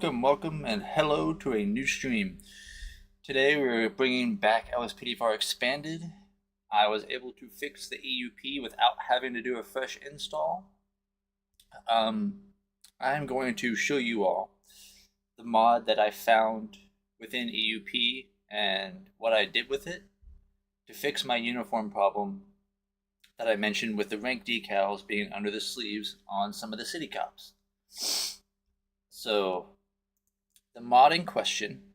Welcome, and hello to a new stream. Today we're bringing back LSPDFR Expanded. I was able to fix the EUP without having to do a fresh install. I'm going to show you all the mod that I found within EUP and what I did with it to fix my uniform problem that I mentioned with the rank decals being under the sleeves on some of the city cops. So the mod in question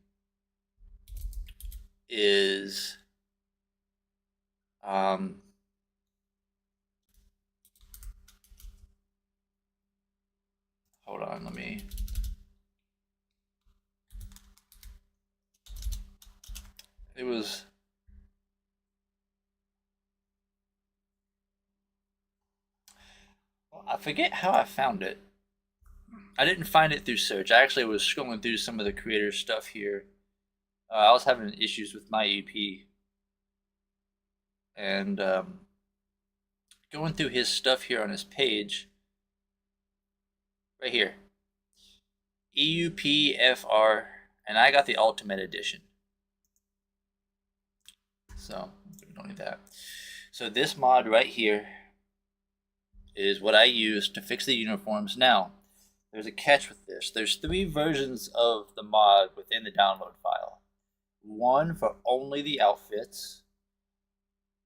is hold on, I forget how I found it. I didn't find it through search. I actually was scrolling through some of the creator stuff here. I was having issues with my EP, and going through his stuff here on his page, right here, EUPFR, and I got the Ultimate Edition. So we don't need that. So this mod right here is what I used to fix the uniforms. Now, there's a catch with this. There's 3 versions of the mod within the download file. One for only the outfits,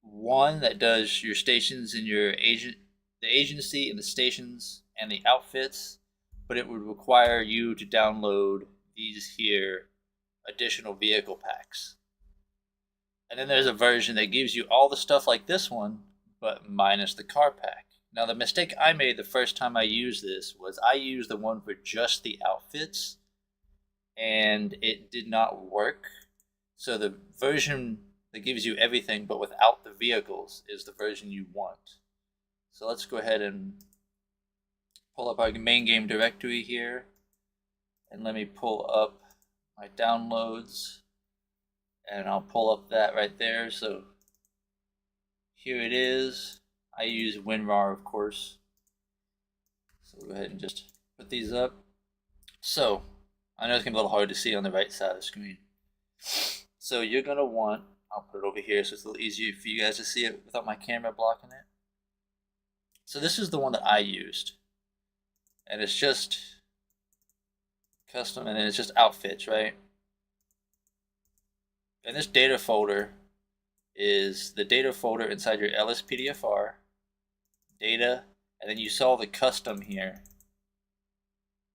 one that does your stations and the agency and the stations and the outfits, but it would require you to download these here additional vehicle packs. And then there's a version that gives you all the stuff like this one, but minus the car pack. Now, the mistake I made the first time I used this was I used the one for just the outfits, and it did not work. So the version that gives you everything but without the vehicles is the version you want. So let's go ahead and pull up our main game directory here, and let me pull up my downloads, and I'll pull up that right there. So here it is. I use WinRAR, of course. So we'll go ahead and just put these up. So I know it's gonna be a little hard to see on the right side of the screen. So you're gonna want, I'll put it over here so it's a little easier for you guys to see it without my camera blocking it. So this is the one that I used, and it's just custom, and then it's just outfits, right? And this data folder is the data folder inside your LSPDFR data, and then you saw the custom here,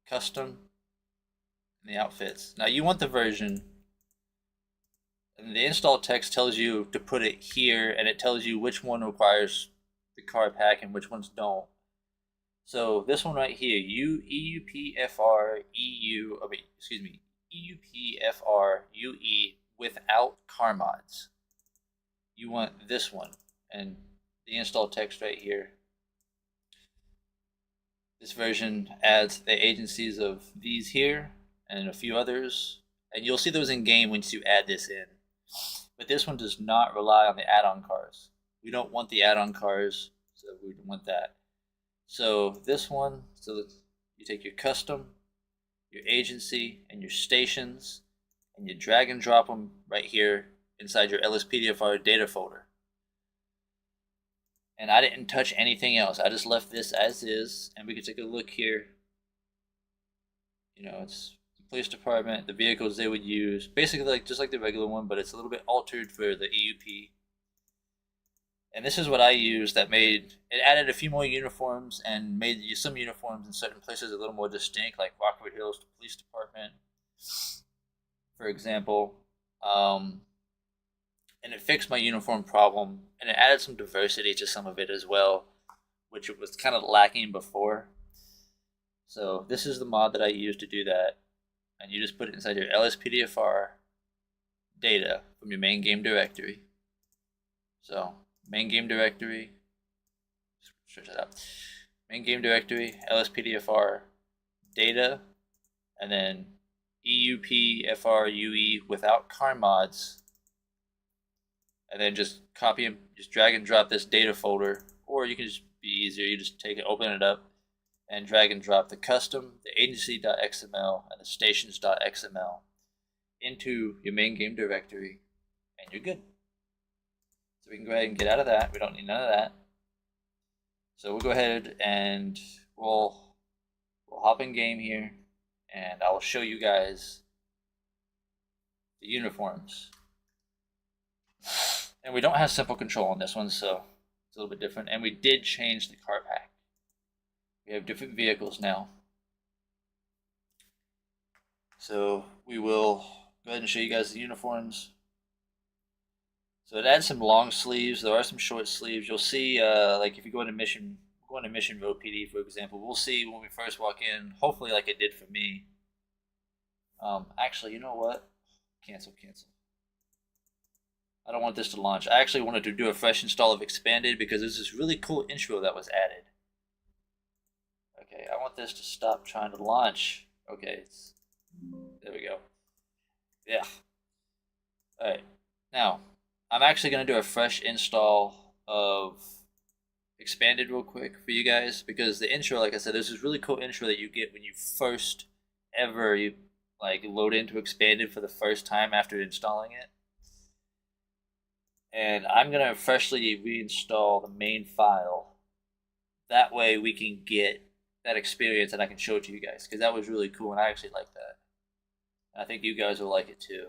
custom, and the outfits. Now you want the version, and the install text tells you to put it here, and it tells you which one requires the car pack and which ones don't. So this one right here, EUPFR-UE without car mods. You want this one, and the install text right here. This version adds the agencies of these here and a few others, and you'll see those in game once you add this in. But this one does not rely on the add-on cars. We don't want the add-on cars, so we don't want that. So this one, so you take your custom, your agency, and your stations, and you drag and drop them right here inside your LSPDFR data folder. And I didn't touch anything else. I just left this as is, and we can take a look here. You know, it's the police department, the vehicles they would use, basically just like the regular one, but it's a little bit altered for the EUP. And this is what I used that made it, added a few more uniforms and made some uniforms in certain places a little more distinct, like Rockwood Hills Police Department, for example. And it fixed my uniform problem, and it added some diversity to some of it as well, which it was kind of lacking before. So this is the mod that I used to do that, and you just put it inside your LSPDFR data from your main game directory. So main game directory, stretch that out. Main game directory, LSPDFR data, and then EUPFR-UE without car mods, and then just copy and just drag and drop this data folder, or you can just be easier, you just take it, open it up, and drag and drop the custom, the agency.xml, and the stations.xml into your main game directory, and you're good. So we can go ahead and get out of that. We don't need none of that. So we'll go ahead and we'll hop in game here, and I will show you guys the uniforms. And we don't have simple control on this one, so it's a little bit different. And we did change the car pack. We have different vehicles now. So we will go ahead and show you guys the uniforms. So it adds some long sleeves. There are some short sleeves. You'll see, like if you go into Mission Road PD, for example, we'll see when we first walk in, hopefully like it did for me. Actually, you know what? Cancel. I don't want this to launch. I actually wanted to do a fresh install of Expanded because there's this really cool intro that was added. Okay, I want this to stop trying to launch. Okay, there we go. Yeah. Alright, now, I'm actually going to do a fresh install of Expanded real quick for you guys, because the intro, like I said, there's this really cool intro that you get when you first ever load into Expanded for the first time after installing it. And I'm going to freshly reinstall the main file. That way we can get that experience and I can show it to you guys, because that was really cool and I actually like that. And I think you guys will like it too.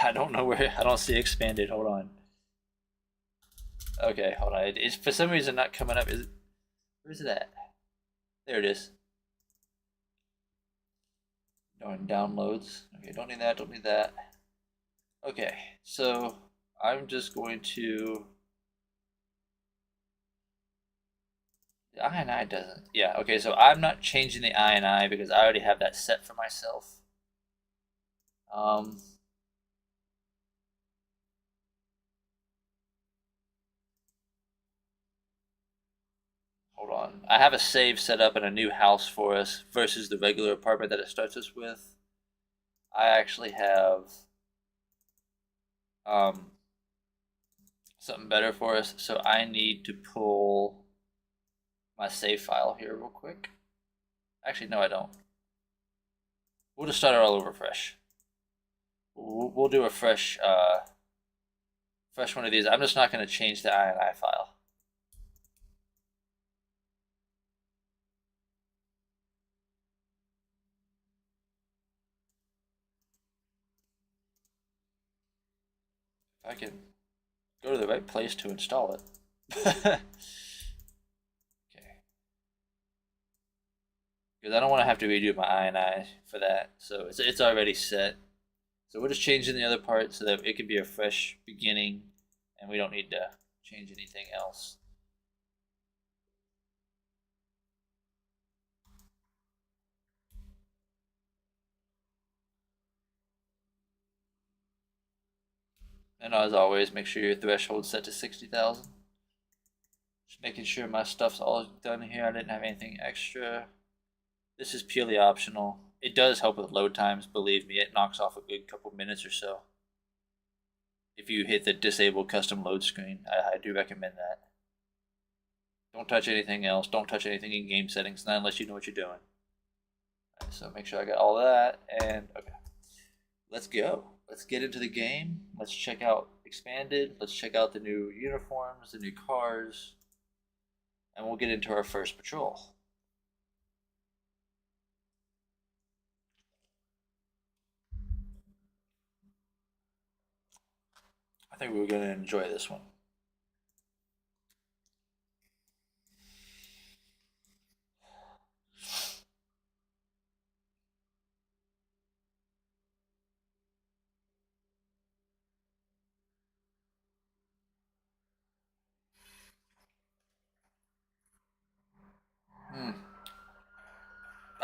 I don't know where, I don't see Expanded. Hold on. Okay, hold on. It's for some reason not coming up. Where's it at? There it is. Doing downloads. Okay, don't need that. Okay, so I'm just going to. The INI doesn't. Yeah, okay, so I'm not changing the INI because I already have that set for myself. Hold on. I have a save set up in a new house for us versus the regular apartment that it starts us with. I actually have something better for us, so I need to pull my save file here real quick. Actually, no, I don't. We'll just start it all over fresh. We'll do a fresh one of these. I'm just not going to change the INI file. If I can go to the right place to install it. Okay. Because I don't want to have to redo my INI for that. So it's already set. So we're just changing the other part so that it can be a fresh beginning and we don't need to change anything else. And as always, make sure your threshold's set to 60,000. Just making sure my stuff's all done here. I didn't have anything extra. This is purely optional. It does help with load times, believe me. It knocks off a good couple minutes or so. If you hit the disable custom load screen, I do recommend that. Don't touch anything else. Don't touch anything in game settings, not unless you know what you're doing. Right, so make sure I got all that, and okay. Let's go. Let's get into the game. Let's check out Expanded. Let's check out the new uniforms, the new cars, and we'll get into our first patrol. I think we're going to enjoy this one.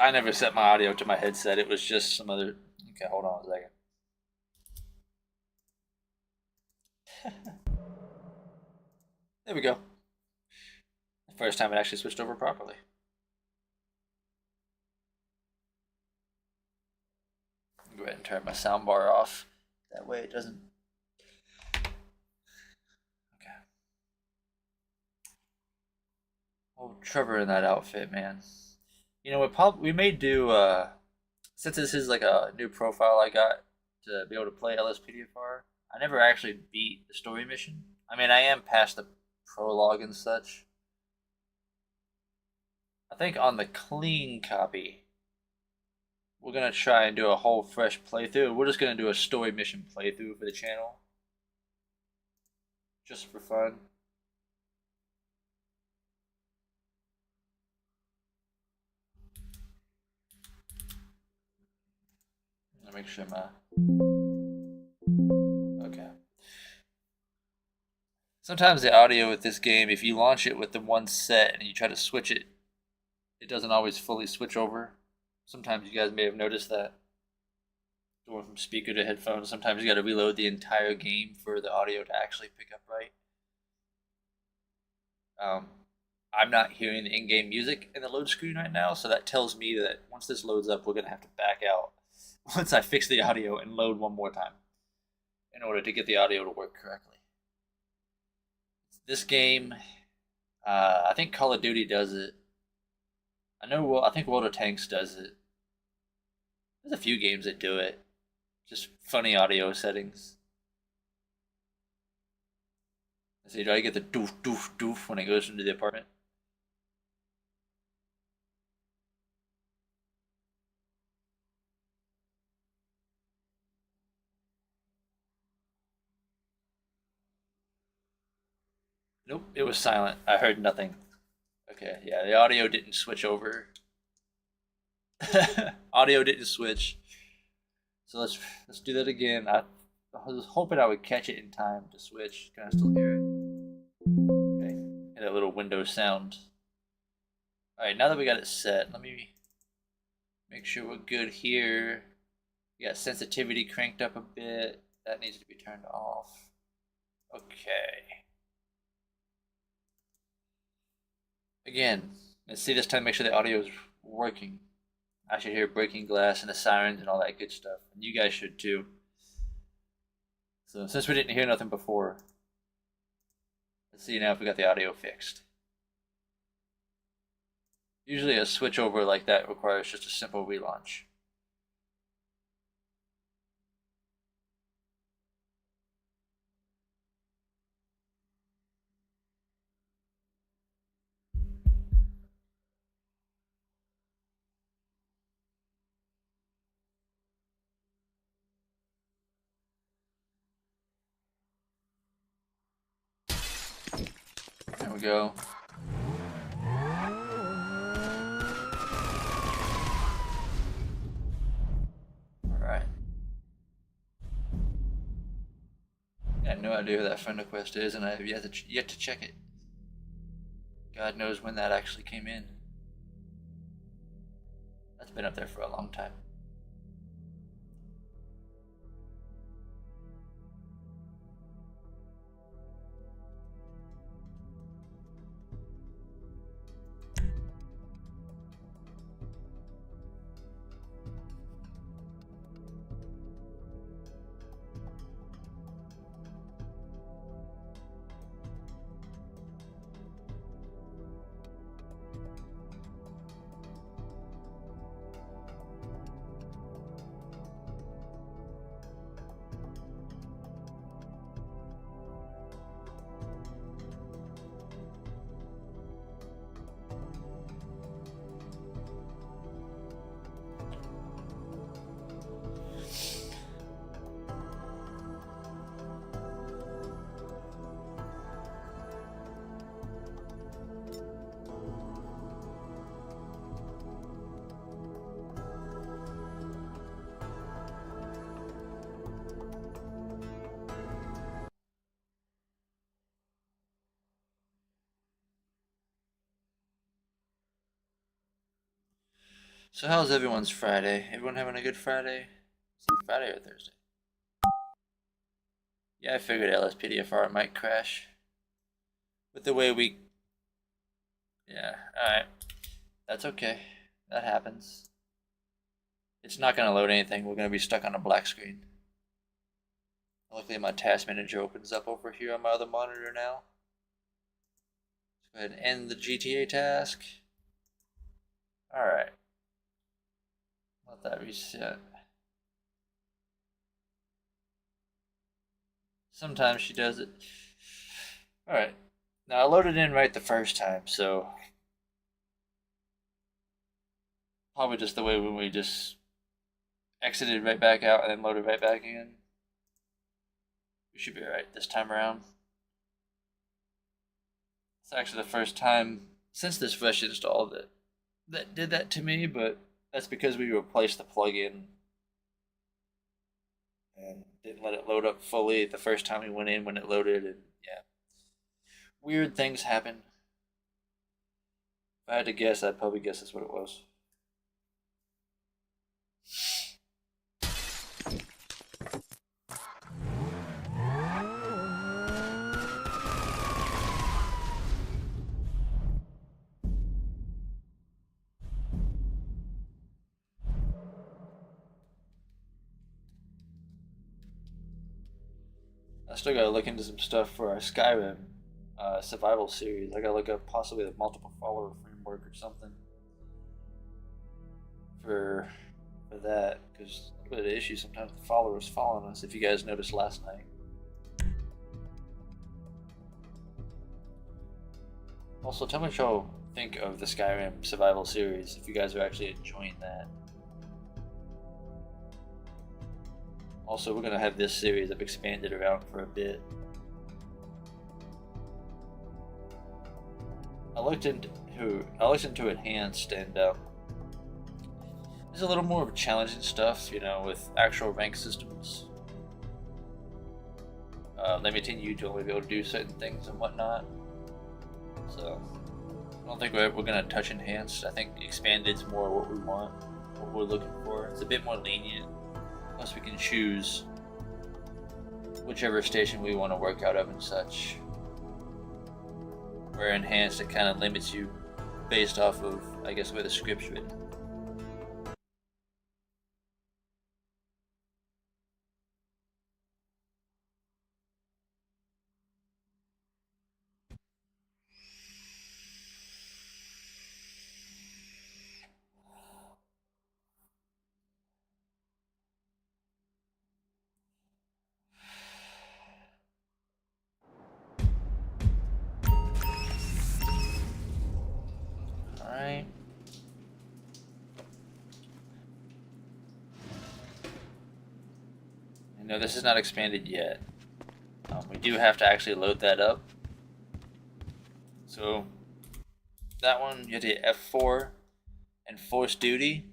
I never set my audio to my headset. It was just some other. Okay, hold on a second. There we go. The first time it actually switched over properly. Go ahead and turn my soundbar off. That way it doesn't. Okay. Oh, Trevor in that outfit, man. You know, we may do since this is like a new profile I got to be able to play LSPDFR. I never actually beat the story mission. I mean, I am past the prologue and such. I think on the clean copy, we're gonna try and do a whole fresh playthrough. We're just gonna do a story mission playthrough for the channel, just for fun. Let me make sure my okay. Sometimes the audio with this game, if you launch it with the one set and you try to switch it, it doesn't always fully switch over. Sometimes you guys may have noticed that. Going from speaker to headphones, sometimes you got to reload the entire game for the audio to actually pick up right. I'm not hearing the in-game music in the load screen right now, so that tells me that once this loads up, we're going to have to back out once I fix the audio and load one more time in order to get the audio to work correctly. This game, I think Call of Duty does it. I think World of Tanks does it. There's a few games that do it. Just funny audio settings. Let's see, do I get the doof doof doof when it goes into the apartment? Nope, it was silent. I heard nothing. Okay, yeah, the audio didn't switch over. Audio didn't switch. So let's do that again. I was hoping I would catch it in time to switch. Can I still hear it? Okay, and that little window sound. All right, now that we got it set, let me make sure we're good here. We got sensitivity cranked up a bit. That needs to be turned off. Okay. Again, let's see this time, make sure the audio is working. I should hear breaking glass and the sirens and all that good stuff. And you guys should too. So since we didn't hear nothing before, let's see now if we got the audio fixed. Usually a switch over like that requires just a simple relaunch. There we go. Alright. I have no idea who that friend request is, and I have yet to check it. God knows when that actually came in. That's been up there for a long time. So how's everyone's Friday? Everyone having a good Friday? Is it Friday or Thursday? Yeah, I figured LSPDFR might crash. With the way we... Yeah, alright. That's okay. That happens. It's not going to load anything. We're going to be stuck on a black screen. Luckily my task manager opens up over here on my other monitor now. Go ahead and end the GTA task. Alright. Let that reset. Sometimes she does it. Alright. Now I loaded in right the first time, so probably just the way when we just exited right back out and then loaded right back in. We should be alright this time around. It's actually the first time since this fresh install that did that to me, but that's because we replaced the plugin and didn't let it load up fully the first time we went in when it loaded, and yeah. Weird things happen. If I had to guess, I'd probably guess that's what it was. I still gotta look into some stuff for our Skyrim survival series. I gotta look up possibly the multiple follower framework or something for that, because a little bit of the issue sometimes the followers following us. If you guys noticed last night. Also, tell me what y'all think of the Skyrim survival series. If you guys are actually enjoying that. Also, we're gonna have this series of expanded around for a bit. I looked into Enhanced, and there's a little more of challenging stuff, you know, with actual rank systems, limiting you to only be able to do certain things and whatnot. So I don't think we're gonna touch Enhanced. I think Expanded's more what we want, what we're looking for. It's a bit more lenient. Plus, we can choose whichever station we want to work out of and such. Where Enhanced, it kind of limits you based off of, I guess, where the script's written. Alright. No, this is not expanded yet. We do have to actually load that up. So that one, you have to hit F4 and force duty.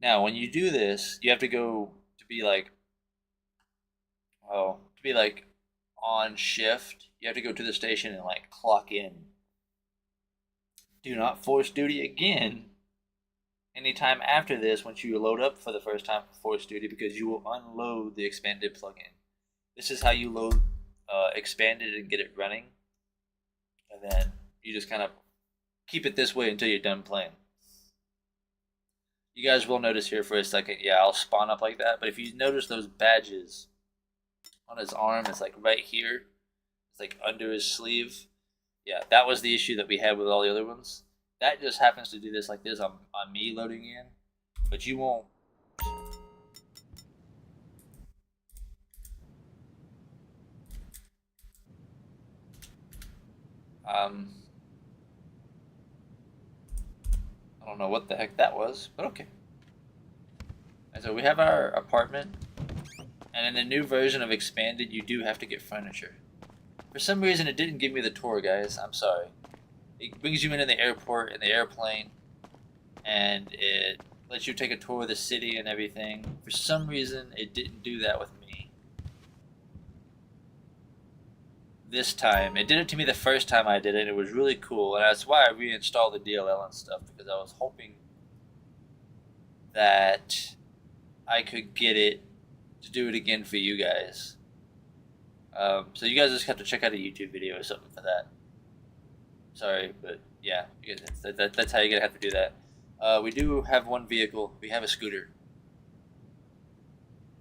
Now, when you do this, you have to go to be like, on shift. You have to go to the station and like clock in. Do not force duty again anytime after this once you load up for the first time for force duty, because you will unload the expanded plugin. This is how you load expanded and get it running, and then you just kind of keep it this way until you're done playing. You guys will notice here for a second, yeah, I'll spawn up like that, but if you notice those badges on his arm, it's like right here, it's like under his sleeve. Yeah, that was the issue that we had with all the other ones. That just happens to do this like this on me loading in, but you won't. I don't know what the heck that was, but okay. And so we have our apartment, and in the new version of Expanded, you do have to get furniture. For some reason, it didn't give me the tour, guys. I'm sorry. It brings you into the airport in the airplane, and it lets you take a tour of the city and everything. For some reason, it didn't do that with me. This time. It did it to me the first time I did it, and it was really cool, and that's why I reinstalled the DLL and stuff, because I was hoping that I could get it to do it again for you guys. So you guys just have to check out a YouTube video or something for that. Sorry, but yeah, that's how you're gonna have to do that. We do have one vehicle. We have a scooter.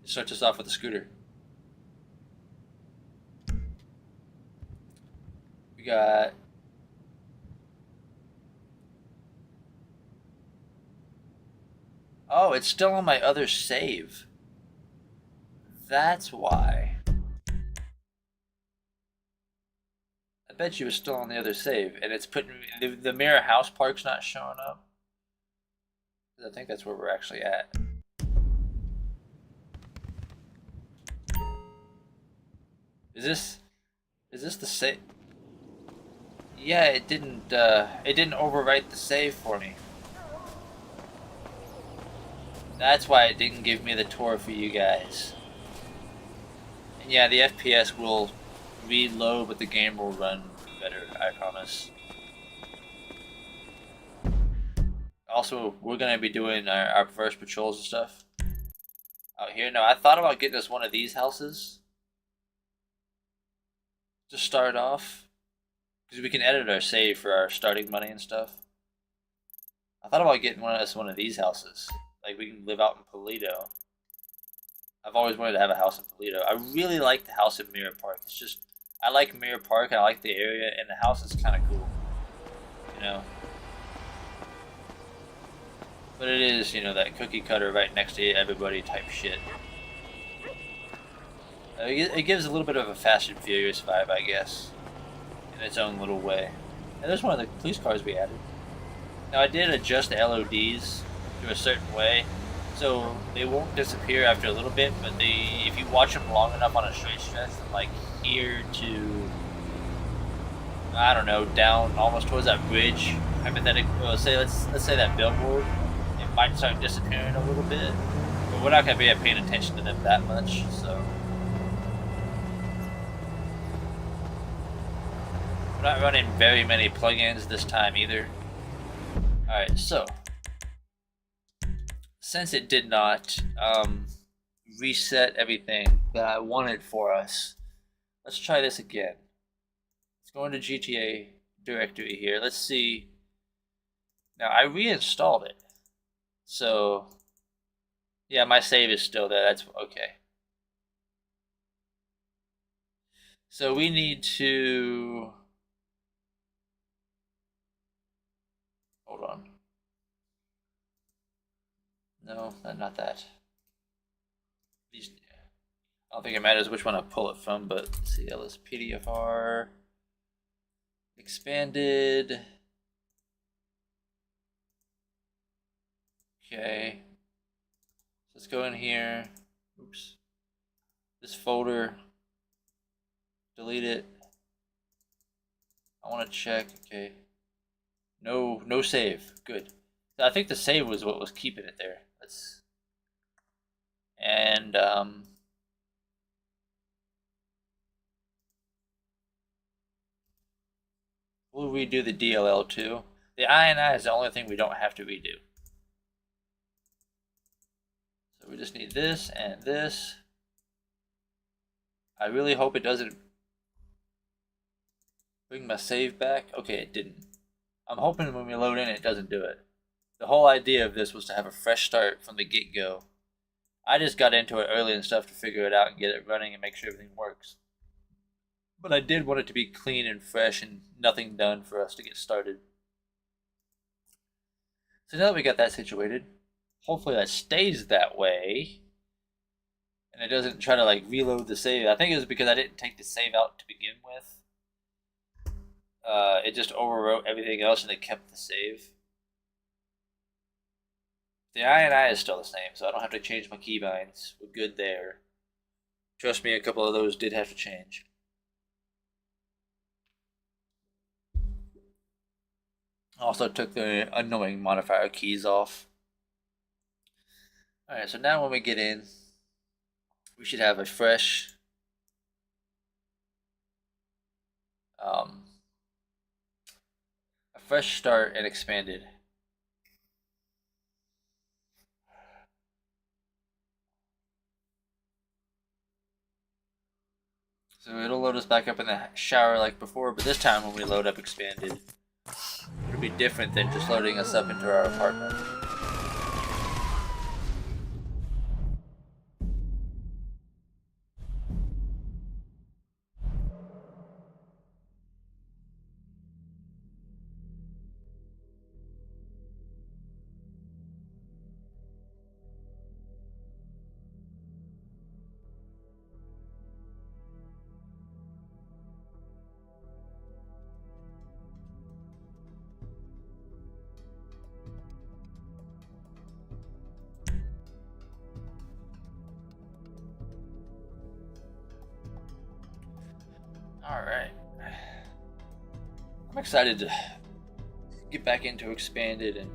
It starts us off with a scooter. We got Oh, it's still on my other save. That's why. I bet you it's still on the other save, and it's putting the Mirror House Park's not showing up. I think that's where we're actually at. Is this the save? Yeah, it didn't overwrite the save for me. That's why it didn't give me the tour for you guys. And yeah, the FPS will reload, but the game will run better, I promise. Also, we're gonna be doing our first patrols and stuff out here. Now, I thought about getting us one of these houses to start off, because we can edit our save for our starting money and stuff. I thought about getting us one of these houses. Like, we can live out in Polito. I've always wanted to have a house in Polito. I really like the house in Mirror Park. It's just, I like Mirror Park, and I like the area, and the house is kind of cool. You know? But it is, you know, that cookie cutter right next to everybody type shit. It gives a little bit of a Fast and Furious vibe, I guess. In its own little way. And there's one of the police cars we added. Now, I did adjust the LODs to a certain way, so they won't disappear after a little bit, but if you watch them long enough on a straight stretch, from like here to, I don't know, down almost towards that bridge, hypothetically, let's say that billboard, it might start disappearing a little bit, but we're not going to be paying attention to them that much, so. We're not running very many plugins this time either. Alright, so since it did not reset everything that I wanted for us, let's try this again. Let's go into GTA directory here. Let's see. Now, I reinstalled it. So, yeah, my save is still there. That's okay. So we need to... Hold on. No, not that. These, I don't think it matters which one I pull it from, but let's see, LS-Pdfr expanded. Okay. So let's go in here. Oops. This folder. Delete it. I want to check. Okay. No save. Good. I think the save was what was keeping it there. And we'll redo the DLL too. The INI is the only thing we don't have to redo. So we just need this and this. I really hope it doesn't bring my save back. Okay, it didn't. I'm hoping when we load in, it doesn't do it. The whole idea of this was to have a fresh start from the get-go. I just got into it early and stuff to figure it out and get it running and make sure everything works. But I did want it to be clean and fresh and nothing done for us to get started. So now that we got that situated, hopefully that stays that way. And it doesn't try to like reload the save. I think it was because I didn't take the save out to begin with. It just overwrote everything else and it kept the save. The INI is still the same, so I don't have to change my keybinds. We're good there. Trust me, a couple of those did have to change. Also took the annoying modifier keys off. Alright, so now when we get in, we should have a fresh start and expanded. So it'll load us back up in the shower like before, but this time when we load up expanded, it'll be different than just loading us up into our apartment. Alright. I'm excited to get back into Expanded, and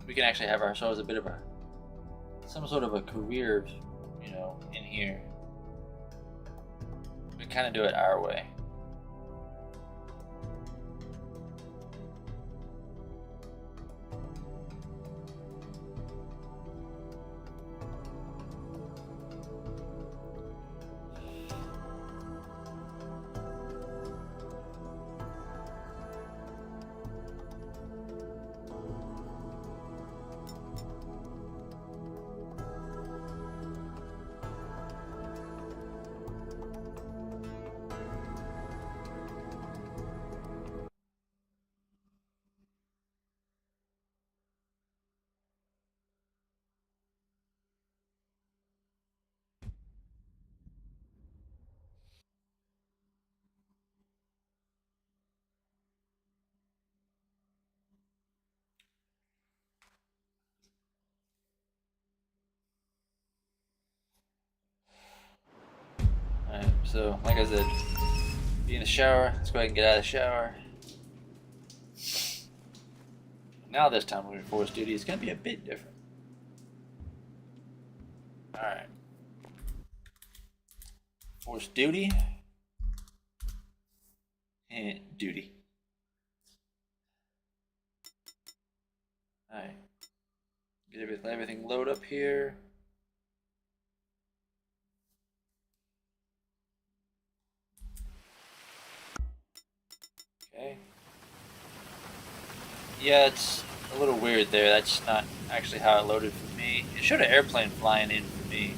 we can actually have ourselves a bit of some sort of a career, you know, in here. We kind of do it our way. Alright, so like I said, be in the shower. Let's go ahead and get out of the shower. Now this time we're in force duty. It's going to be a bit different. Alright. Force duty. And duty. Alright. Get everything load up here. Okay. Yeah, it's a little weird there. That's not actually how it loaded for me. It showed an airplane flying in for me.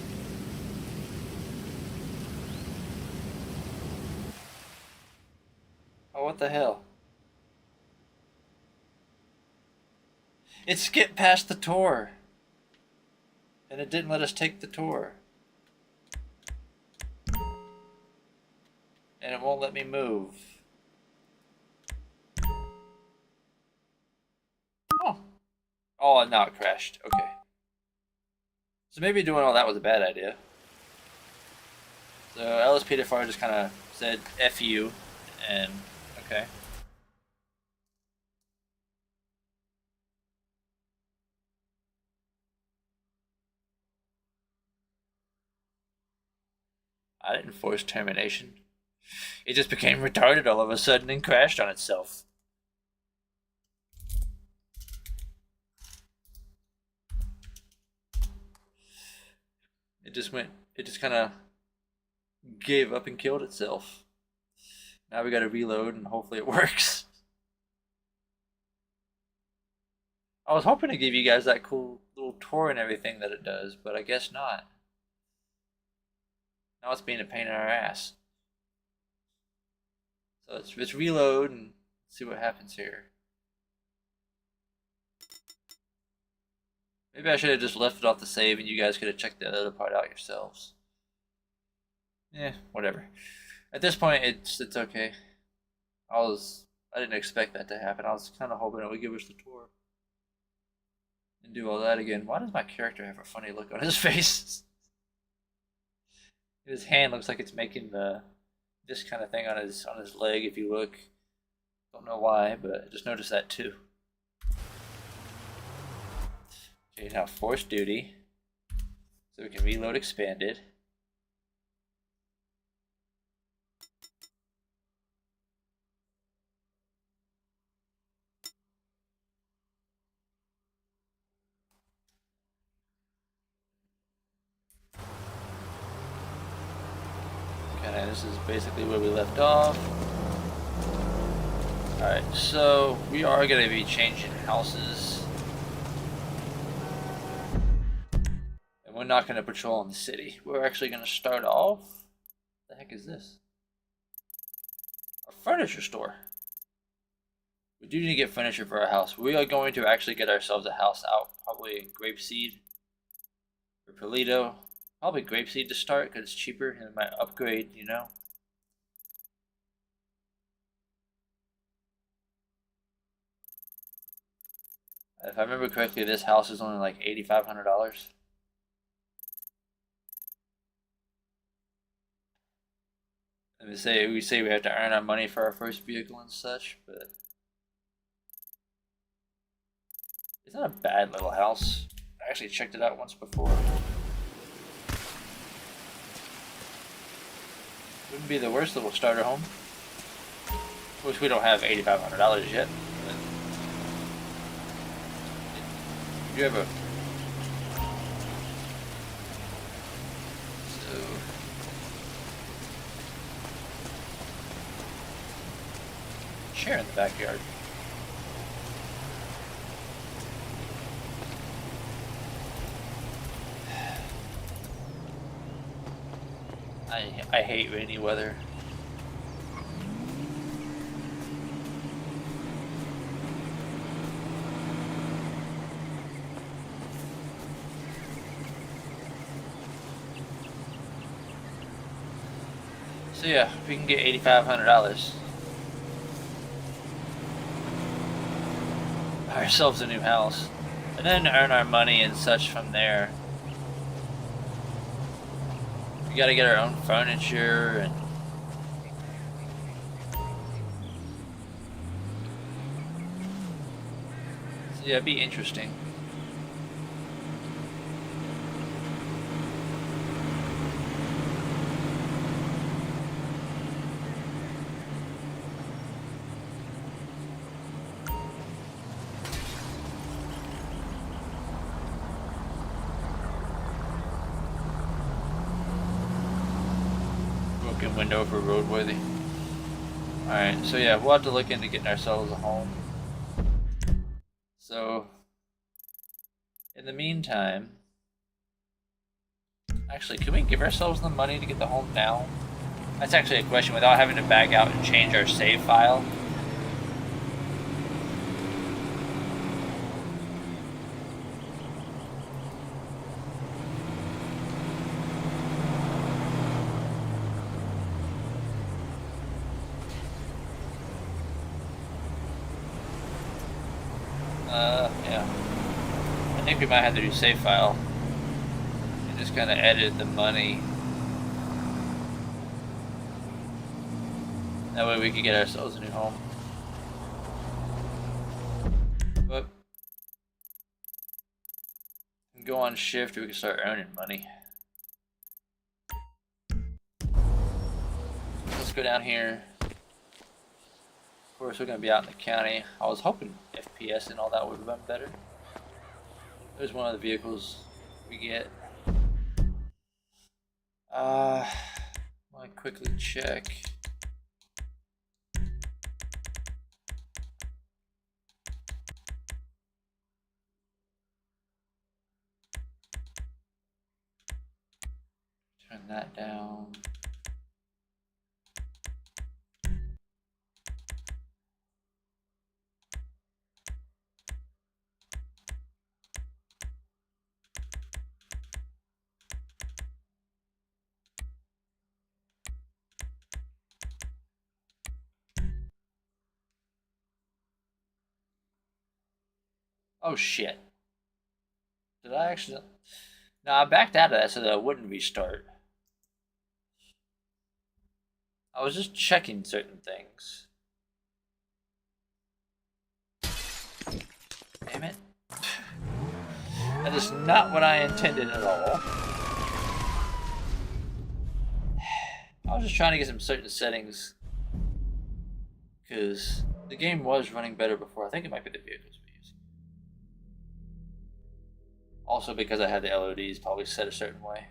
Oh, what the hell? It skipped past the tour. And it didn't let us take the tour. And it won't let me move. Oh. Oh, now it crashed. Okay. So maybe doing all that was a bad idea. So Lspdfr just kind of said F you, and okay. I didn't force termination. It just became retarded all of a sudden and crashed on itself. It just kind of gave up and killed itself. Now we gotta reload and hopefully it works. I was hoping to give you guys that cool little tour and everything that it does, but I guess not. Now it's being a pain in our ass. So let's reload and see what happens here. Maybe I should have just left it off the save and you guys could have checked the other part out yourselves. Yeah, whatever. At this point, it's okay. I didn't expect that to happen. I was kind of hoping it would give us the tour and do all that again. Why does my character have a funny look on his face? His hand looks like it's making this kind of thing on his leg. If you look, don't know why, but I just noticed that too. Okay, now force duty, so we can reload expanded. Okay, this is basically where we left off. Alright, so we are going to be changing houses. And we're not going to patrol in the city. We're actually going to start off. What the heck is this? A furniture store. We do need to get furniture for our house. We are going to actually get ourselves a house out. Probably in Grapeseed or Polito. Probably Grapeseed to start because it's cheaper and it might upgrade, you know. If I remember correctly, this house is only like $8,500. we say we have to earn our money for our first vehicle and such, but it's not a bad little house. I actually checked it out once before. Wouldn't be the worst little starter home. Of course, we don't have $8,500 yet. But you have a chair in the backyard. I hate rainy weather. So yeah, we can get $8,500. Buy ourselves a new house, and then earn our money and such from there. We gotta get our own furniture and so yeah, it'd be interesting. Window for roadworthy. Alright, so yeah, we'll have to look into getting ourselves a home. So, in the meantime, actually, can we give ourselves the money to get the home now? That's actually a question without having to back out and change our save file. Yeah. I think we might have to do save file and just kind of edit the money. That way we can get ourselves a new home. But we can go on shift, we can start earning money. Let's go down here. Of course, we're going to be out in the county. I was hoping FPS and all that would have been better. There's one of the vehicles we get. I want to quickly check. Turn that down. Oh shit. Did I actually? No, I backed out of that so that I wouldn't restart. I was just checking certain things. Damn it. That is not what I intended at all. I was just trying to get some certain settings because the game was running better before. I think it might be the vehicles we use. Also because I had the LODs probably set a certain way.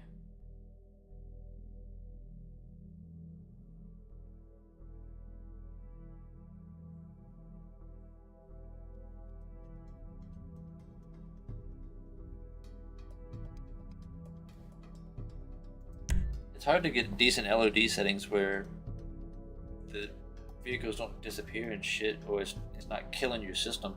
It's hard to get decent LOD settings where the vehicles don't disappear and shit, or it's not killing your system.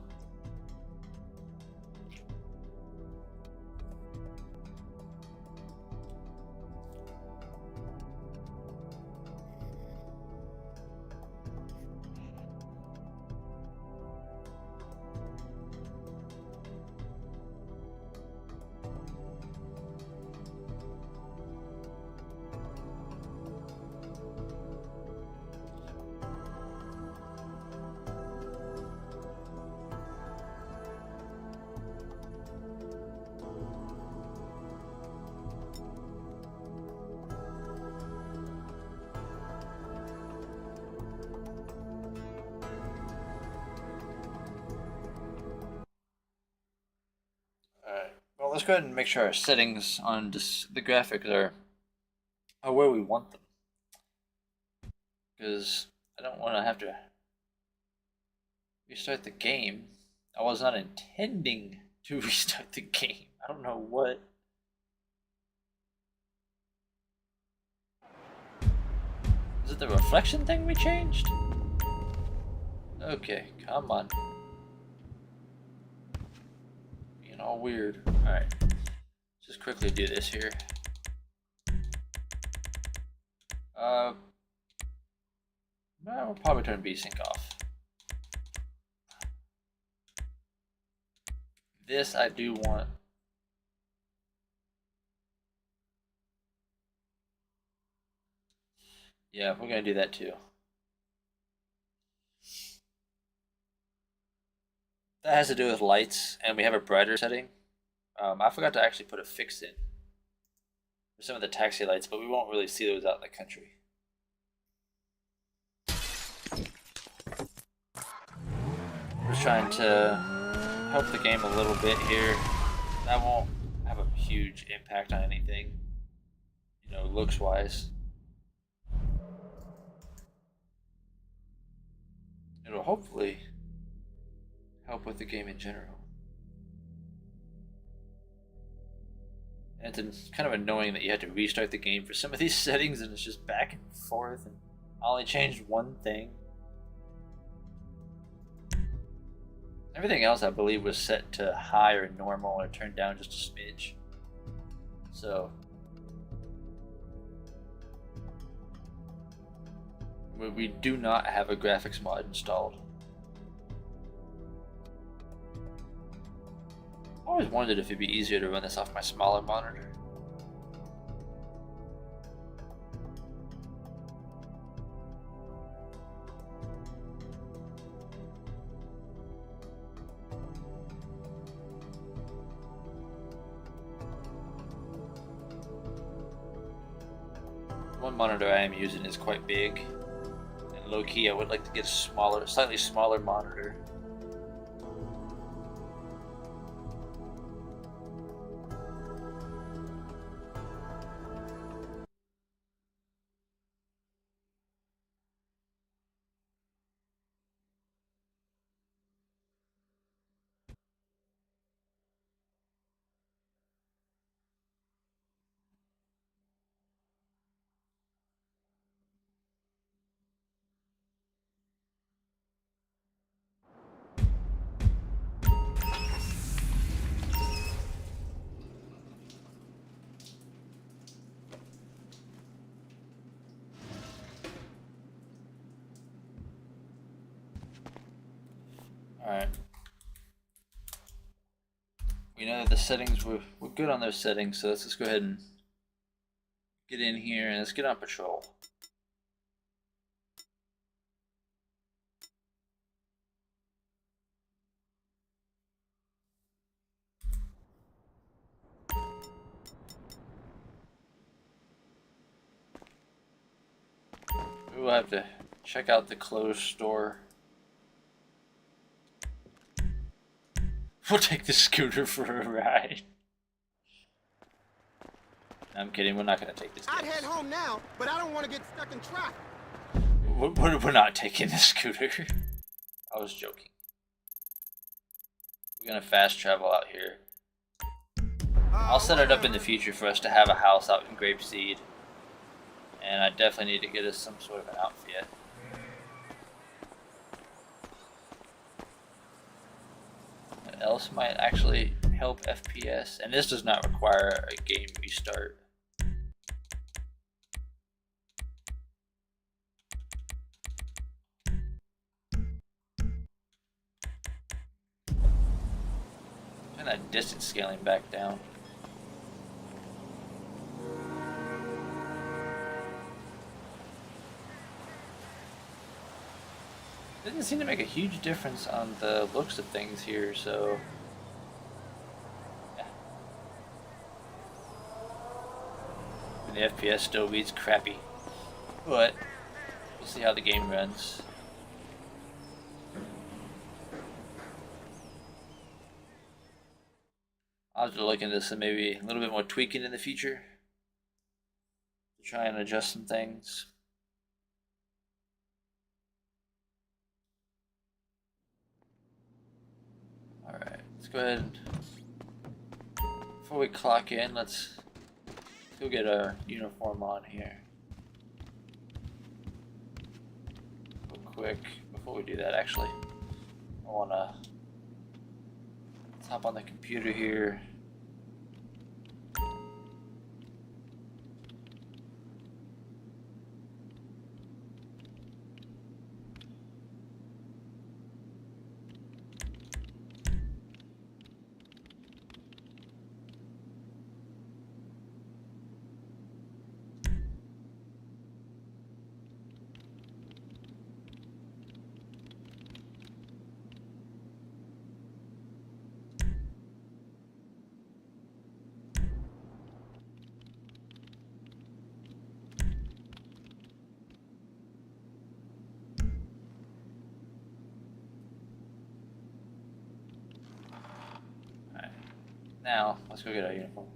let's go ahead and make sure our settings on the graphics are where we want them. Because I don't want to have to restart the game. I was not intending to restart the game. I don't know what. Is it the reflection thing we changed? Okay, come on. Being all weird. Alright. Just quickly do this here. We'll probably turn VSync off. This I do want. Yeah, we're gonna do that too. That has to do with lights, and we have a brighter setting. I forgot to actually put a fix in for some of the taxi lights, but we won't really see those out in the country. We're trying to help the game a little bit here. That won't have a huge impact on anything, you know, looks wise. It'll hopefully help with the game in general. And it's kind of annoying that you have to restart the game for some of these settings and it's just back and forth, and I only changed one thing. Everything else I believe was set to high or normal or turned down just a smidge. So we do not have a graphics mod installed. I always wondered if it'd be easier to run this off my smaller monitor. One monitor I am using is quite big, and low key I would like to get a smaller, slightly smaller monitor. Alright. We know that the settings, we're good on those settings, so let's just go ahead and get in here and let's get on patrol. We will have to check out the clothes store. We'll take the scooter for a ride. I'm kidding, we're not going to take this. I'd head home now, but I don't want to get stuck in traffic. We're not taking the scooter. I was joking. We're going to fast travel out here. I'll set it up in the future for us to have a house out in Grapeseed. And I definitely need to get us some sort of an outfit. What else might actually help FPS? And this does not require a game restart. Turn that distance scaling back down. Doesn't seem to make a huge difference on the looks of things here, so yeah. And the FPS still reads crappy, but we'll see how the game runs. I'll have to look into some maybe a little bit more tweaking in the future to try and adjust some things. Alright, let's go ahead and before we clock in, let's go get our uniform on here. Real quick, before we do that actually, I wanna hop on the computer here. Now, let's go get our uniform.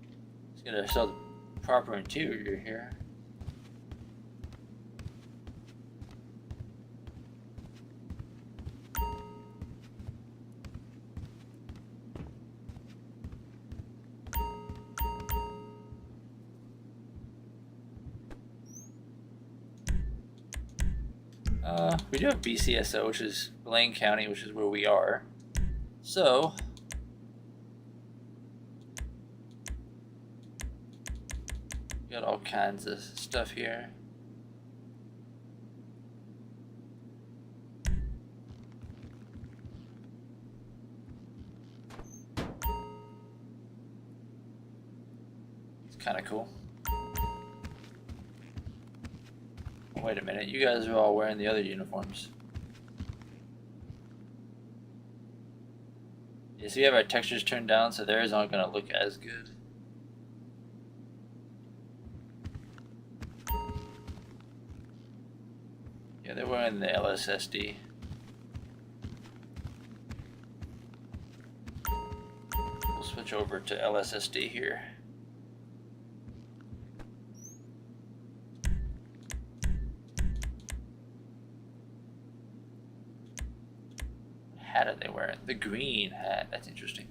Let's get ourselves the proper interior here. We do have BCSO, which is Blaine County, which is where we are. So, got all kinds of stuff here. It's kind of cool. Wait a minute, you guys are all wearing the other uniforms. Yeah, so we have our textures turned down, so theirs aren't going to look as good. Yeah, they're wearing the LSSD. We'll switch over to LSSD here. What hat are they wearing? The green hat. That's interesting.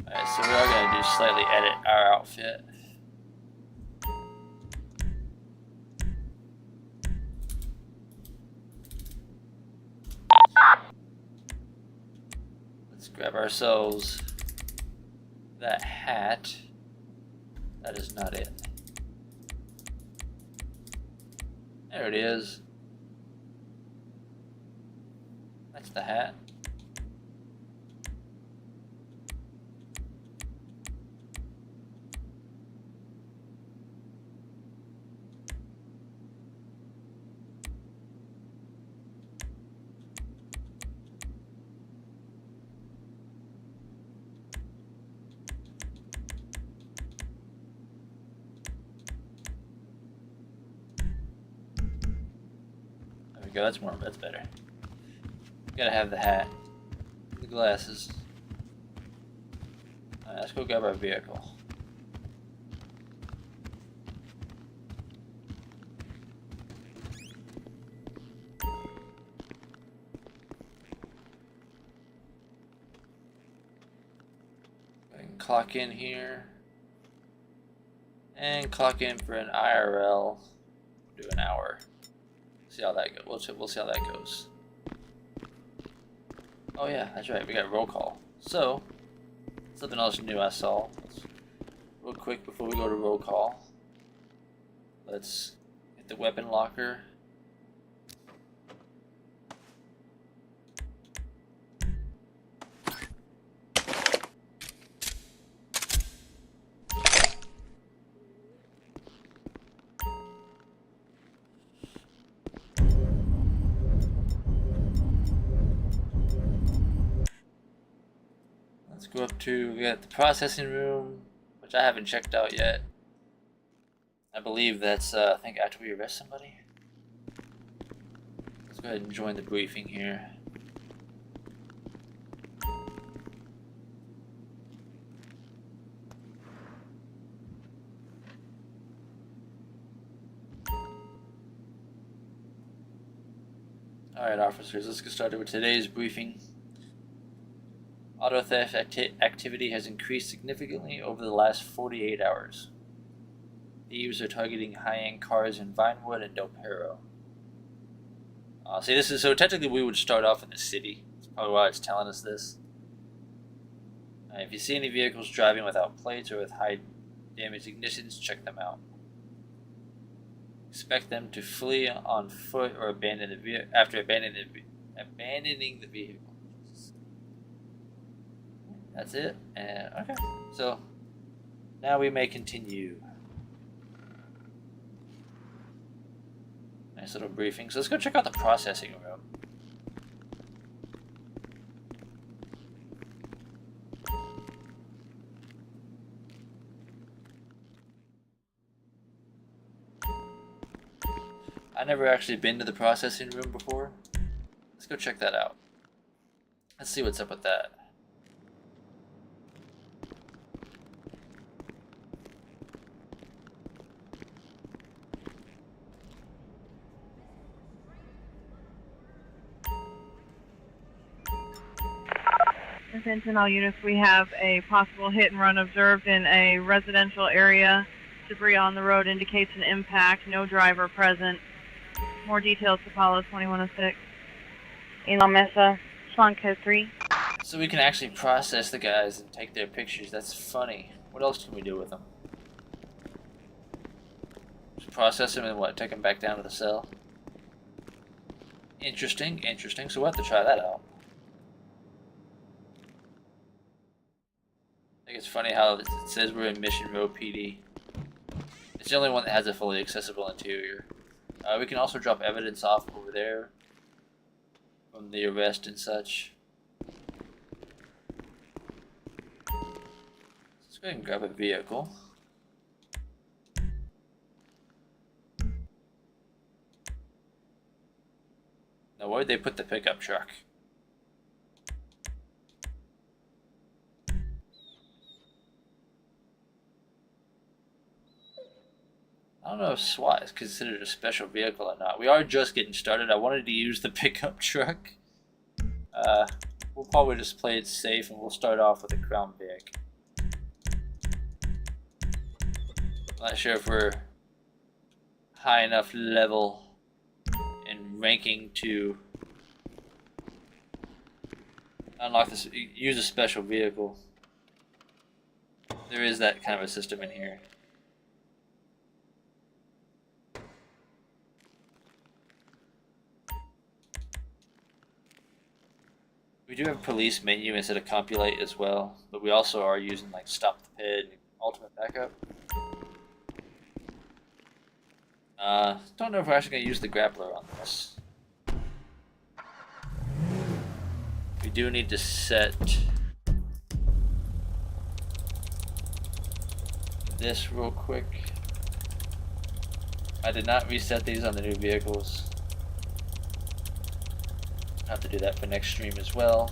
Alright, so we are going to do slightly edit our outfit. Let's grab ourselves that hat. That is not it. There it is. That's the hat. Go, that's more, that's better. Gotta have the hat, the glasses. Alright, let's go grab our vehicle. I can clock in here and clock in for an IRL. Do an hour. See how that goes. We'll see how that goes. Oh yeah, that's right. We got roll call. So, something else new I saw. Real quick before we go to roll call, let's hit the weapon locker. Go up to, we got the processing room, which I haven't checked out yet. I believe that's, I think after we arrest somebody. Let's go ahead and join the briefing here. Alright, officers, let's get started with today's briefing. Auto theft activity has increased significantly over the last 48 hours. Thieves are targeting high-end cars in Vinewood and Del Perro. See, this is so technically we would start off in the city. That's probably why it's telling us this. If you see any vehicles driving without plates or with high damaged ignitions, check them out. Expect them to flee on foot or abandon the vehicle after abandoning the vehicle. That's it. And okay, so now we may continue. Nice little briefing. So let's go check out the processing room. I've never actually been to the processing room before. Let's go check that out. Let's see what's up with that. Attention all units, we have a possible hit and run observed in a residential area. Debris on the road indicates an impact, no driver present. More details to follow, 2106. La Mesa, Swan Code 3. So we can actually process the guys and take their pictures. That's funny. What else can we do with them? Just process them and what? Take them back down to the cell? Interesting, interesting. So we'll have to try that out. I think it's funny how it says we're in Mission Row PD. It's the only one that has a fully accessible interior. We can also drop evidence off over there from the arrest and such. Let's go ahead and grab a vehicle. Now, where'd they put the pickup truck? I don't know if SWAT is considered a special vehicle or not. We are just getting started. I wanted to use the pickup truck. We'll probably just play it safe and we'll start off with a Crown Vic. Not sure if we're high enough level in ranking to unlock this, use a special vehicle. There is that kind of a system in here. We do have police menu instead of compilate as well, but we also are using like stop the ped and ultimate backup. Don't know if we're actually going to use the grappler on this. We do need to set this real quick. I did not reset these on the new vehicles. Have to do that for next stream as well.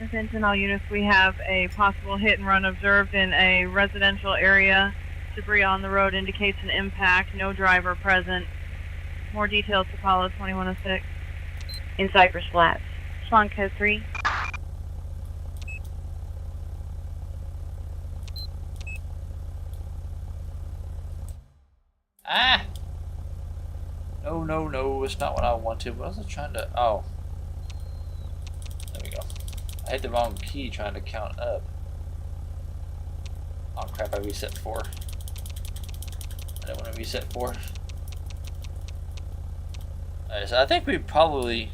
Attention all units, we have a possible hit and run observed in a residential area. Debris on the road indicates an impact, no driver present. More details to follow, 2106. In Cypress Flats, Swan Code 3. Ah! No, no, no, it's not what I wanted. What was I trying to... Oh. There we go. I hit the wrong key trying to count up. Oh crap, I reset 4. I don't want to reset 4. Alright, so I think we probably...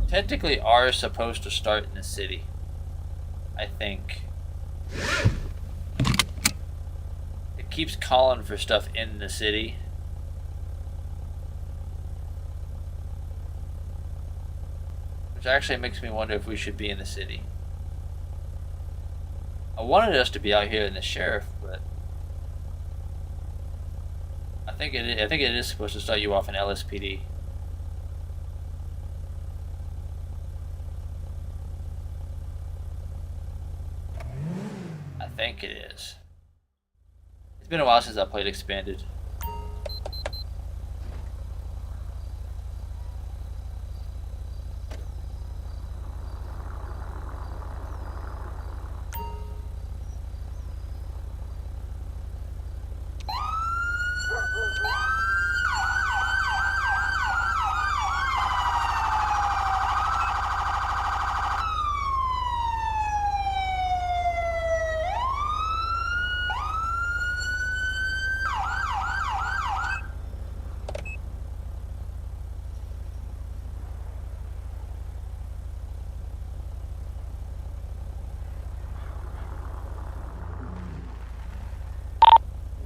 technically are supposed to start in the city. I think. It keeps calling for stuff in the city. Which actually makes me wonder if we should be in the city. I wanted us to be out here in the sheriff, but I think it is supposed to start you off in LSPD. I think it is. It's been a while since I played Expanded.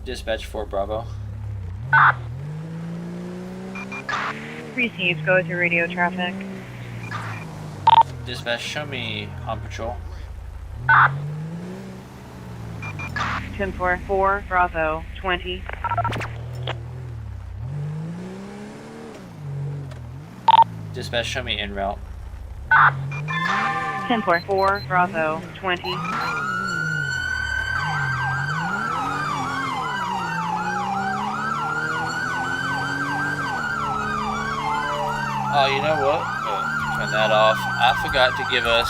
Dispatch 4 Bravo. Receive, go through radio traffic. Dispatch, show me on patrol. 10-4, Bravo, 20. Dispatch, show me en route. 10-4, Bravo, 20. Oh, you know what? Turn that off. I forgot to give us.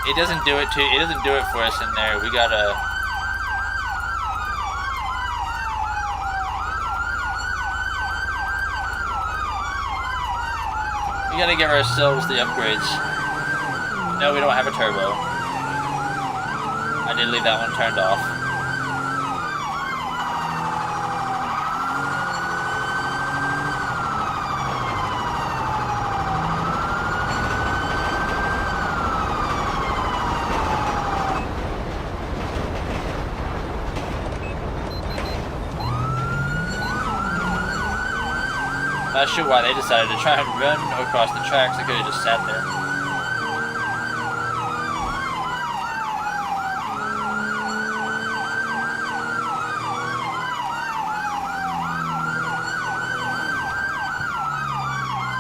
It doesn't do it too. It doesn't do it for us in there. We gotta. We gotta give ourselves the upgrades. No, we don't have a turbo. I did leave that one turned off. Not sure why they decided to try and run across the tracks. They could have just sat there.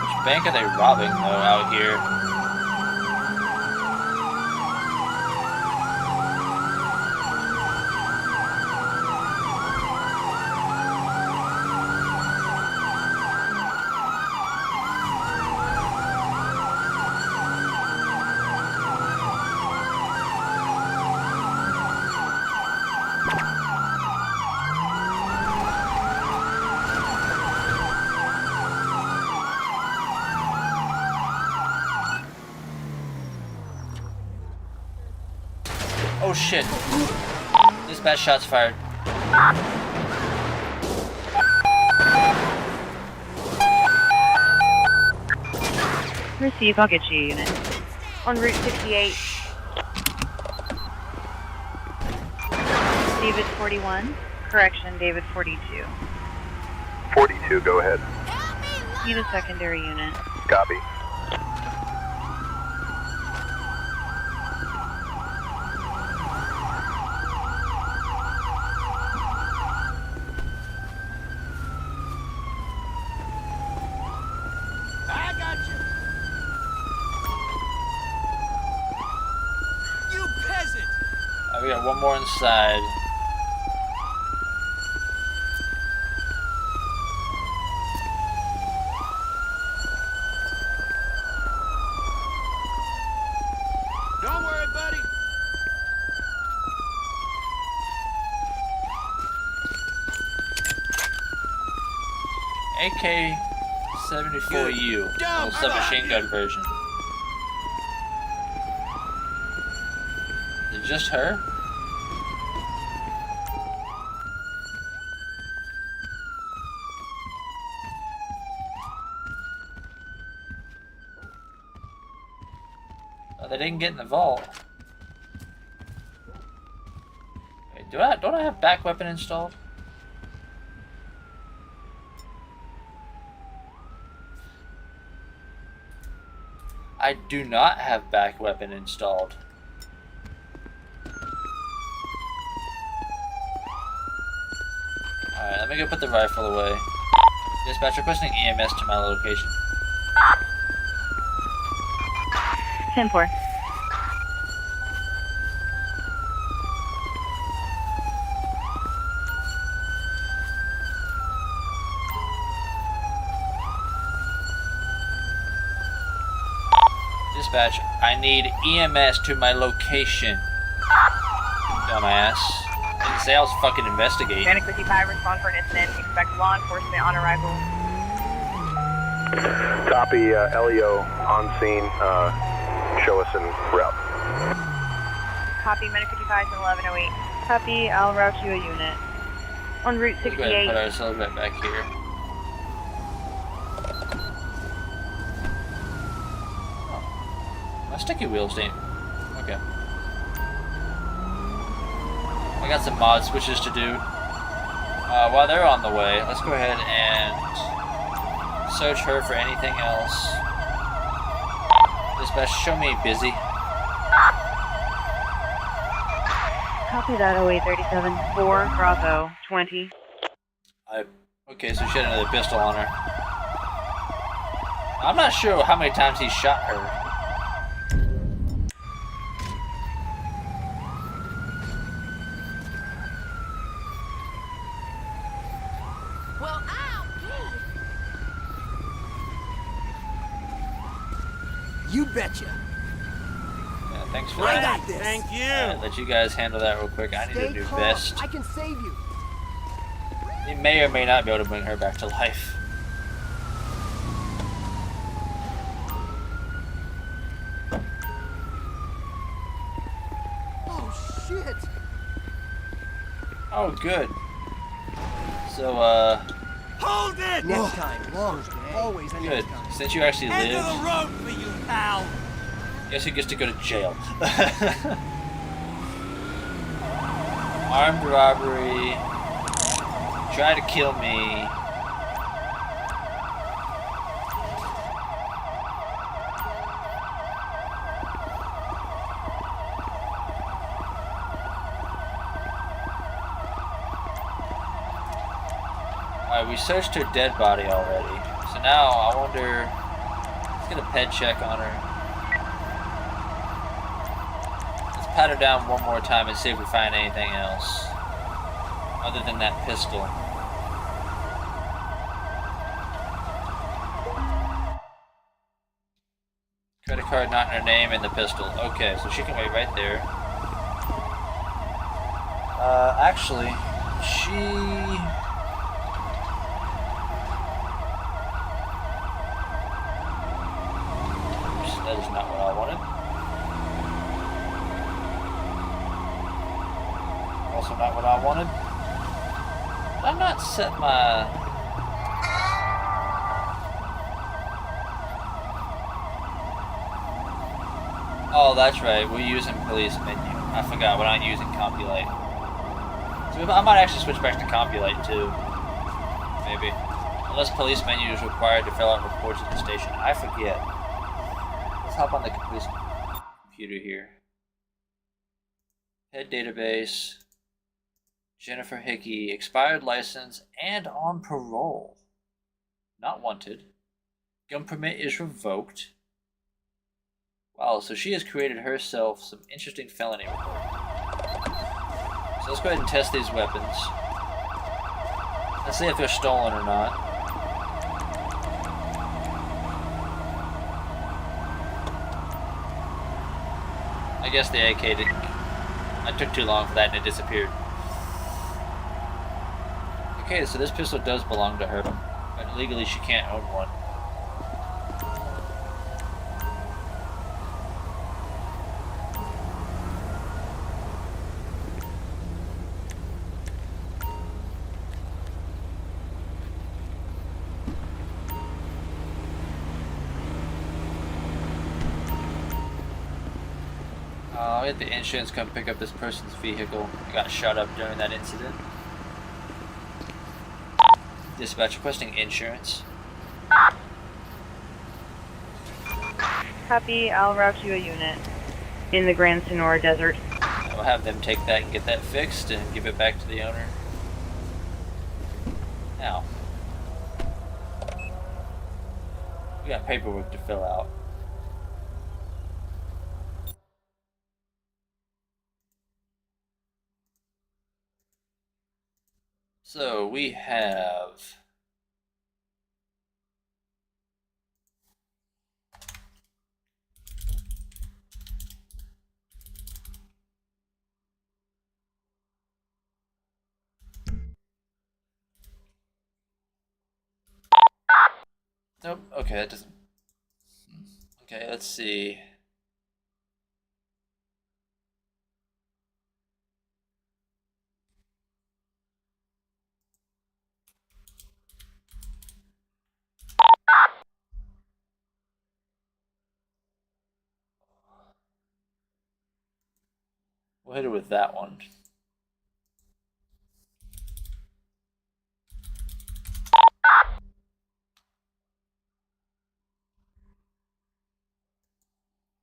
Which bank are they robbing though out here? Oh shit. Dispatch, shots fired. Receive, I'll get you a unit. On Route 68. David 41. Correction, David 42. 42, go ahead. Need a secondary unit. Copy. I got you. You peasant! We got one more inside. Don't worry, buddy. AK-74U, little submachine gun version. Is it just her? Oh, they didn't get in the vault. Wait, don't I have back weapon installed? I do not have back weapon installed. Alright, let me go put the rifle away. Dispatch requesting EMS to my location. 10-4. Dispatch, I need EMS to my location. Dumbass. Didn't say I was fucking investigating. Panic 55, respond for an incident. Expect law enforcement on arrival. Copy, LEO on scene. Show us en route. Copy, Medic 55 and 1108. Copy, I'll route you a unit. On Route Let's go ahead and 68. put ourselves right back here. Oh. My sticky wheels ain't. Okay. I got some mod switches to do. While they're on the way, let's go ahead and search her for anything else. Dispatch, show me busy. Copy that, 0837. 4 Bravo 20. Okay, so she had another pistol on her. I'm not sure how many times he shot her. Well, ow! You betcha. Yeah, thanks for I that. got this. Thank you. Alright, let you guys handle that real quick. I need Stay to do calm. best. I can save you. He may or may not be able to bring her back to life. Oh shit! Oh, good. So, Hold it! Next time, long always a good. next time. Since you actually End live, of the road for you, pal. guess who gets to go to jail? Armed robbery. Try to kill me. Alright, we searched her dead body already. So now I wonder. Let's get a ped check on her. Let's pat her down one more time and see if we find anything else. Other than that pistol. Credit card not in her name and the pistol. Okay, so she can wait right there. Actually, she... Oops, that is not what I wanted. Also not what I wanted. Did I not set my... Oh, that's right. We're using police menu. I forgot. We're not using CompuLite. So I might actually switch back to CompuLite too. Maybe. Unless police menu is required to fill out reports at the station. I forget. Let's hop on the police computer here. Head database. Jennifer Hickey. Expired license and on parole. Not wanted. Gun permit is revoked. Wow, so she has created herself some interesting felony reports. So let's go ahead and test these weapons. Let's see if they're stolen or not. I guess the AK didn't... I took too long for that and it disappeared. Okay, so this pistol does belong to her, but legally she can't own one. I'll get the insurance come pick up this person's vehicle. He got shot up during that incident. Dispatch requesting insurance. Copy, I'll route you a unit in the Grand Sonora Desert. I'll have them take that and get that fixed and give it back to the owner. Now, we got paperwork to fill out. So we have nope, okay, that doesn't. Okay, let's see. We'll hit it with that one.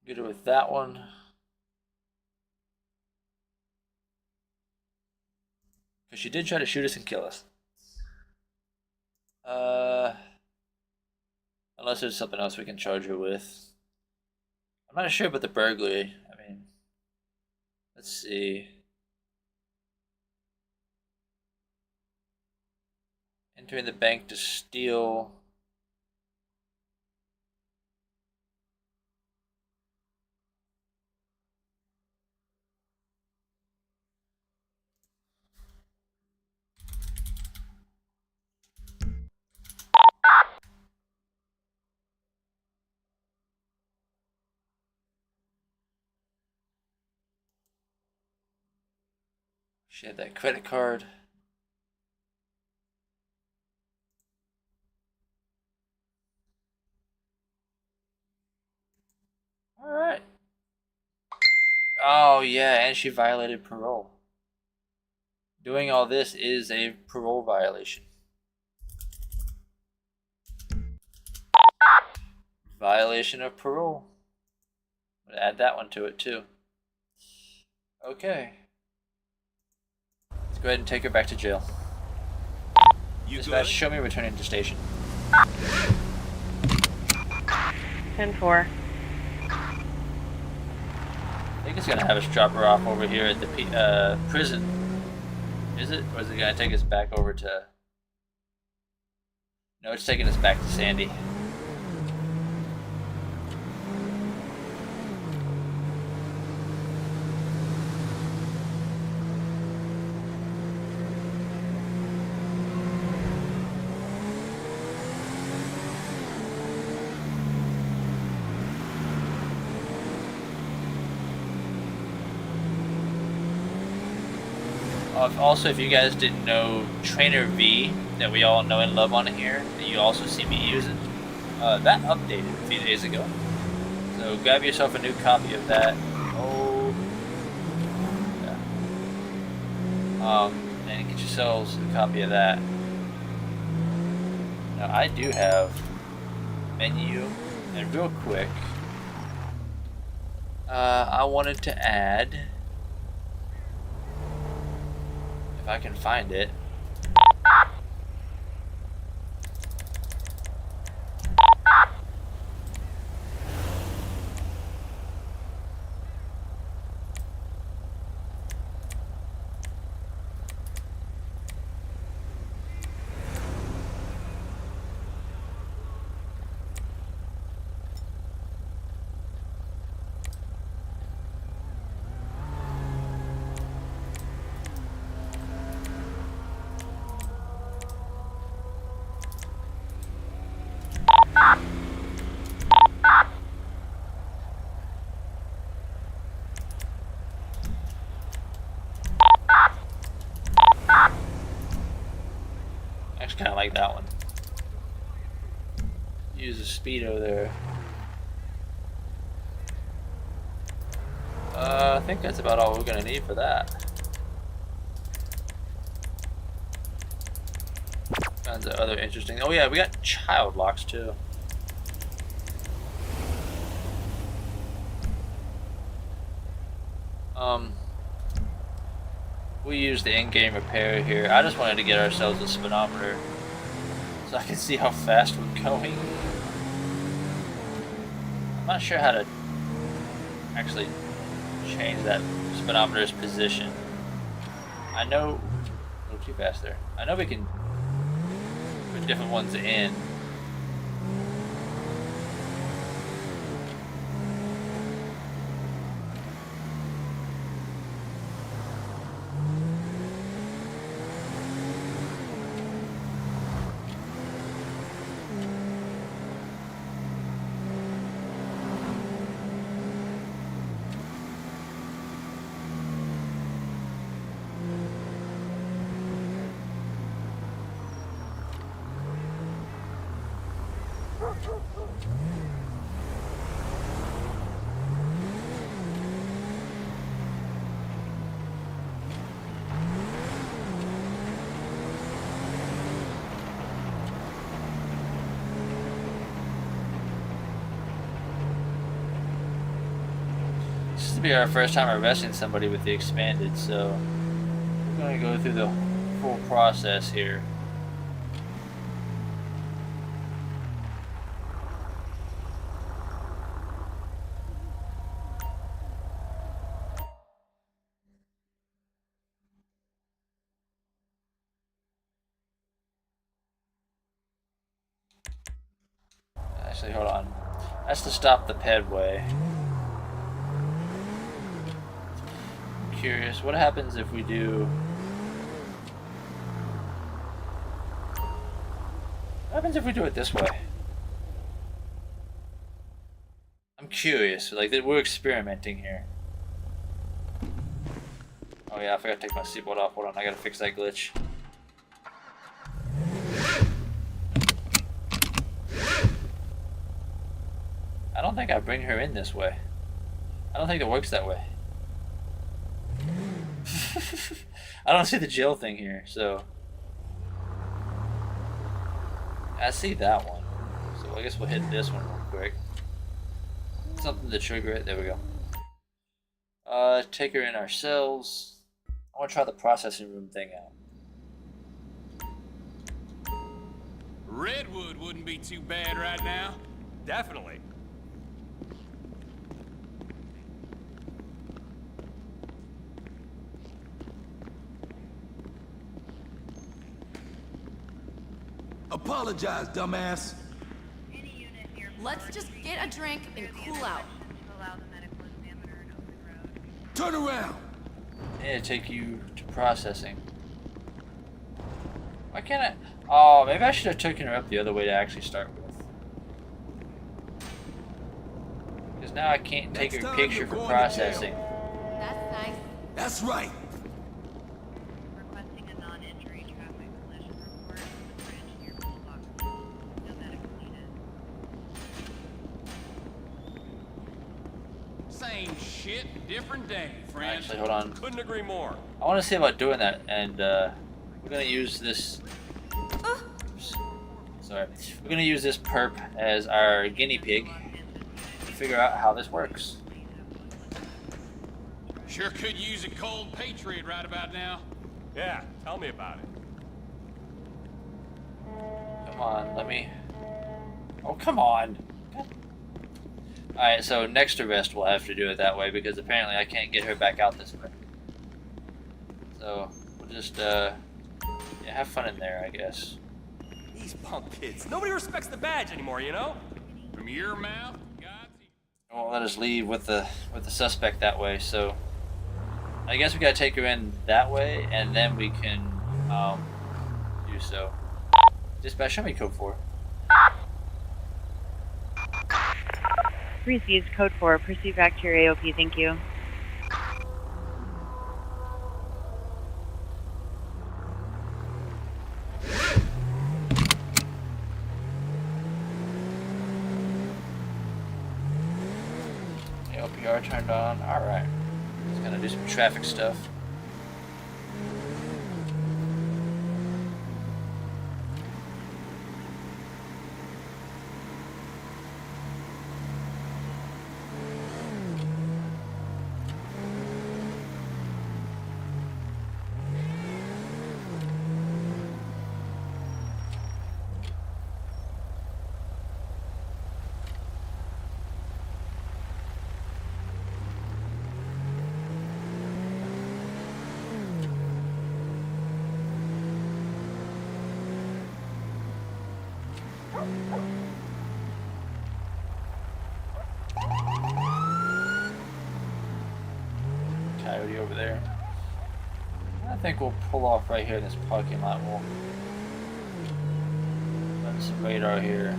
Get it with that one. Because she did try to shoot us and kill us. Unless there's something else we can charge her with. I'm not sure about the burglary. I mean, let's see. Entering the bank to steal. She had that credit card. Alright. Oh, yeah, and she violated parole. Doing all this is a parole violation. Violation of parole. I'm gonna add that one to it, too. Okay. Let's go ahead and take her back to jail. Dispatch, show me returning to station. 10-4. I think it's gonna have us drop her off over here at the prison. Is it? Or is it gonna take us back over to... No, it's taking us back to Sandy. Also, if you guys didn't know, Trainer V, that we all know and love on here, that you also see me using, that updated a few days ago. So grab yourself a new copy of that. Oh, yeah. And get yourselves a copy of that. Now I do have menu, and real quick, I wanted to add, if I can find it. Kind of like that one. Use a speedo there. I think that's about all we're gonna need for that. Kinds of other interesting. Oh yeah, we got child locks too. We use the in-game repair here. I just wanted to get ourselves a speedometer so I can see how fast we're going. I'm not sure how to actually change that speedometer's position. I know, a little too fast there. I know we can put different ones in. This will be our first time arresting somebody with the expanded, so we're going to go through the full process here. Actually, hold on. That's to stop the pedway. I'm curious, what happens if we do... What happens if we do it this way? I'm curious, like we're experimenting here. Oh yeah, I forgot to take my seatbelt off. Hold on, I gotta fix that glitch. I don't think I bring her in this way. I don't think it works that way. I don't see the jail thing here, so... I see that one. So I guess we'll hit this one real quick. Something to trigger it. There we go. Take her in ourselves. I want to try the processing room thing out. Redwood wouldn't be too bad right now. Definitely. Apologize, dumbass. Let's just get a drink and cool out. Turn around. Yeah, take you to processing. Why can't I? Oh, maybe I should have taken her up the other way to actually start with. Because now I can't take her picture for processing. That's nice. That's right. Requesting a non-injury traffic collision report from the bridge near Bulldog. No medical needed. Same shit, different day, friend. Actually, hold on. Couldn't agree more. I want to see about doing that, and we're gonna use this. Oops. Sorry, we're gonna use this perp as our guinea pig to figure out how this works. Sure could use a cold patriot right about now. Yeah, tell me about it. Come on, let me. Oh, come on. Alright, so next arrest we'll have to do it that way because apparently I can't get her back out this way. So, we'll just, yeah, have fun in there, I guess. These punk kids. Nobody respects the badge anymore, you know? From your mouth, God's It won't let us leave with the suspect that way, so I guess we gotta take her in that way, and then we can do so. Dispatch, show me code 4. Received code 4. Proceed back to your AOP. Thank you. LPR turned on. Alright. Just gonna do some traffic stuff. Coyote over there. I think we'll pull off right here in this parking lot. We'll run some radar here.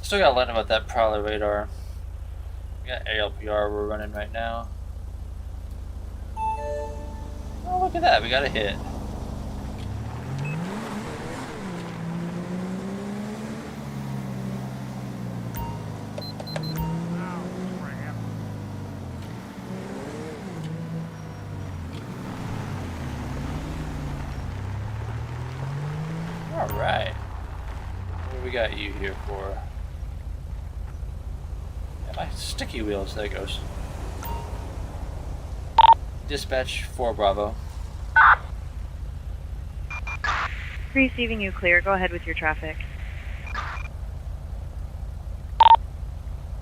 Still gotta learn about that prowler radar. We got ALPR we're running right now. Oh, look at that, we got a hit. Alright. What do we got you here for? My sticky wheels, there it goes. Dispatch 4 Bravo. Receiving you clear. Go ahead with your traffic.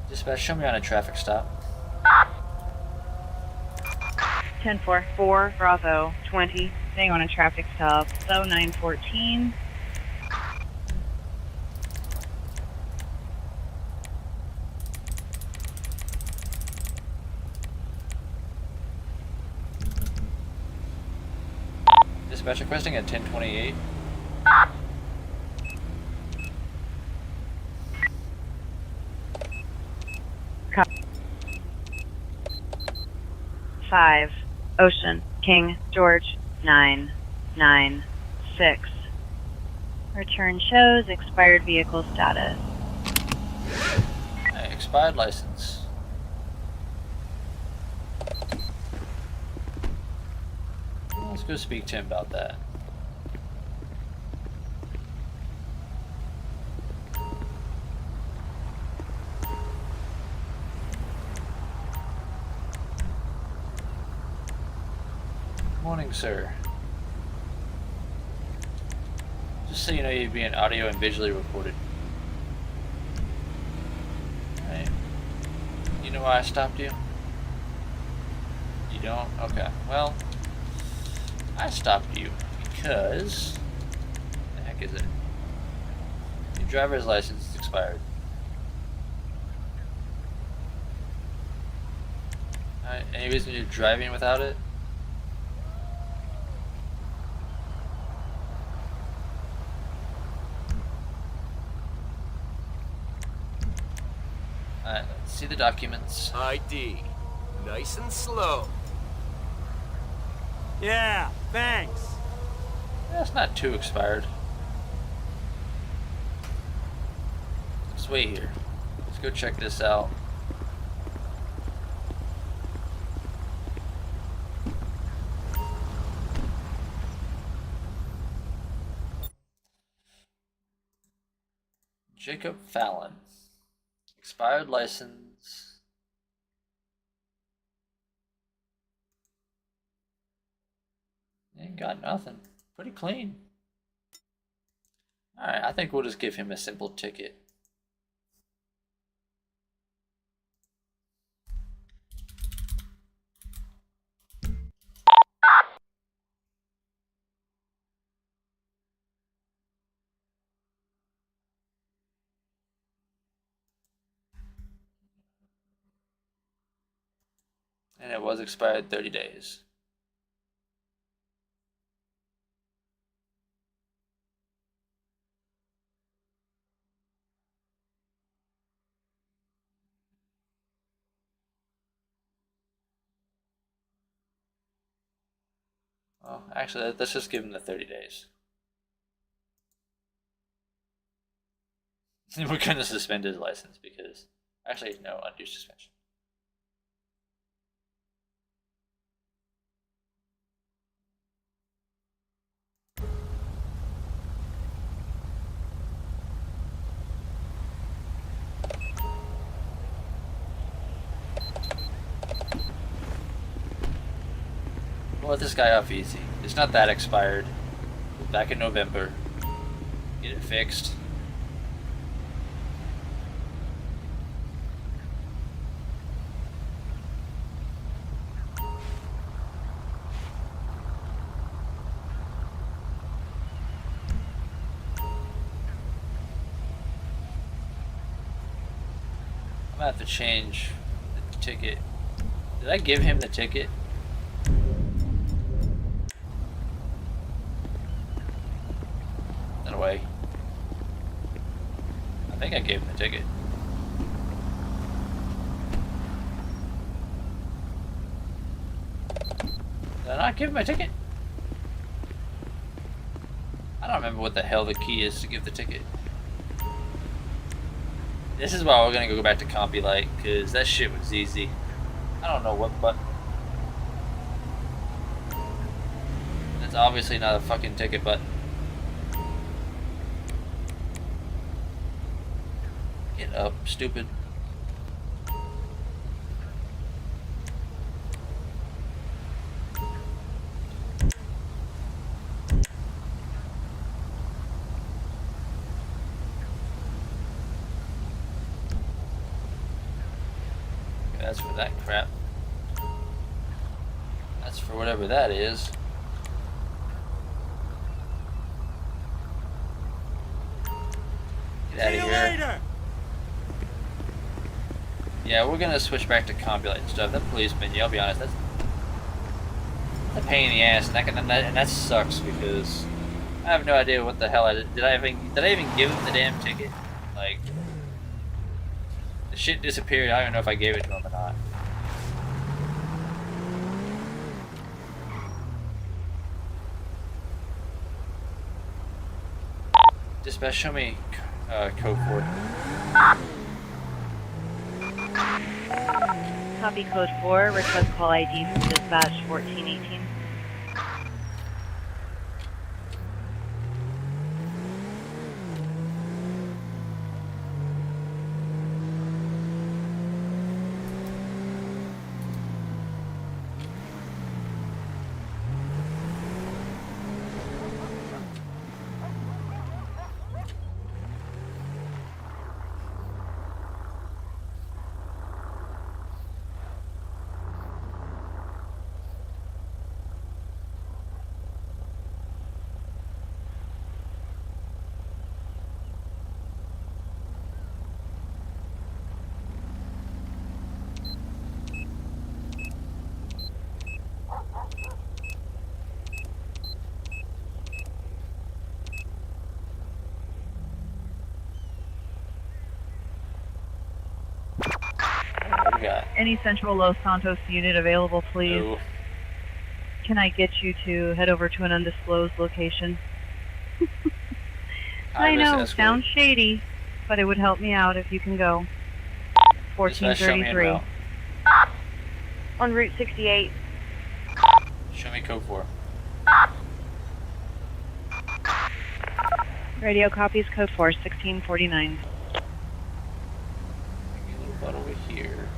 Dispatch, show me on a traffic stop. 10-4. 4 Bravo 20. Staying on a traffic stop. So 914. Dispatch requesting at 1028. Copy. 5 Ocean King George 996. Return shows expired vehicle status. Expired license. Let's go speak to him about that. Morning, sir. Just so you know, you're being audio and visually recorded. Alright. You know why I stopped you? You don't? Okay. Well, I stopped you because... What the heck is it? Your driver's license is expired. Alright, any reason you're driving without it? Alright, let's see the documents. ID. Nice and slow. Yeah, thanks. That's not too expired. Let's wait here. Let's go check this out. Jacob Fallon. Expired license. Ain't got nothing. Pretty clean. Alright, I think we'll just give him a simple ticket. And it was expired 30 days. Well, actually, let's just give him the 30 days. We're going to suspend his license because... Actually, no, undue suspension. let this guy off easy. It's not that expired. Back in November. Get it fixed. I'm gonna have to change the ticket. Did I give him the ticket? That away. I think I gave him the ticket. Did I not give him my ticket? I don't remember what the hell the key is to give the ticket. This is why we're gonna go back to CompuLite, because that shit was easy. I don't know what button. That's obviously not a fucking ticket button. Get up, stupid. That's for that crap. That's for whatever that is. Get out of here. Yeah, we're gonna switch back to CompuLite and stuff. That police menu, I'll be honest, that's a pain in the ass, and that sucks because I have no idea what the hell I did. Did I even give him the damn ticket? Like, the shit disappeared. I don't even know if I gave it to him or not. Dispatch, show me code 4. Copy code 4, request call ID from dispatch 1418. Any Central Los Santos unit available, please? No. Can I get you to head over to an undisclosed location? I know, escort. sounds shady, but it would help me out if you can go. Dispatch, show me en 1433. route. On Route 68. Show me code 4. Radio copies code 4, 1649. Give me a little butt over here.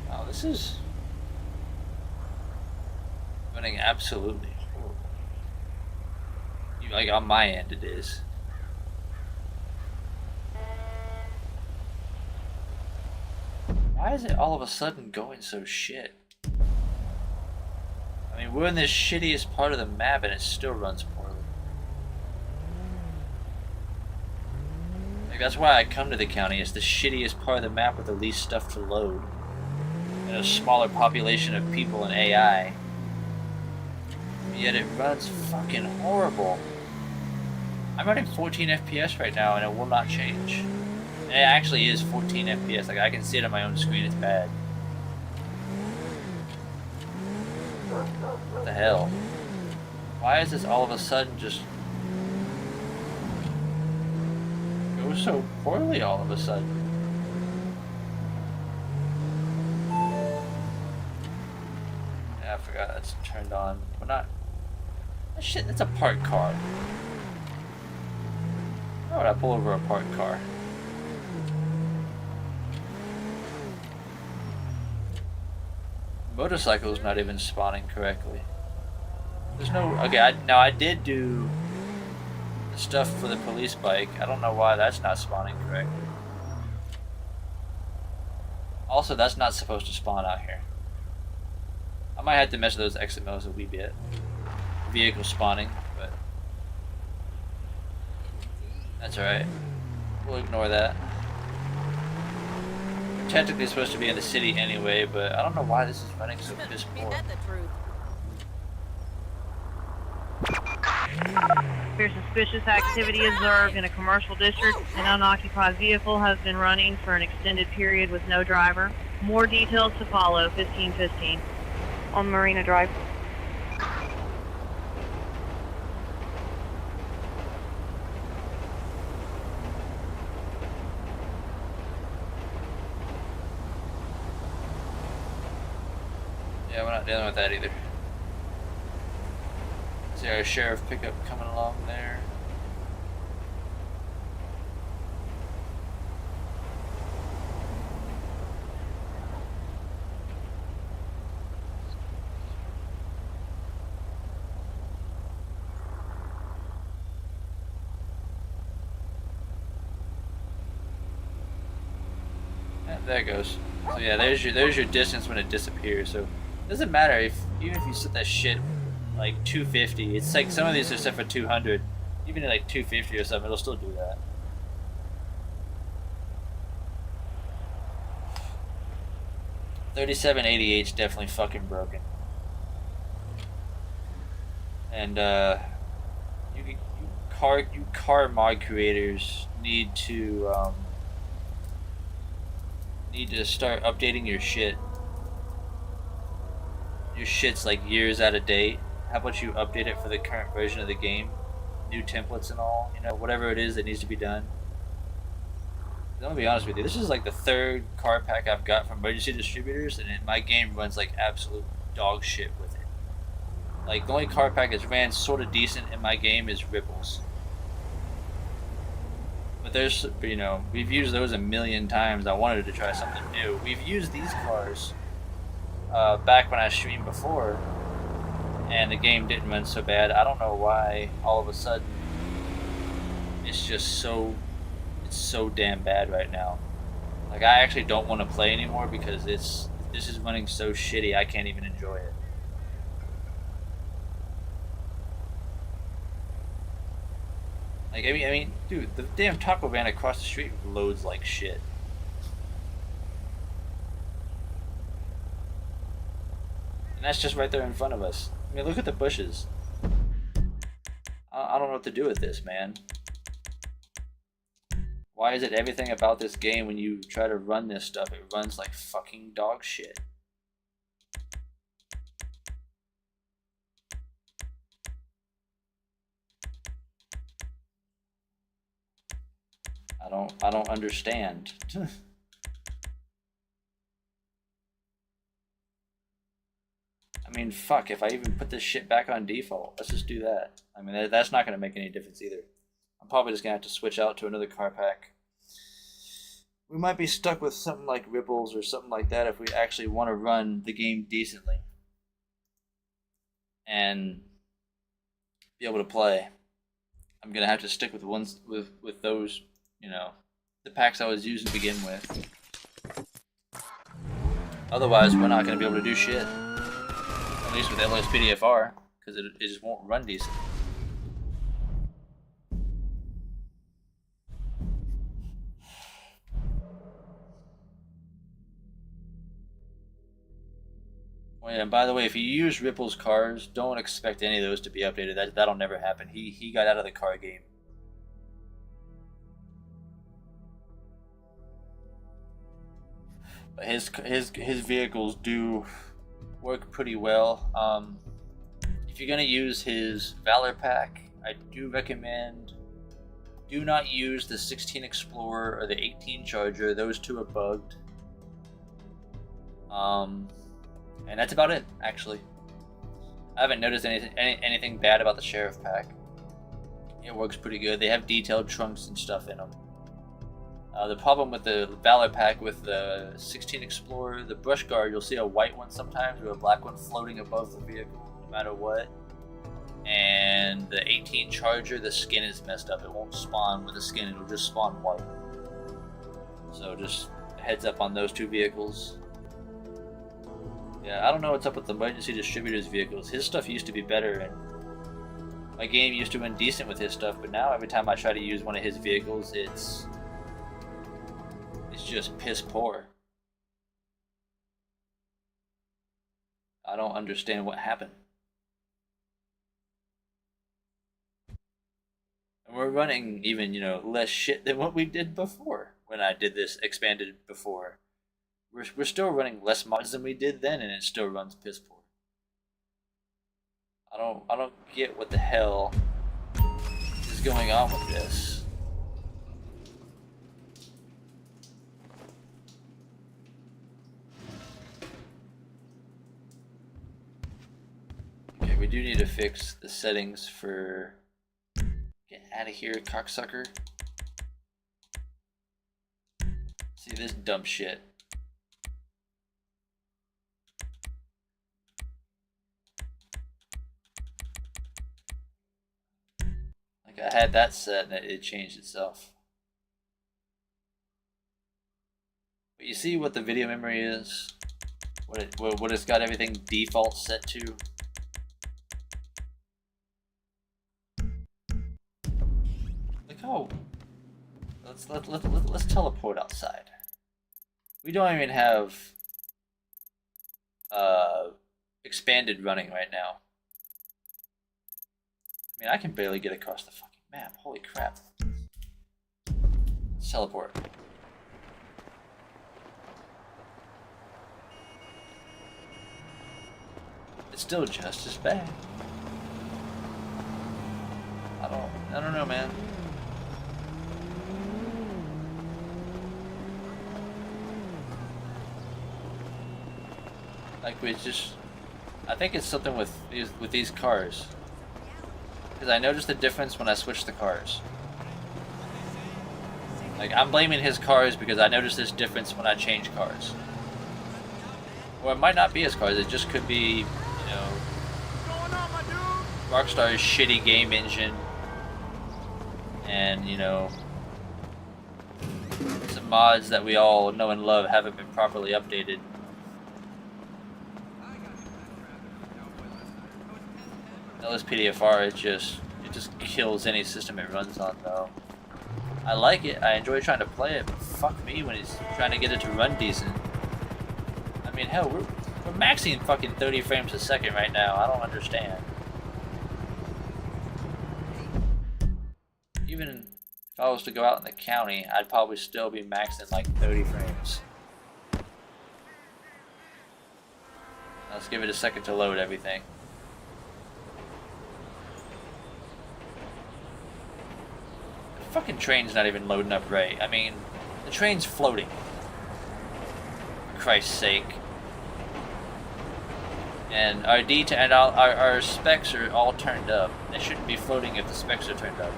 Wow, this is running absolutely horrible. Like on my end it is. Why is it all of a sudden going so shit? I mean, we're in the shittiest part of the map and it still runs poorly. Like, that's why I come to the county. It's the shittiest part of the map with the least stuff to load. And a smaller population of people and AI. Yet it runs fucking horrible. I'm running 14 FPS right now and it will not change. And it actually is 14 FPS. Like, I can see it on my own screen. It's bad. What the hell? Why is this all of a sudden just go go so poorly all of a sudden? Yeah, I forgot that's turned on. We're not. Oh, shit, that's a parked car. Why would I pull over a parked car? Motorcycle's not even spawning correctly. There's no. Okay, now I did do the stuff for the police bike. I don't know why that's not spawning correctly. Also, that's not supposed to spawn out here. I might have to mess with those exit modes a wee bit. Vehicle spawning, but that's alright. We'll ignore that. We're technically supposed to be in the city anyway, but I don't know why this is running so piss poor. There's suspicious activity observed in a commercial district. An unoccupied vehicle has been running for an extended period with no driver. More details to follow. 1515 On Marina Drive. Yeah, we're not dealing with that either. See our sheriff pickup coming along there. Yeah, there it goes. So yeah, there's your distance when it disappears. So it doesn't matter even if you set that shit like 250. It's like some of these are set for 200. Even at like 250 or something, it'll still do that. $37.88 is definitely fucking broken. And you car mod creators need to start updating your shit. Your shit's like years out of date. How about you update it for the current version of the game? New templates and all, you know, whatever it is that needs to be done. I'm gonna be honest with you, this is like the third car pack I've got from emergency distributors, and my game runs like absolute dog shit with it. Like, the only car pack that's ran sort of decent in my game is Ripples. But there's, you know, we've used those a million times. I wanted to try something new. We've used these cars back when I streamed before, and the game didn't run so bad. I don't know why all of a sudden it's just so damn bad right now. Like, I actually don't want to play anymore because this is running so shitty I can't even enjoy it. Like, I mean, dude, the damn taco van across the street loads like shit. And that's just right there in front of us. I mean, look at the bushes. I don't know what to do with this, man. Why is it everything about this game, when you try to run this stuff, it runs like fucking dog shit? I don't understand. I mean, fuck, if I even put this shit back on default, let's just do that. I mean, that's not going to make any difference either. I'm probably just going to have to switch out to another car pack. We might be stuck with something like Ripples or something like that if we actually want to run the game decently and be able to play. I'm going to have to stick with ones with those, you know, the packs I was using to begin with. Otherwise, we're not going to be able to do shit. At least with LSPDFR, because it just won't run decent. Oh yeah, and by the way, if you use Ripple's cars, don't expect any of those to be updated. That'll never happen. He got out of the car game. But his vehicles do work pretty well. If you're gonna use his Valor pack, I do recommend Do not use the 16 Explorer or the 18 Charger. Those two are bugged. And that's about it, actually. I haven't noticed anything bad about the Sheriff Pack. It works pretty good. They have detailed trunks and stuff in them. The problem with the Valor Pack with the 16 Explorer, the brush guard, you'll see a white one sometimes or a black one floating above the vehicle, no matter what. And the 18 Charger, the skin is messed up. It won't spawn with the skin, it'll just spawn white. So just heads up on those two vehicles. Yeah, I don't know what's up with the emergency distributor's vehicles. His stuff used to be better, and my game used to run decent with his stuff, but now every time I try to use one of his vehicles, it's just piss poor. I don't understand what happened. And we're running even, less shit than what we did before when I did this expanded before. We're still running less mods than we did then, and it still runs piss poor. I don't get what the hell is going on with this. Okay, we do need to fix the settings for... Get out of here, cocksucker. See this dumb shit. Like I had that set and it changed itself. But you see what the video memory is? What it's got everything default set to? Oh, let's teleport outside. We don't even have expanded running right now. I mean, I can barely get across the fucking map. Holy crap! Let's teleport. It's still just as bad. I don't know, man. Like I think it's something with these cars, because I noticed the difference when I switched the cars. Like I'm blaming his cars because I noticed this difference when I changed cars. Or it might not be his cars. It just could be, Rockstar's shitty game engine, and some mods that we all know and love haven't been properly updated. LSPDFR, it just kills any system it runs on, though. I like it, I enjoy trying to play it, but fuck me when he's trying to get it to run decent. I mean, hell, we're maxing fucking 30 frames a second right now. I don't understand. Even if I was to go out in the county, I'd probably still be maxing like 30 frames. Let's give it a second to load everything. The fucking train's not even loading up right. I mean, the train's floating. For Christ's sake. And our specs are all turned up. They shouldn't be floating if the specs are turned up.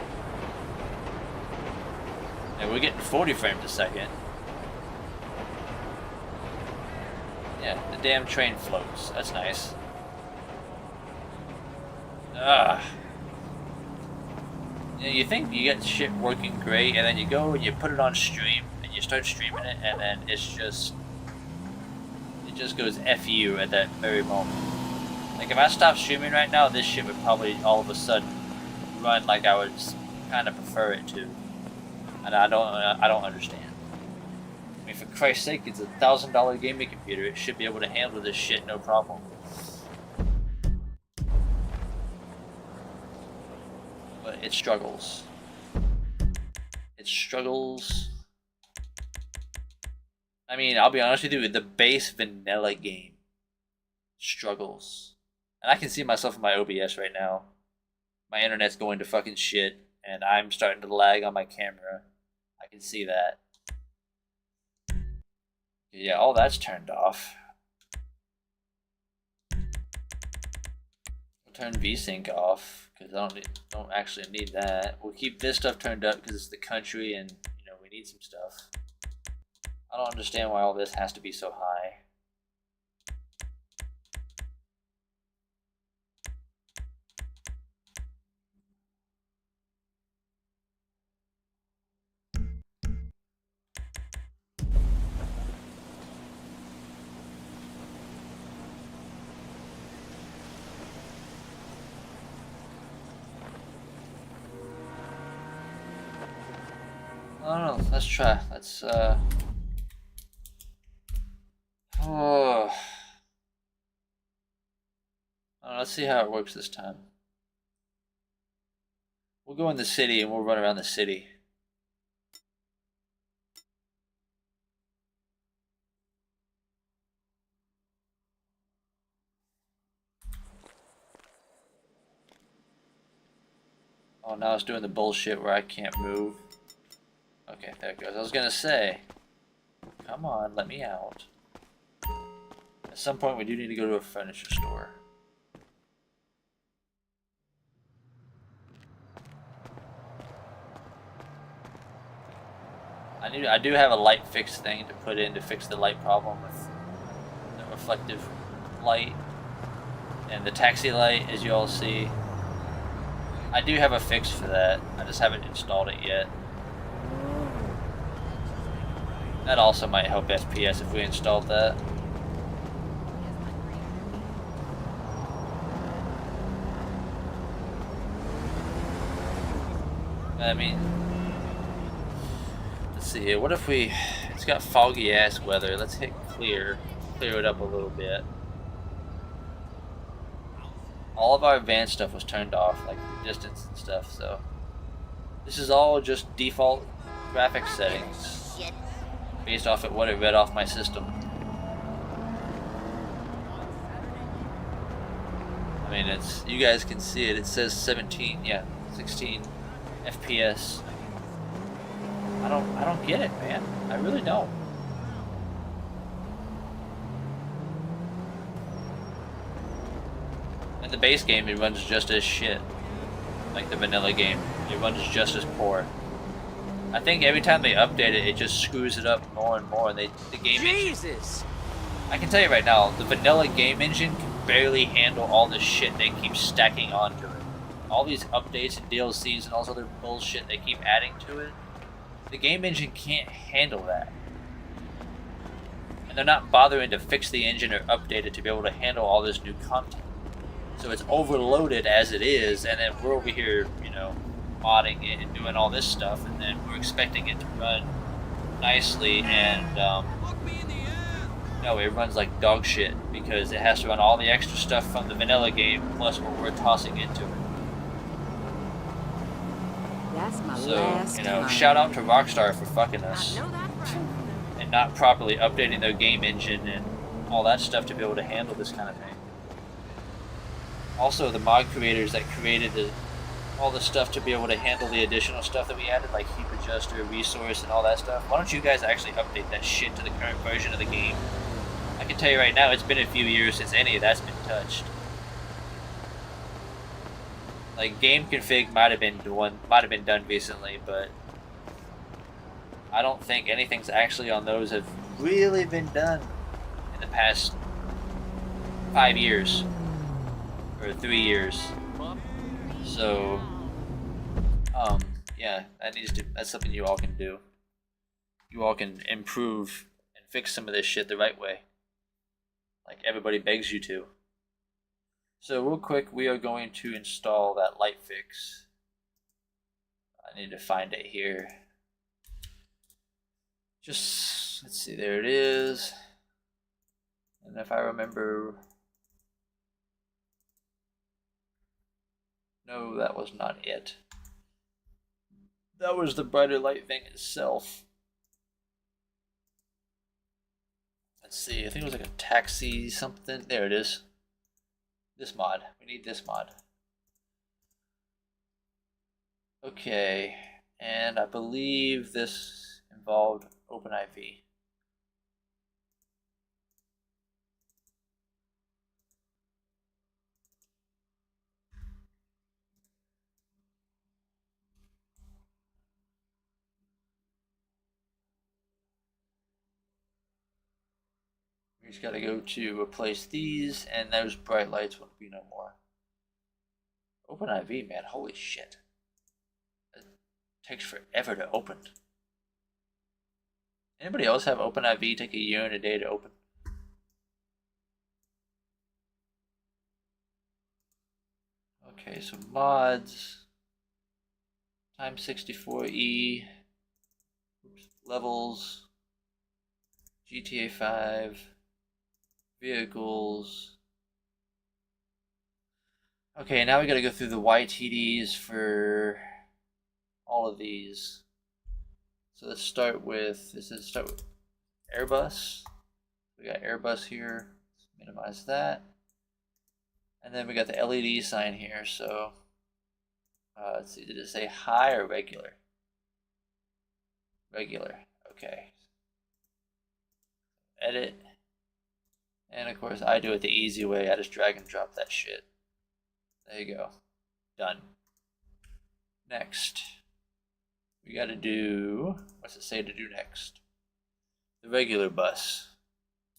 And we're getting 40 frames a second. Yeah, the damn train floats. That's nice. Ugh. You think you get shit working great, and then you go and you put it on stream, and you start streaming it, and then it just goes F you at that very moment. Like if I stopped streaming right now, this shit would probably all of a sudden run like I would kind of prefer it to, and I don't understand. I mean, for Christ's sake, it's $1,000 gaming computer. It should be able to handle this shit no problem. But it struggles. It struggles. I mean, I'll be honest with you, the base vanilla game struggles. And I can see myself in my OBS right now. My internet's going to fucking shit, and I'm starting to lag on my camera. I can see that. Yeah, all that's turned off. We'll turn VSync off because I don't actually need that. We'll keep this stuff turned up because it's the country and you know we need some stuff. I don't understand why all this has to be so high. I don't know. Let's try. Let's let's see how it works this time. We'll go in the city and we'll run around the city. Oh, now it's doing the bullshit where I can't move. Okay, there it goes. I was gonna say, come on, let me out. At some point, we do need to go to a furniture store. I do have a light fix thing to put in to fix the light problem with the reflective light and the taxi light, as you all see. I do have a fix for that. I just haven't installed it yet. That also might help FPS if we installed that. I mean, let's see here. What if it's got foggy ass weather. Let's hit clear it up a little bit. All of our advanced stuff was turned off, like the distance and stuff, so this is all just default graphics settings based off of what it read off my system. I mean, you guys can see it. It says 16 FPS. I don't get it, man. I really don't. In the base game, it runs just as shit. Like the vanilla game, it runs just as poor. I think every time they update it, it just screws it up more and more. And the game Jesus! I can tell you right now, the vanilla game engine can barely handle all the shit they keep stacking onto it. All these updates and DLCs and all this other bullshit they keep adding to it. The game engine can't handle that. And they're not bothering to fix the engine or update it to be able to handle all this new content. So it's overloaded as it is, and then we're over here, you know, modding it and doing all this stuff, and then we're expecting it to run nicely, and no, it runs like dog shit because it has to run all the extra stuff from the vanilla game plus what we're tossing into it. That's my So, last you know, time. shout out to Rockstar for fucking us I know that right. and not properly updating their game engine and all that stuff to be able to handle this kind of thing. Also, the mod creators that created all the stuff to be able to handle the additional stuff that we added, like heap adjuster, resource, and all that stuff, why don't you guys actually update that shit to the current version of the game? I can tell you right now, it's been a few years since any of that's been touched. Like, game config might have been done recently, but I don't think anything's actually on those have really been done in the past 5 years. Or 3 years. So, yeah, that's something you all can do. You all can improve and fix some of this shit the right way. Like everybody begs you to. So real quick, we are going to install that light fix. I need to find it here. Just, let's see, there it is. And if I remember... No, that was not it. That was the brighter light thing itself. Let's see, I think it was like a taxi something. There it is. This mod. We need this mod. Okay, and I believe this involved OpenIV. We just gotta go to replace these, and those bright lights won't be no more. OpenIV, man, holy shit. It takes forever to open. Anybody else have OpenIV take a year and a day to open? Okay, so mods, time 64E, levels, GTA 5, vehicles. Okay, now we gotta go through the YTDs for all of these. So let's start with, Airbus. We got Airbus here, let's minimize that. And then we got the LED sign here, so let's see, did it say high or regular? Regular, okay. Edit. And of course I do it the easy way, I just drag and drop that shit. There you go. Done. Next. We gotta do, what's it say to do next? The regular bus.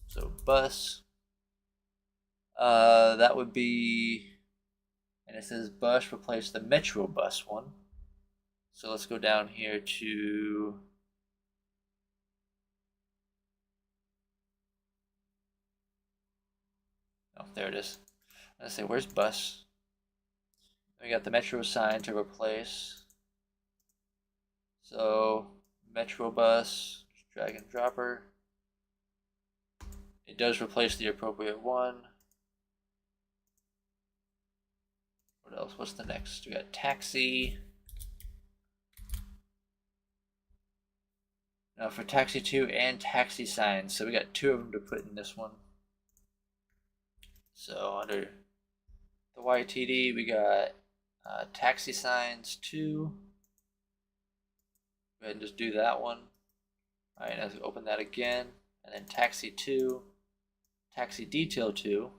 So bus. That would be, and it says bus replace the Metro bus one. So let's go down here to oh, there it is. Let's say where's bus? We got the Metro sign to replace. So Metro bus, drag and dropper. It does replace the appropriate one. What else? What's the next? We got taxi. Now for taxi 2 and taxi signs. So we got 2 of them to put in this one. So under the YTD, we got taxi signs 2. Go ahead and just do that one. Alright, let's open that again. And then taxi 2, taxi detail 2.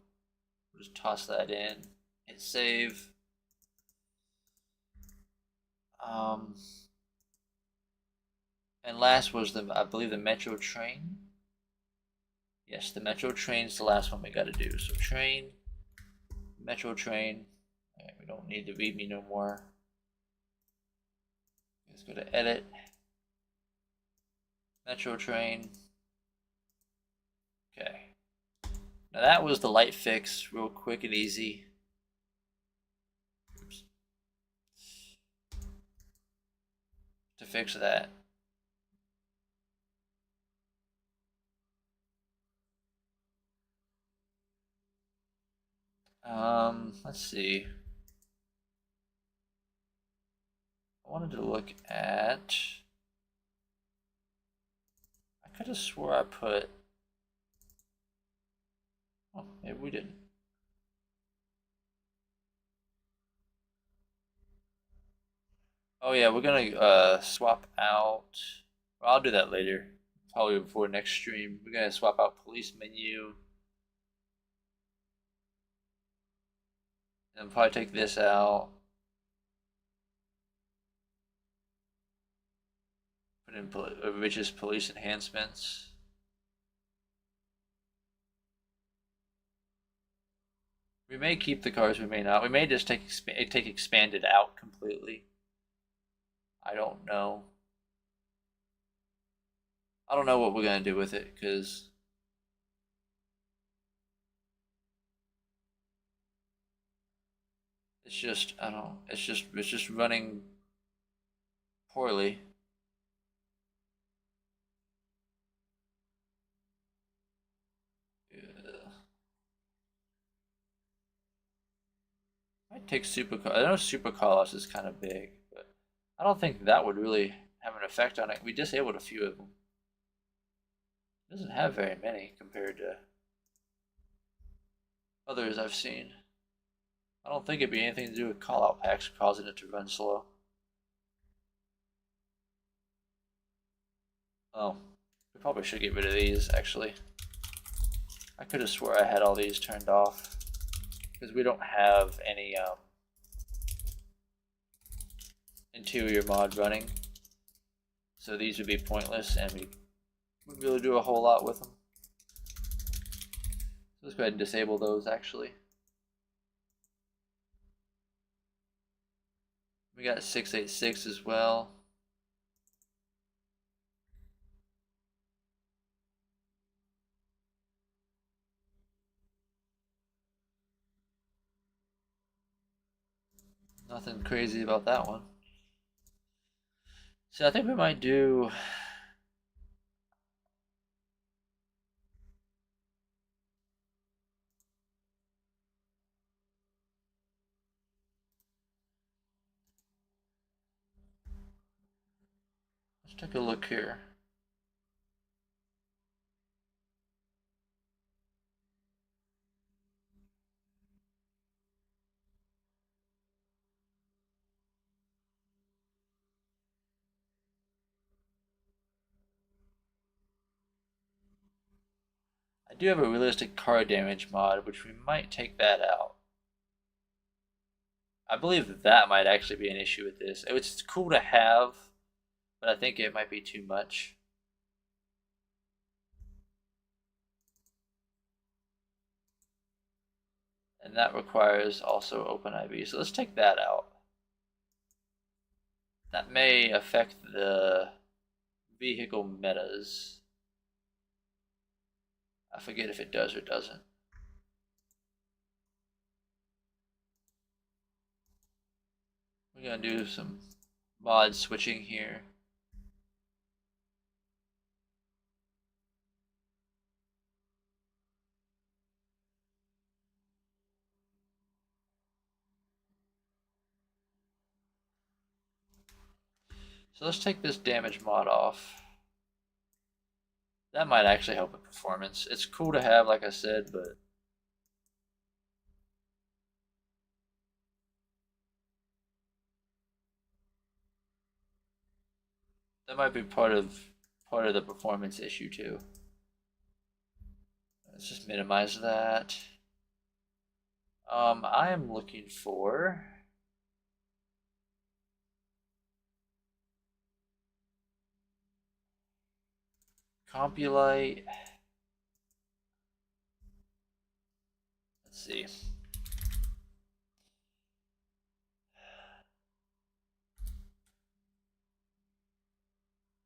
We'll just toss that in. Hit save. And last was the, I believe, the Metro train. Yes, the Metro train's the last one we gotta do. So train, Metro train. Right, we don't need to read me no more. Let's go to edit. Metro train. Okay. Now that was the light fix, real quick and easy. Oops. To fix that. Let's see. I wanted to look at, I could have swore I put, oh, maybe we didn't. Oh yeah, we're gonna swap out, well, I'll do that later, probably before next stream. We're gonna swap out police menu. And probably take this out. Put in Rich's police enhancements. We may keep the cars, we may not. We may just take expanded out completely. I don't know. I don't know what we're gonna do with it because it's just, I don't know, it's just running poorly. Might take super. I know super call-outs is kind of big, but I don't think that would really have an effect on it. We disabled a few of them. It doesn't have very many compared to others I've seen. I don't think it'd be anything to do with call-out packs causing it to run slow. Oh, we probably should get rid of these actually. I could have swore I had all these turned off because we don't have any interior mod running. So these would be pointless and we wouldn't really do a whole lot with them. So let's go ahead and disable those actually. We got 686 as well. Nothing crazy about that one. So I think we might do let's take a look here. I do have a realistic car damage mod, which we might take that out. I believe that might actually be an issue with this. It's cool to have, but I think it might be too much. And that requires also OpenIV. So let's take that out. That may affect the vehicle metas. I forget if it does or doesn't. We're going to do some mod switching here. So let's take this damage mod off. That might actually help with performance. It's cool to have, like I said, but that might be part of the performance issue too. Let's just minimize that. I am looking for Compulite. Let's see.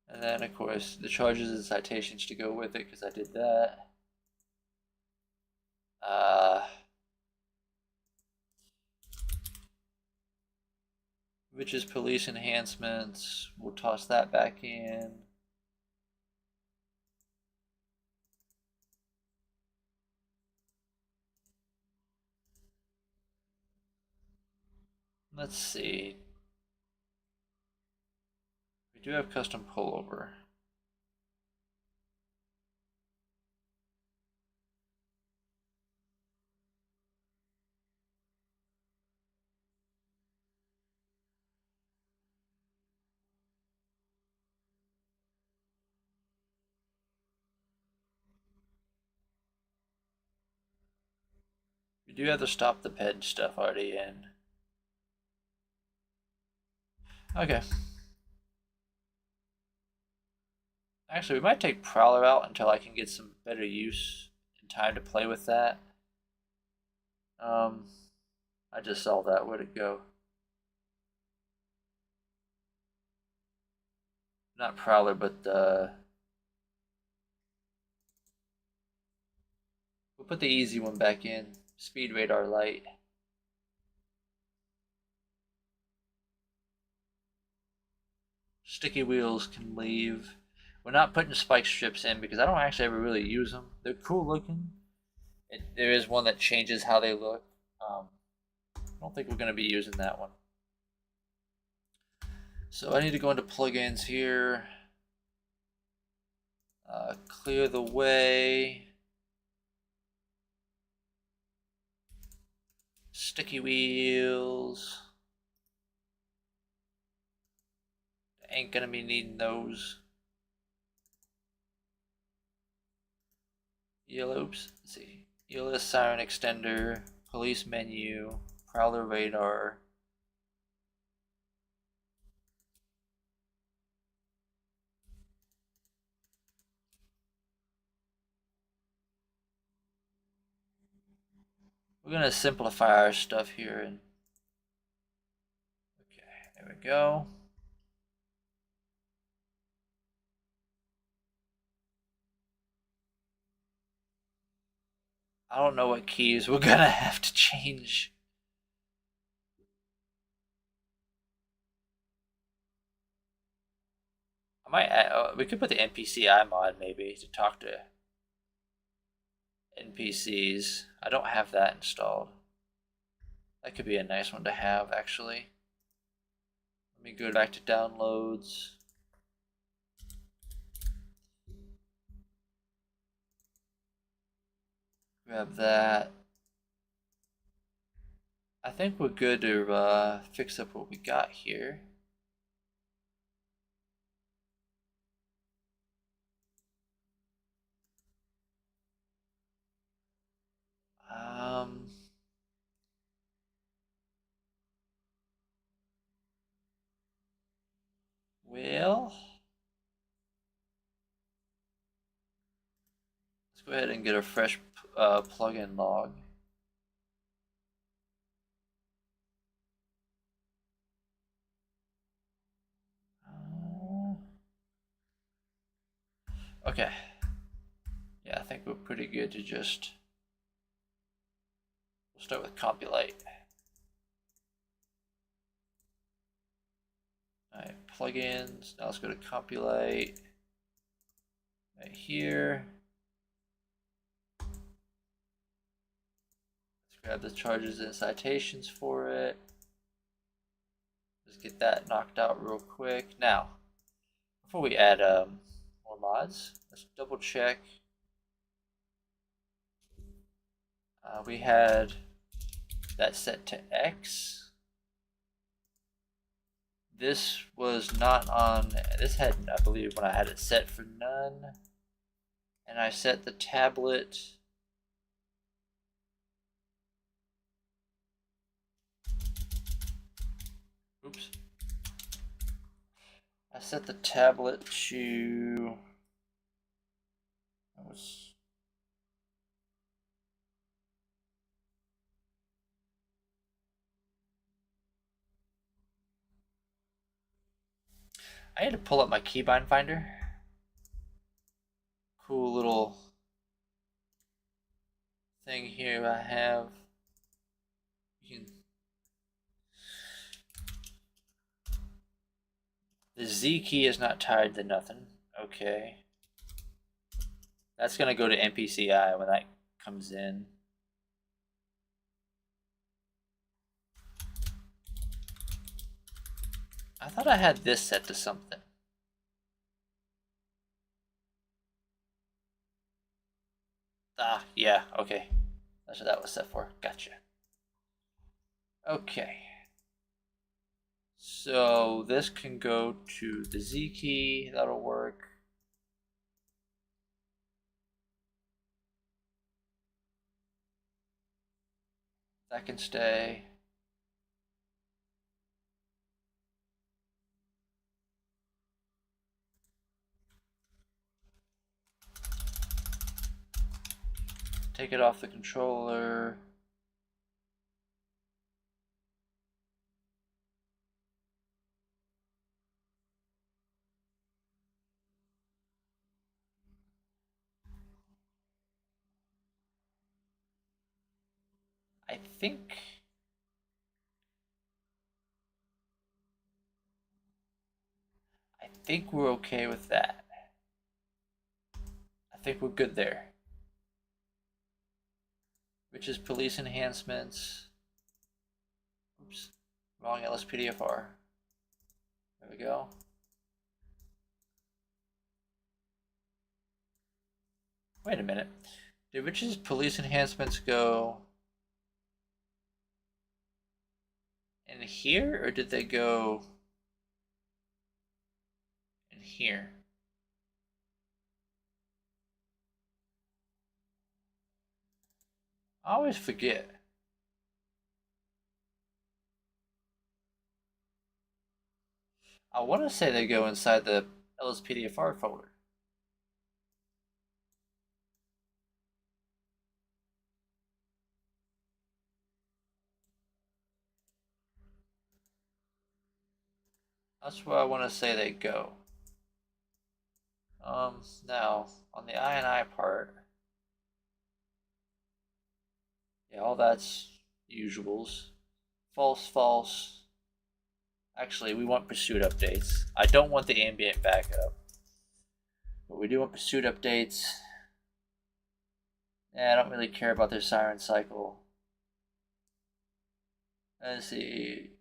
And then, of course, the charges and citations to go with it, because I did that. Which is police enhancements. We'll toss that back in. Let's see. We do have custom pullover. We do have the stop the ped stuff already in. Okay. Actually, we might take Prowler out until I can get some better use and time to play with that. I just saw that. Where'd it go? Not Prowler, but we'll put the easy one back in. Speed radar light. Sticky wheels can leave. We're not putting spike strips in because I don't actually ever really use them. They're cool looking. There is one that changes how they look. I don't think we're going to be using that one. So I need to go into plugins here. Clear the way. Sticky wheels. Ain't gonna be needing those. Oops, let's see. ELS siren extender, police menu, prowler radar. We're gonna simplify our stuff here and okay, there we go. I don't know what keys we're gonna have to change. I might add, we could put the NPCI mod maybe to talk to NPCs. I don't have that installed. That could be a nice one to have actually. Let me go back to downloads. Grab that. I think we're good to fix up what we got here. Well, let's go ahead and get a fresh plugin log. Okay. Yeah, I think we're pretty good to just. We'll start with Compilite. Alright, plugins. Now let's go to Compilite. Right here. Let's grab the charges and citations for it. Just get that knocked out real quick. Now, before we add more mods, let's double check. We had that set to X. This was not on, this had, I believe, when I had it set for none. And I set the tablet. Oops. I set the tablet to, that was, I had to pull up my keybind finder. Cool little thing here I have. You can, the Z key is not tied to nothing. Okay. That's gonna go to NPCI when that comes in. I thought I had this set to something. Ah, yeah, okay. That's what that was set for. Gotcha. Okay. So this can go to the Z key. That'll work. That can stay. Take it off the controller. I think we're okay with that. I think we're good there. Which is police enhancements. Oops, wrong LSPDFR. There we go. Wait a minute. Did Rich's police enhancements go in here, or did they go in here? I always forget. I want to say they go inside the LSPDFR folder. That's where I want to say they go. Now, on the I&I part, yeah, all that's usuals. False, false. Actually, we want pursuit updates. I don't want the ambient backup, but we do want pursuit updates. Yeah, I don't really care about their siren cycle. Let's see.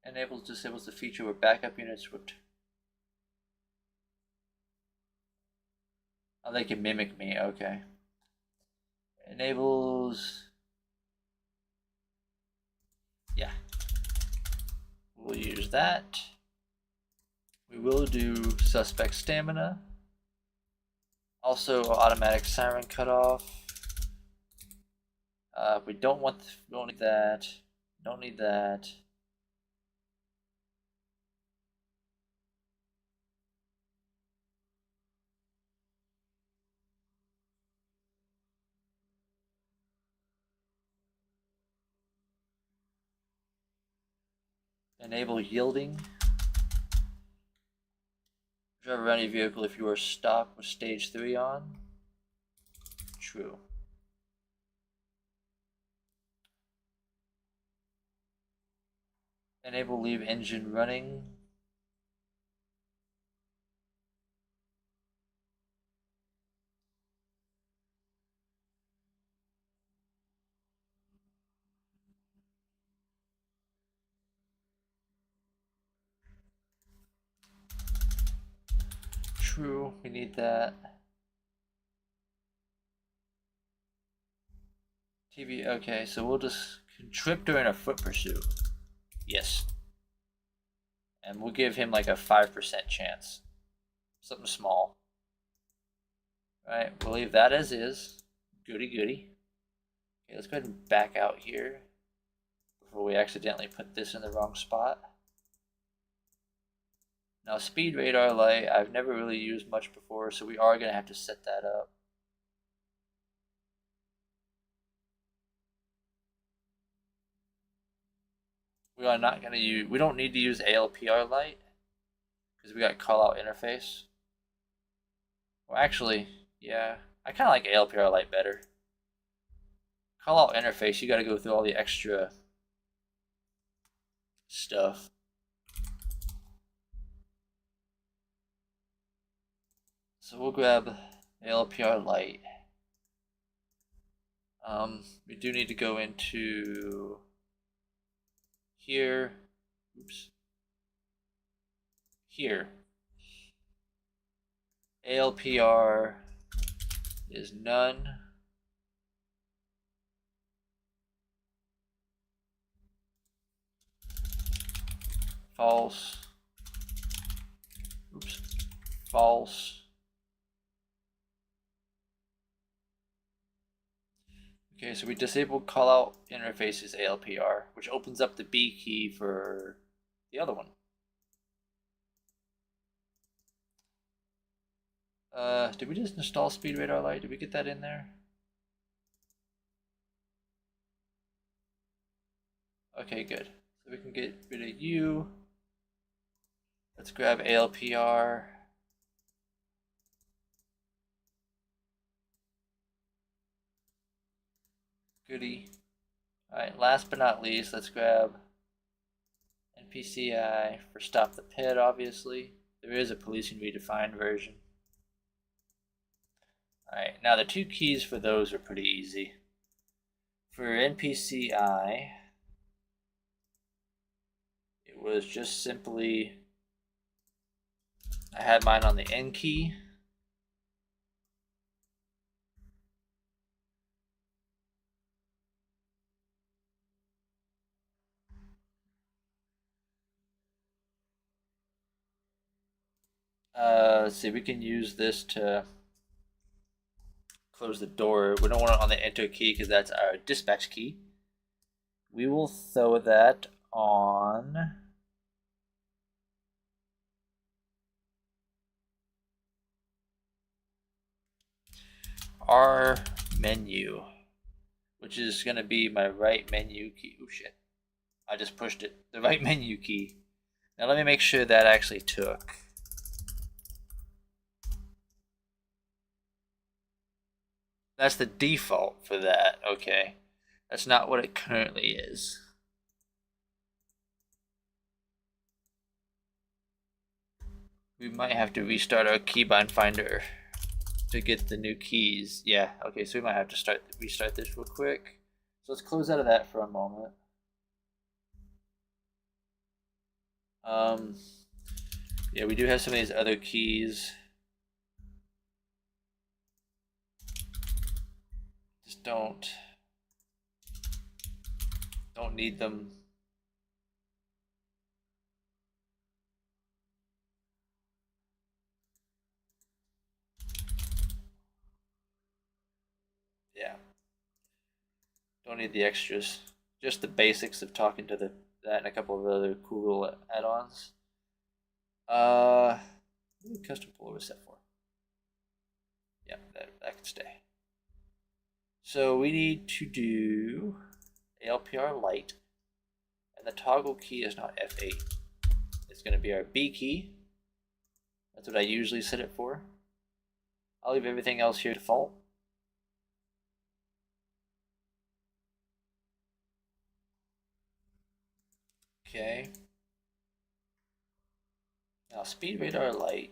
Enables, disables the feature where backup units would. Oh, they can mimic me. Okay. Enables. Yeah. We'll use that. We will do suspect stamina. Also, automatic siren cutoff. We don't need that. Don't need that. Enable yielding. Drive around your vehicle if you are stopped with stage 3 on. True. Enable leave engine running. True, we need that. TV, okay, so we'll just trip during a foot pursuit. Yes. And we'll give him like a 5% chance. Something small. Alright, we'll leave that as is. Goody goody. Okay, let's go ahead and back out here before we accidentally put this in the wrong spot. Now, speed radar light, I've never really used much before, so we are going to have to set that up. We are not going to use, we don't need to use ALPR light because we got call out interface. Well, actually, yeah, I kind of like ALPR light better. Call out interface, you got to go through all the extra stuff. So we'll grab ALPR light. We do need to go into here. Oops. Here. ALPR is none. False. Oops. False. Okay, so we disabled callout interfaces ALPR, which opens up the B key for the other one. Did we just install speed radar light? Did we get that in there? Okay, good. So we can get rid of you. Let's grab ALPR. Goody. Alright, last but not least, let's grab NPCI for Stop the Pit, obviously. There is a policing redefined version. Alright, now the two keys for those are pretty easy. For NPCI, it was just simply, I had mine on the N key. Let's see, we can use this to close the door. We don't want it on the enter key because that's our dispatch key. We will throw that on our menu, which is going to be my right menu key. Oh shit, I just pushed it. The right menu key. Now let me make sure that actually took. That's the default for that. Okay, that's not what it currently is. We might have to restart our keybind finder to get the new keys. Yeah, okay, so we might have to restart this real quick. So let's close out of that for a moment. Yeah, we do have some of these other keys. Just don't need them. Yeah. Don't need the extras. Just the basics of talking to that and a couple of other cool little add-ons. Custom pullover set for. Yeah, that can stay. So we need to do ALPR light, and the toggle key is not F8. It's going to be our B key. That's what I usually set it for. I'll leave everything else here default. Okay. Now speed radar light.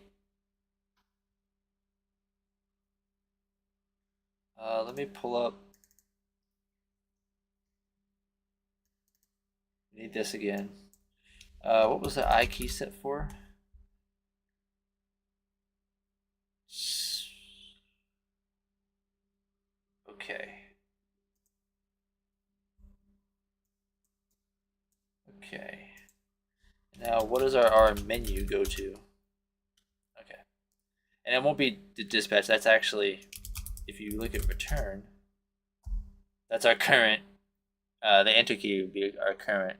Let me pull up. Need this again. What was the I key set for? Okay. Okay. Now, what does our menu go to? Okay. And it won't be the dispatch. That's actually, if you look at return, that's our current, the enter key would be our current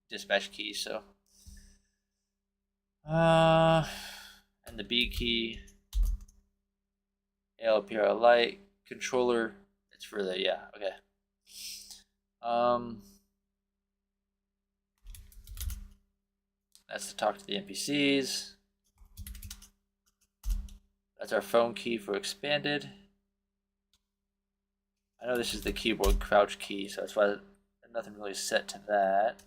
dispatch key. So, and the B key, ALPR light, controller, it's for the, yeah, okay. That's to talk to the NPCs. That's our phone key for expanded. I know this is the keyboard crouch key, so that's why there's nothing really set to that.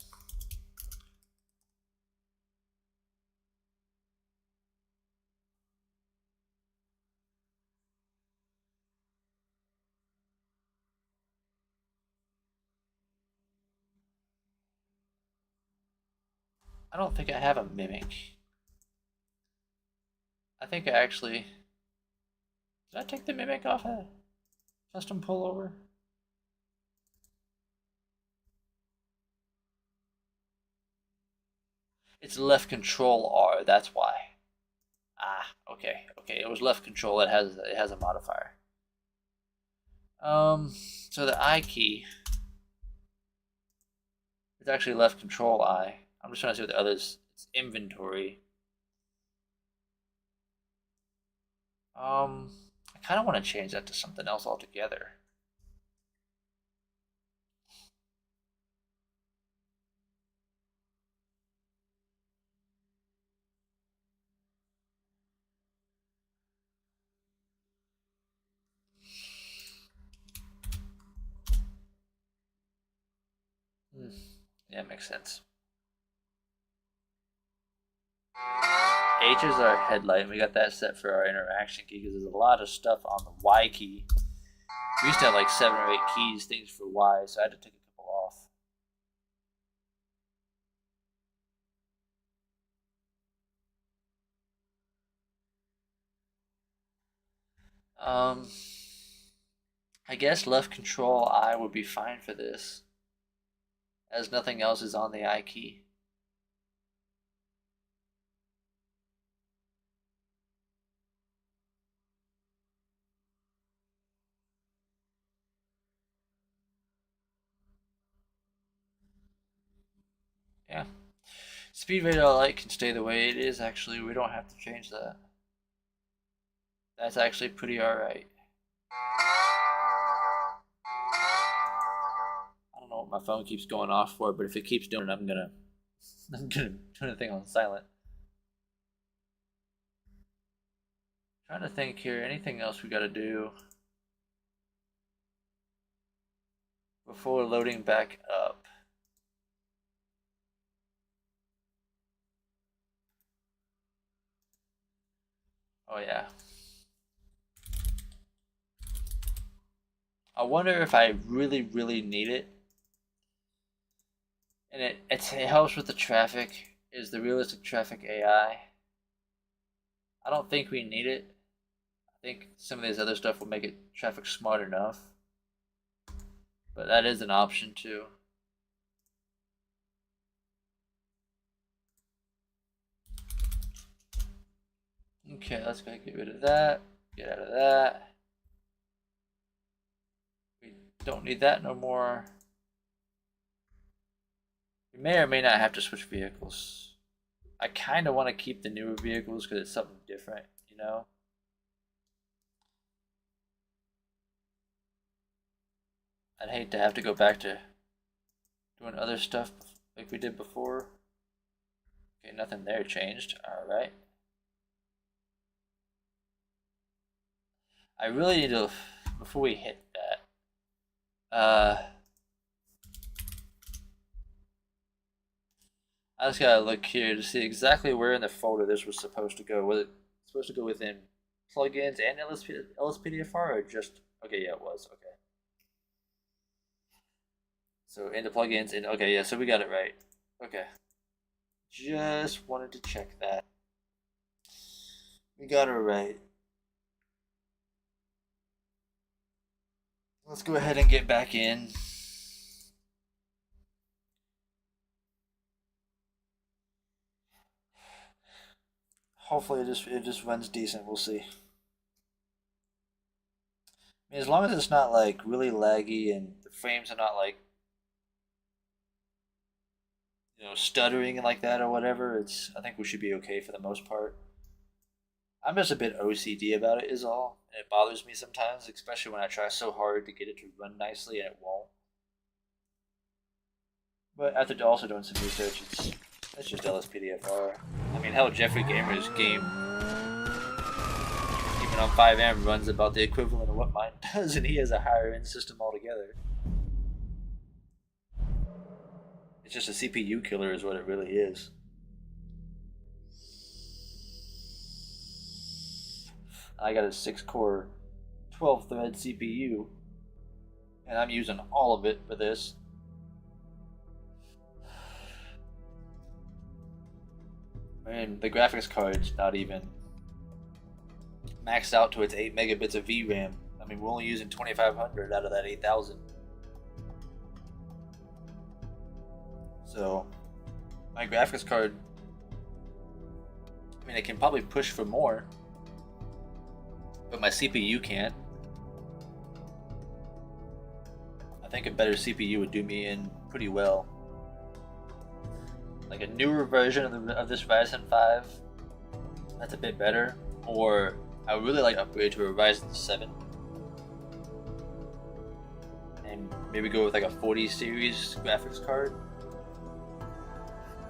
I don't think I have a mimic. I think I actually... Did I take the mimic off a custom pullover? It's left control R, that's why. Ah, okay, okay. It was left control, it has a modifier. So the I key is actually left control I. I'm just trying to see what the others. It's inventory. I kind of want to change that to something else altogether. Yeah, makes sense. H is our headlight, and we got that set for our interaction key because there's a lot of stuff on the Y key. We used to have like 7 or 8 keys, things for Y, so I had to take a couple off. I guess left control I would be fine for this, as nothing else is on the I key. Yeah. Speed radar light can stay the way it is, actually. We don't have to change that. That's actually pretty alright. I don't know what my phone keeps going off for, but if it keeps doing it, I'm gonna turn the thing on silent. Trying to think here, anything else we gotta do before loading back up? Oh yeah. I wonder if I really need it. And it helps with the traffic, is the realistic traffic AI. I don't think we need it. I think some of these other stuff will make it traffic smart enough. But that is an option too. Okay, let's go get rid of that. Get out of that. We don't need that no more. We may or may not have to switch vehicles. I kind of want to keep the newer vehicles because it's something different, you know? I'd hate to have to go back to doing other stuff like we did before. Okay, nothing there changed. Alright. I really need to, before we hit that, I just gotta look here to see exactly where in the folder this was supposed to go. Was it supposed to go within plugins and LSPDFR or just, okay, yeah, it was, okay. So into plugins, and okay, yeah, so we got it right. Okay. Just wanted to check that. We got it right. Let's go ahead and get back in. Hopefully it just runs decent, we'll see. I mean, as long as it's not like really laggy and the frames are not like, you know, stuttering like that or whatever, I think we should be okay for the most part. I'm just a bit OCD about it is all. And it bothers me sometimes, especially when I try so hard to get it to run nicely and it won't. But after also doing some research, it's just LSPDFR. I mean, hell, Jeffrey Gamer's game, even on 5M, runs about the equivalent of what mine does, and he has a higher end system altogether. It's just a CPU killer is what it really is. I got a 6-core, 12-thread CPU, and I'm using all of it for this. And the graphics card's not even maxed out to its 8 megabits of VRAM. I mean, we're only using 2500 out of that 8000. So, my graphics card, I mean, it can probably push for more, but my CPU can't. I think a better CPU would do me in pretty well. Like a newer version of this Ryzen 5, that's a bit better. Or I would really like to upgrade to a Ryzen 7. And maybe go with like a 40 series graphics card.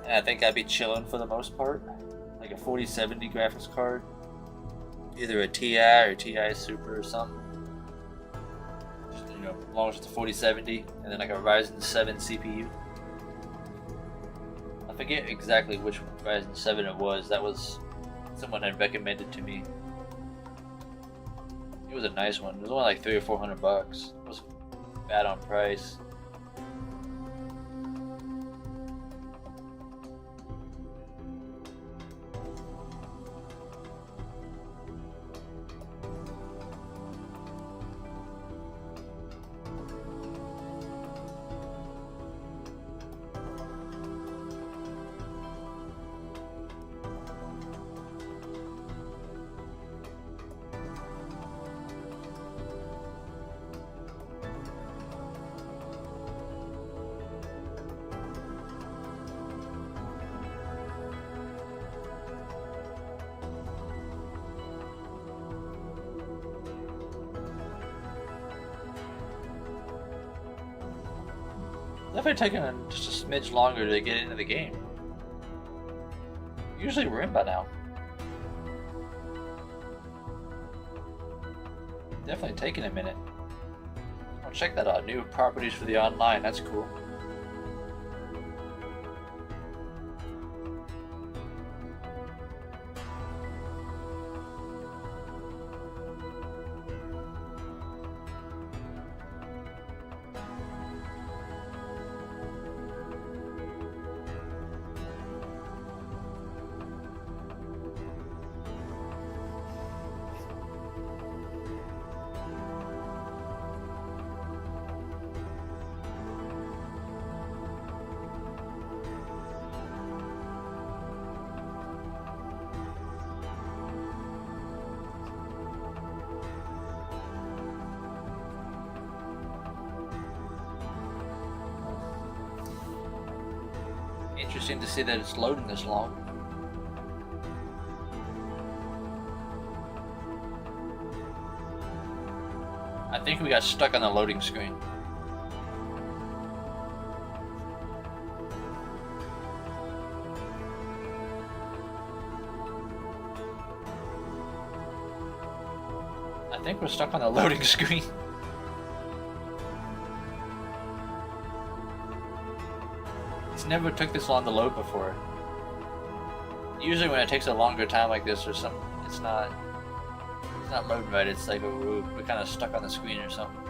And I think I'd be chilling for the most part. Like a 4070 graphics card. Either a TI or TI Super or something. Just, you know, as long as it's a 4070. And then like a Ryzen 7 CPU. I forget exactly which Ryzen 7 it was. That was someone had recommended to me. It was a nice one. It was only like $300 or $400. It was bad on price. Definitely taking just a smidge longer to get into the game. Usually we're in by now. Definitely taking a minute. Oh, check that out. New properties for the online. That's cool. Interesting to see that it's loading this long. I think we got stuck on the loading screen. I think we're stuck on the loading screen. Never took this long to load before. Usually when it takes a longer time like this or something, it's not loading right. It's like we're kind of stuck on the screen or something.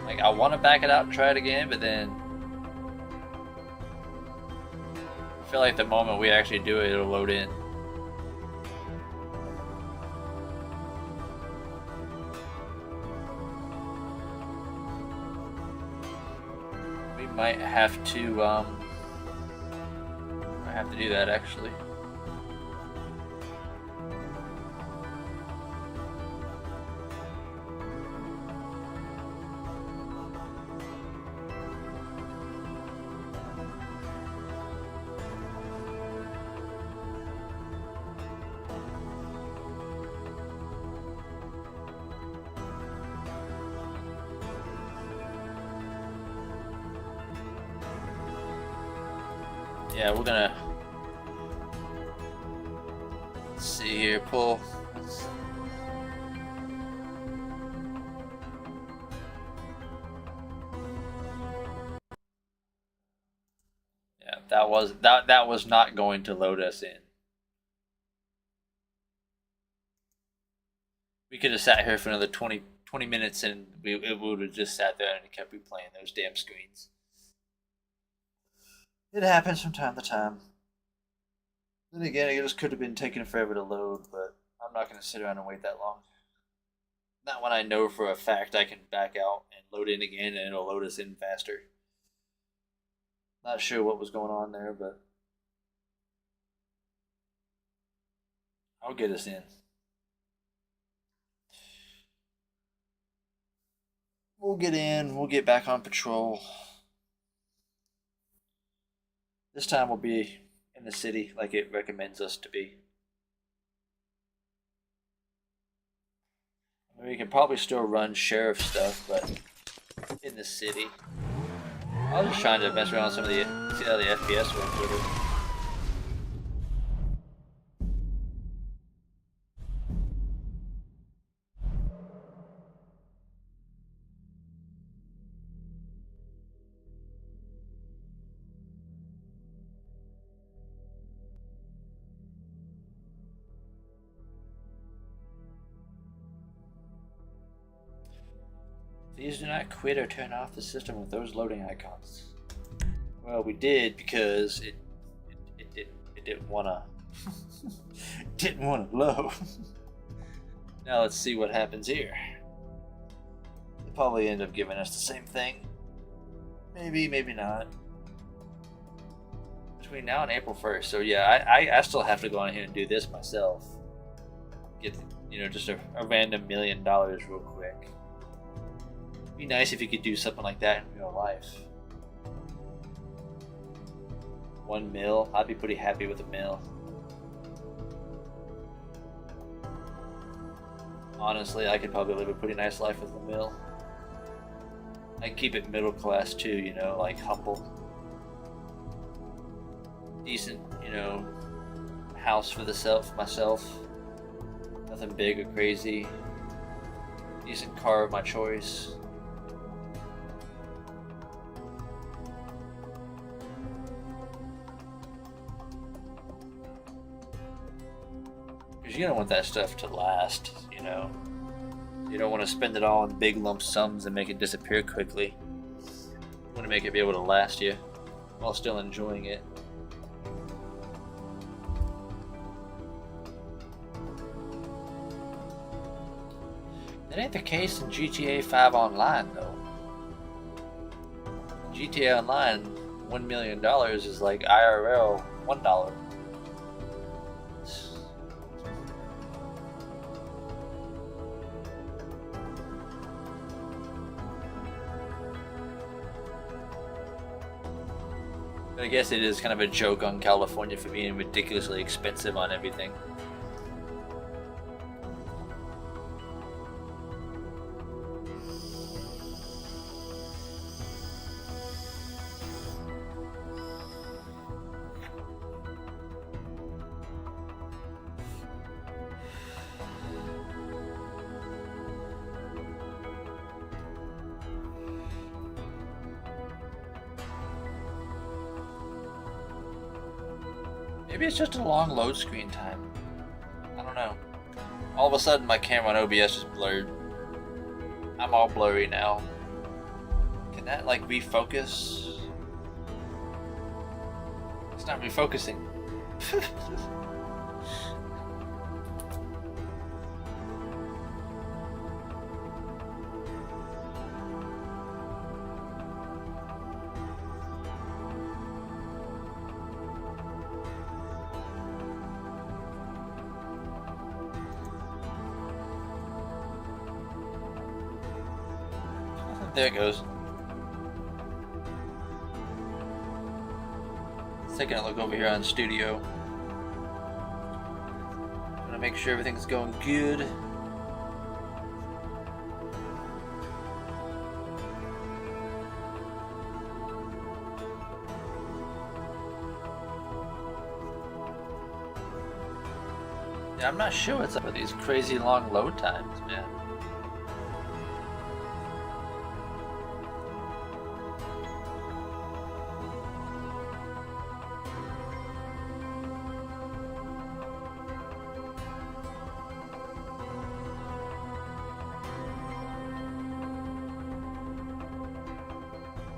Like I want to back it out and try it again, but then I feel like the moment we actually do it, it'll load in. Might have to do that actually. Yeah, we're gonna see here, pull. Yeah, that was not going to load us in. We could have sat here for another 20 minutes and it would have just sat there and kept replaying those damn screens. It happens from time to time. Then again, it just could have been taking forever to load, but I'm not going to sit around and wait that long. Not when I know for a fact I can back out and load in again and it'll load us in faster. Not sure what was going on there, but I'll get us in. We'll get in, we'll get back on patrol. This time we'll be in the city like it recommends us to be. I mean, we can probably still run sheriff stuff, but in the city. I was just trying to mess around with some of the, see how the FPS works with it. Please do not quit or turn off the system with those loading icons. Well, we did because it didn't wanna load. Now let's see what happens here. They'll probably end up giving us the same thing. Maybe, maybe not. Between now and April 1st. So yeah, I still have to go on here and do this myself. Get, you know, just a random $1 million real quick. Be nice if you could do something like that in real life. 1 mil, I'd be pretty happy with a mil. Honestly, I could probably live a pretty nice life with a mil. I keep it middle class too, you know, like humble. Decent, you know, house for myself. Nothing big or crazy. Decent car of my choice. Because you don't want that stuff to last, you know. You don't want to spend it all in big lump sums and make it disappear quickly. You want to make it be able to last you while still enjoying it. That ain't the case in GTA 5 Online, though. GTA Online, $1 million is like IRL $1. I guess it is kind of a joke on California for being ridiculously expensive on everything. Maybe it's just a long load screen time. I don't know. All of a sudden my camera on OBS is blurred. I'm all blurry now. Can that like refocus? It's not refocusing. There it goes. Taking a look over here on Studio. Gonna make sure everything's going good. Yeah, I'm not sure what's up with these crazy long load times, man.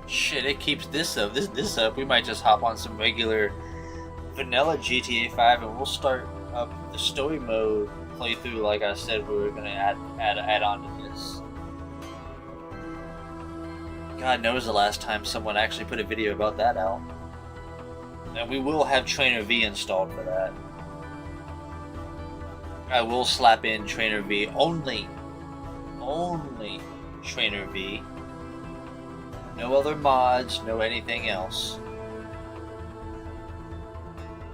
Shit, it keeps this up. This up. We might just hop on some regular vanilla GTA 5 and we'll start up the story mode playthrough. Like I said, we were gonna add on to this. God knows the last time someone actually put a video about that out. And we will have Trainer V installed for that. I will slap in Trainer V only Trainer V. No other mods, no anything else.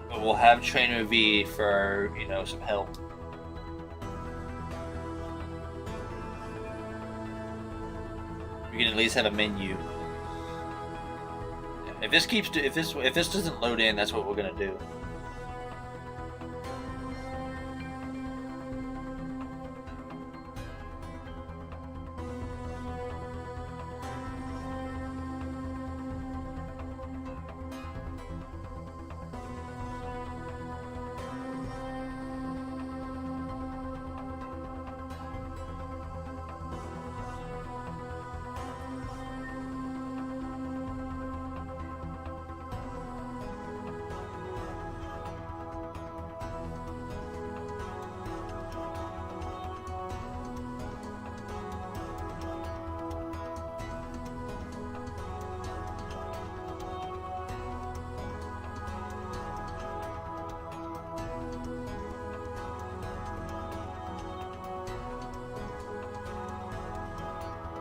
But we'll have Trainer V for, you know, some help. We can at least have a menu. If this doesn't load in, that's what we're gonna do.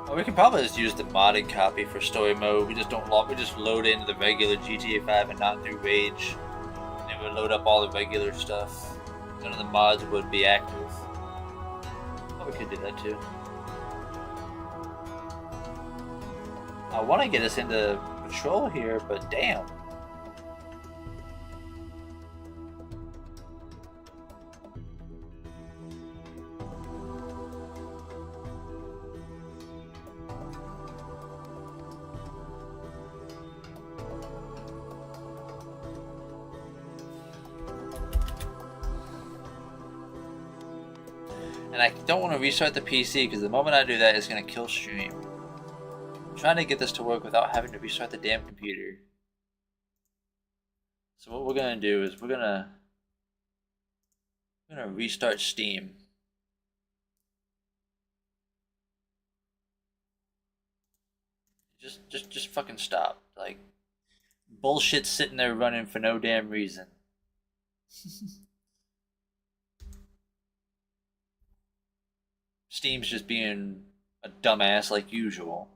Well, we can probably just use the modded copy for story mode. We just load into the regular GTA 5 and not through Rage. And it would load up all the regular stuff. None of the mods would be active. Oh, we could do that too. I want to get us into patrol here, but damn. And I don't want to restart the PC because the moment I do that, it's going to kill stream. I'm trying to get this to work without having to restart the damn computer. So what we're going to do is we're going to restart Steam. Just fucking stop. Like, bullshit sitting there running for no damn reason. Steam's just being a dumbass like usual.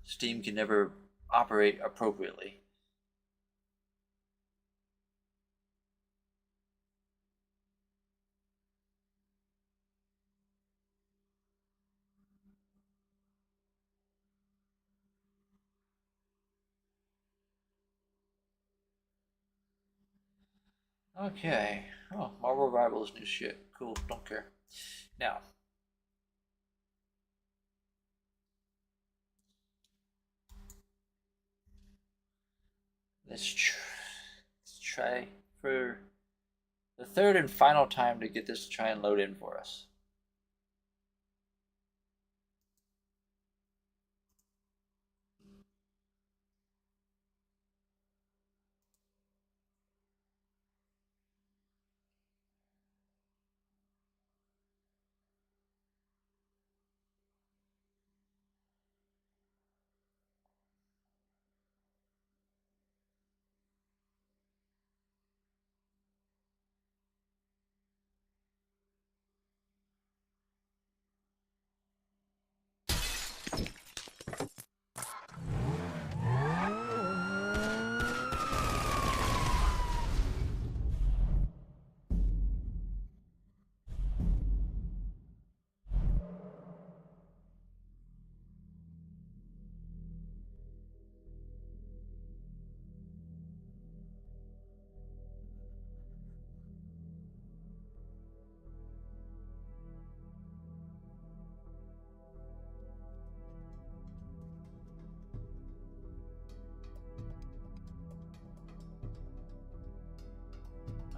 Steam can never operate appropriately. Okay. Oh, Marvel Rivals new shit. Cool, don't care. Now, let's try for the third and final time to get this to try and load in for us.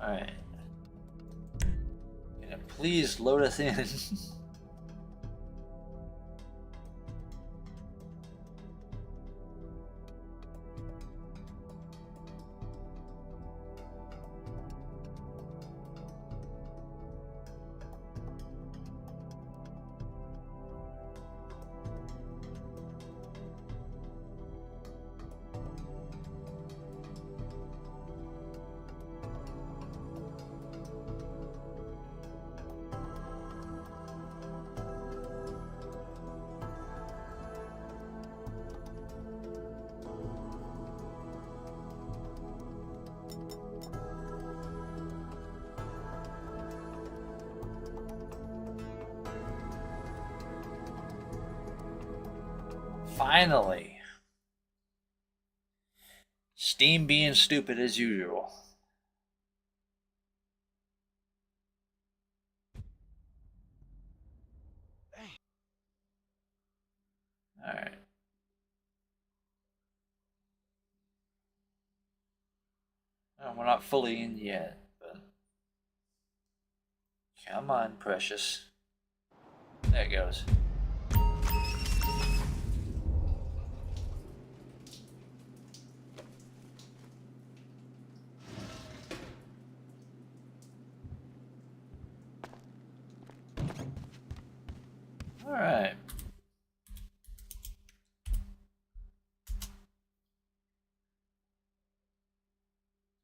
Alright. Can it please load us in? Finally. Steam being stupid as usual. Alright. Well, we're not fully in yet, but come on, precious. There it goes. Alright.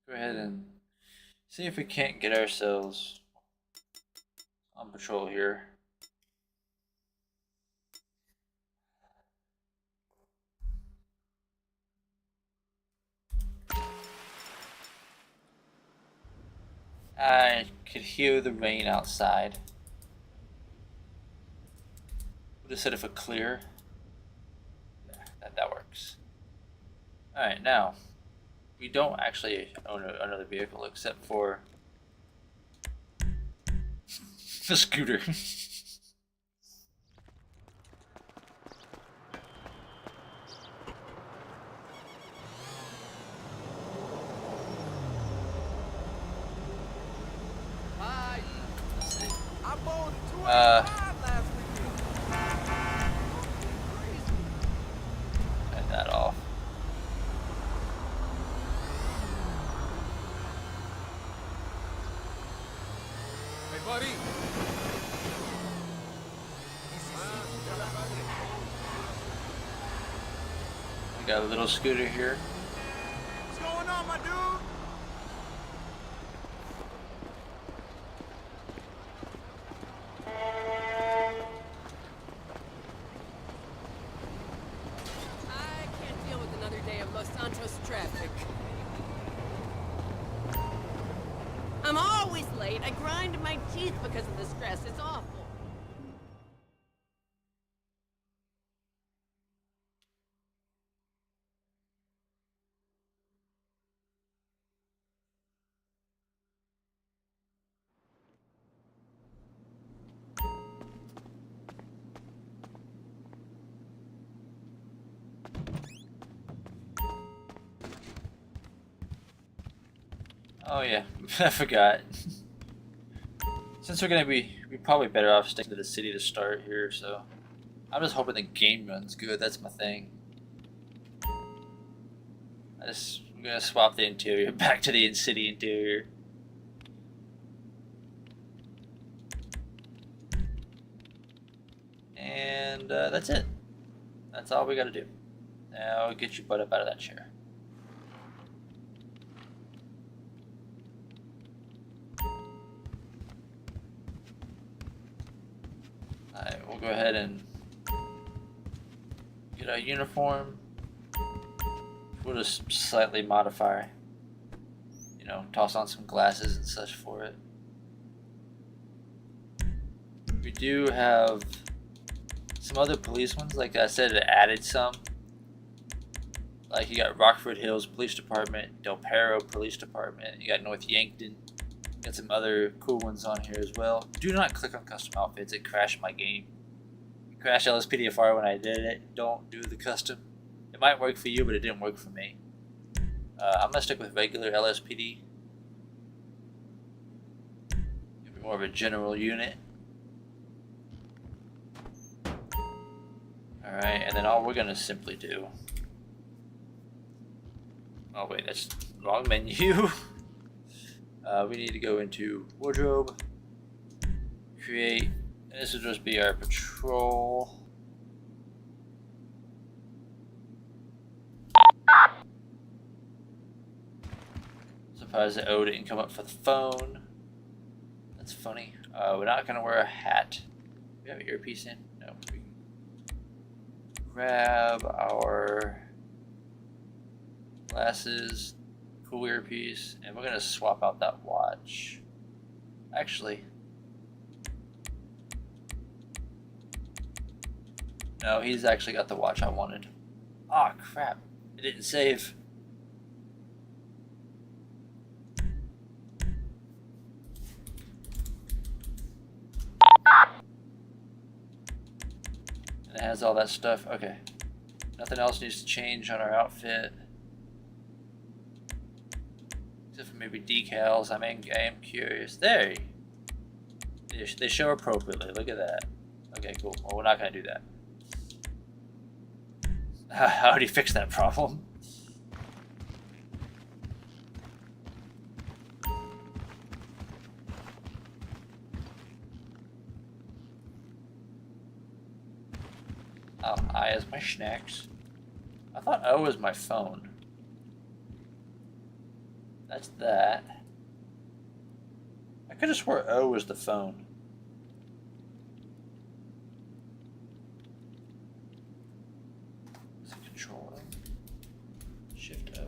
Go ahead and see if we can't get ourselves on patrol here. I could hear the rain outside. Would have said if a clear. Yeah. Alright, now, we don't actually own another vehicle except for the scooter. Hi. I bowled at 2 last weekend. Turn that off. Hey, buddy. We got a little scooter here. What's going on, my dude? I can't deal with another day of Los Santos traffic. I'm always late. I grind my teeth because of the stress. It's awful. Oh yeah, I forgot. Since we're probably better off sticking to the city to start here, so I'm just hoping the game runs good. That's my thing. I'm gonna swap the interior back to the in-city interior. And that's it. That's all we gotta do. Now get your butt up out of that chair. Alright, we'll go ahead and get our uniform. We'll just slightly modify, you know, toss on some glasses and such for it. We do have some other police ones, like I said, it added some. Like you got Rockford Hills Police Department, Del Perro Police Department, you got North Yankton. Got some other cool ones on here as well. Do not click on custom outfits, it crashed my game. It crashed LSPDFR when I did it. Don't do the custom. It might work for you, but it didn't work for me. I'm gonna stick with regular LSPD. It'll be more of a general unit. Alright, and then all we're gonna simply do. Oh wait, that's the wrong menu. We need to go into wardrobe, create, and this will just be our patrol. Surprised the O didn't come up for the phone. That's funny. We're not gonna wear a hat. Do we have an earpiece in? No. We can grab our glasses, cool earpiece, and we're gonna swap out that watch. Actually, no, he's actually got the watch I wanted. Ah, crap. It didn't save. And it has all that stuff. Okay. Nothing else needs to change on our outfit. Except for maybe decals. I am curious. There. They show appropriately. Look at that. Okay, cool. Well, we're not going to do that. I already fixed that problem. I as my snacks. I thought O was my phone. That's that. I could have swore O was the phone. Is it Control O? Shift O.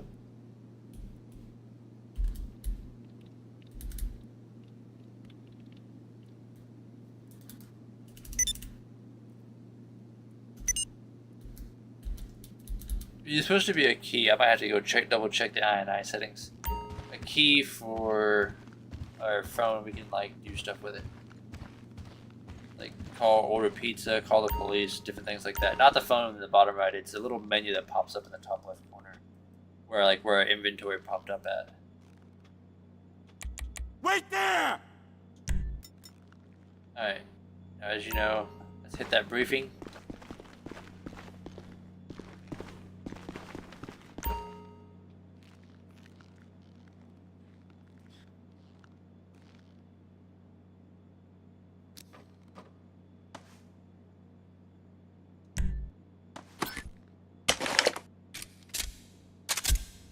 There's supposed to be a key. I might have to go double check the INI settings. A key for our phone. We can like do stuff with it. Like order pizza, call the police, different things like that. Not the phone in the bottom right. It's a little menu that pops up in the top left corner, where our inventory popped up at. Wait there! All right. Now, as you know, let's hit that briefing.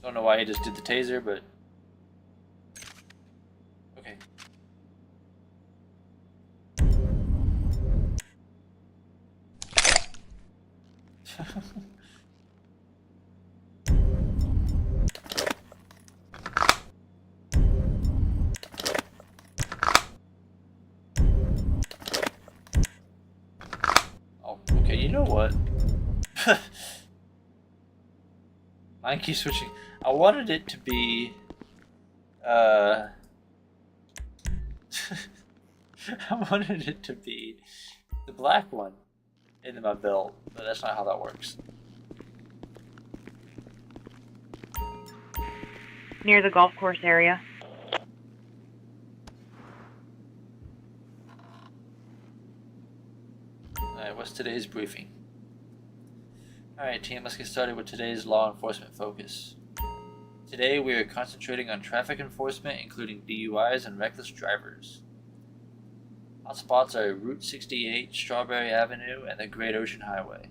Don't know why he just did the taser, but okay. Oh, okay, you know what? Mine keeps switching. I wanted it to be, I wanted it to be the black one in my belt, but that's not how that works. Near the golf course area. Alright, what's today's briefing? Alright team, let's get started with today's law enforcement focus. Today we are concentrating on traffic enforcement, including DUIs and reckless drivers. Hotspots are Route 68, Strawberry Avenue, and the Great Ocean Highway.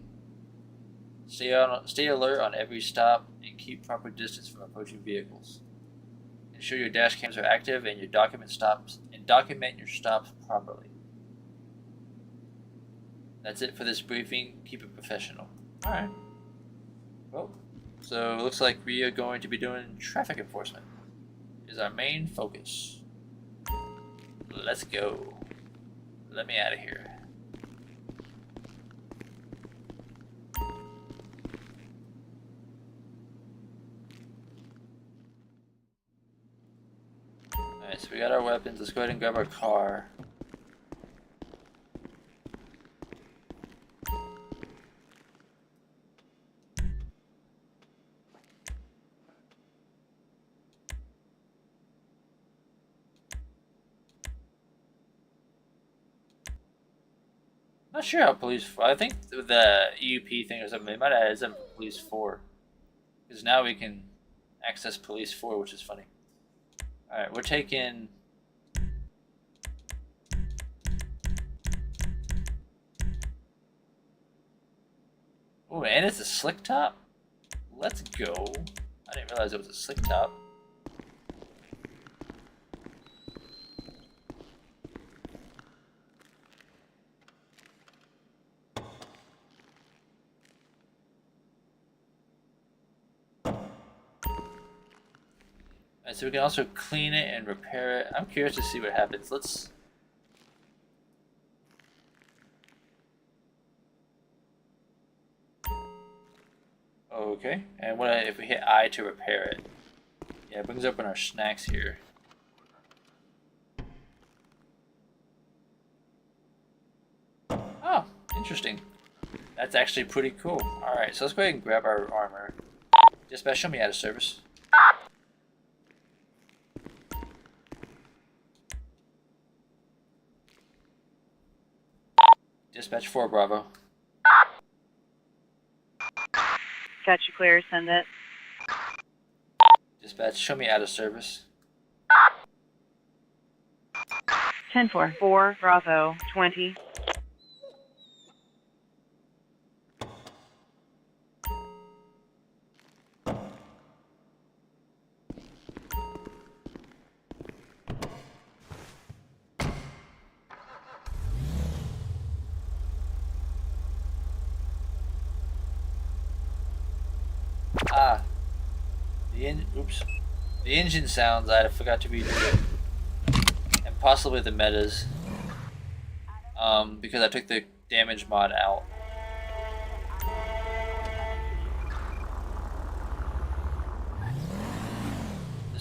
Stay alert on every stop and keep proper distance from approaching vehicles. Ensure your dash cams are active and document your stops properly. That's it for this briefing. Keep it professional. Alright. Well, so it looks like we are going to be doing traffic enforcement. Is our main focus. Let's go. Let me out of here. Alright, so we got our weapons. Let's go ahead and grab our car. Not sure how police. I think the EUP thing or something. They might have added some police 4, because now we can access police 4, which is funny. All right, we're taking. Oh, and it's a slick top. Let's go. I didn't realize it was a slick top. So we can also clean it and repair it. I'm curious to see what happens. Let's. Okay, and what if we hit I to repair it? Yeah, it brings up our snacks here. Oh, interesting. That's actually pretty cool. Alright, so let's go ahead and grab our armor. Dispatch, show me out of service. Dispatch 4 Bravo. Got you clear, send it. Dispatch, show me out of service. 10-4. 4 Bravo 20. Ah, the engine sounds I forgot to redo it, and possibly the metas, because I took the damage mod out.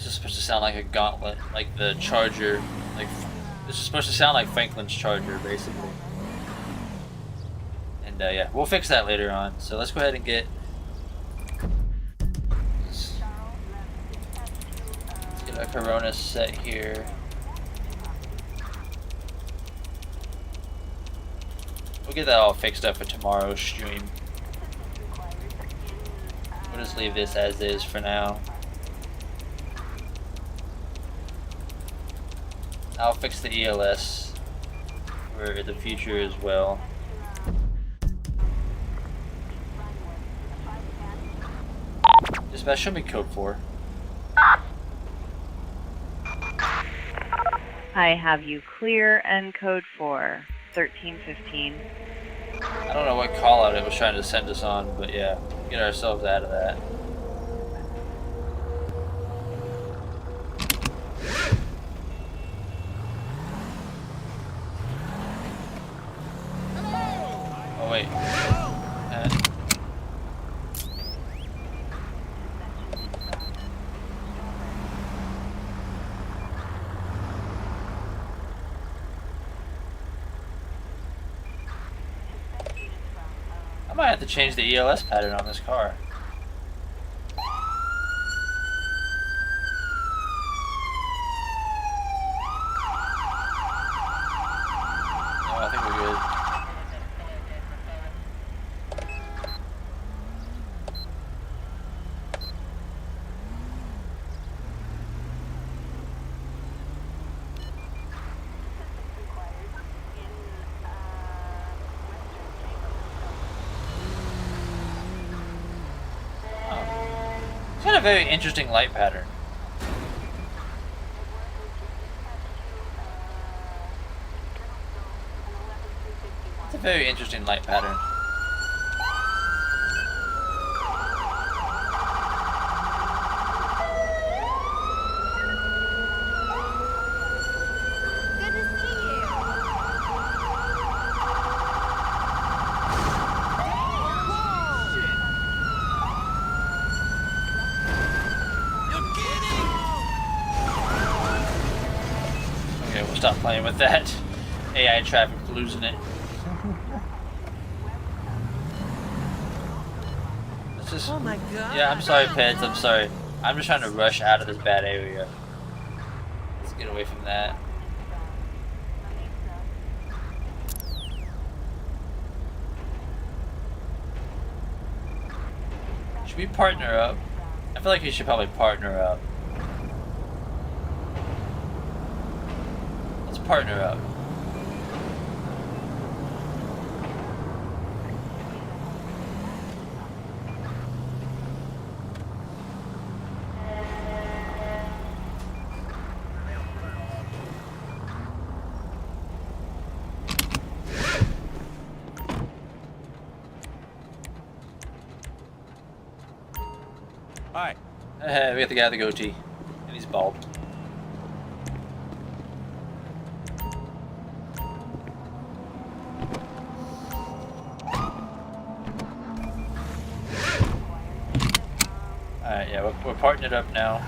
is supposed to sound like a gauntlet, like the Charger. Like this is supposed to sound like Franklin's Charger, basically. And yeah, we'll fix that later on. So let's go ahead and get a Corona set here. We'll get that all fixed up for tomorrow's stream. We'll just leave this as is for now. I'll fix the ELS for the future as well. Dispatch, show me code 4. I have you clear and code 4, 1315. I don't know what call out it was trying to send us on, but yeah, get ourselves out of that. Oh wait. I might have to change the ELS pattern on this car. No, I think we're good. It's got a very interesting light pattern. It's a very interesting light pattern. Good to see you. Okay, we'll stop playing with that. AI traffic losing it. Let's just. Oh my god. Yeah, I'm sorry, Peds. I'm sorry. I'm just trying to rush out of this bad area. Let's get away from that. Should we partner up? I feel like we should probably partner up. Let's partner up. Hi. We got the guy with the goatee, and he's bald. Alright, yeah, we're partnered up now.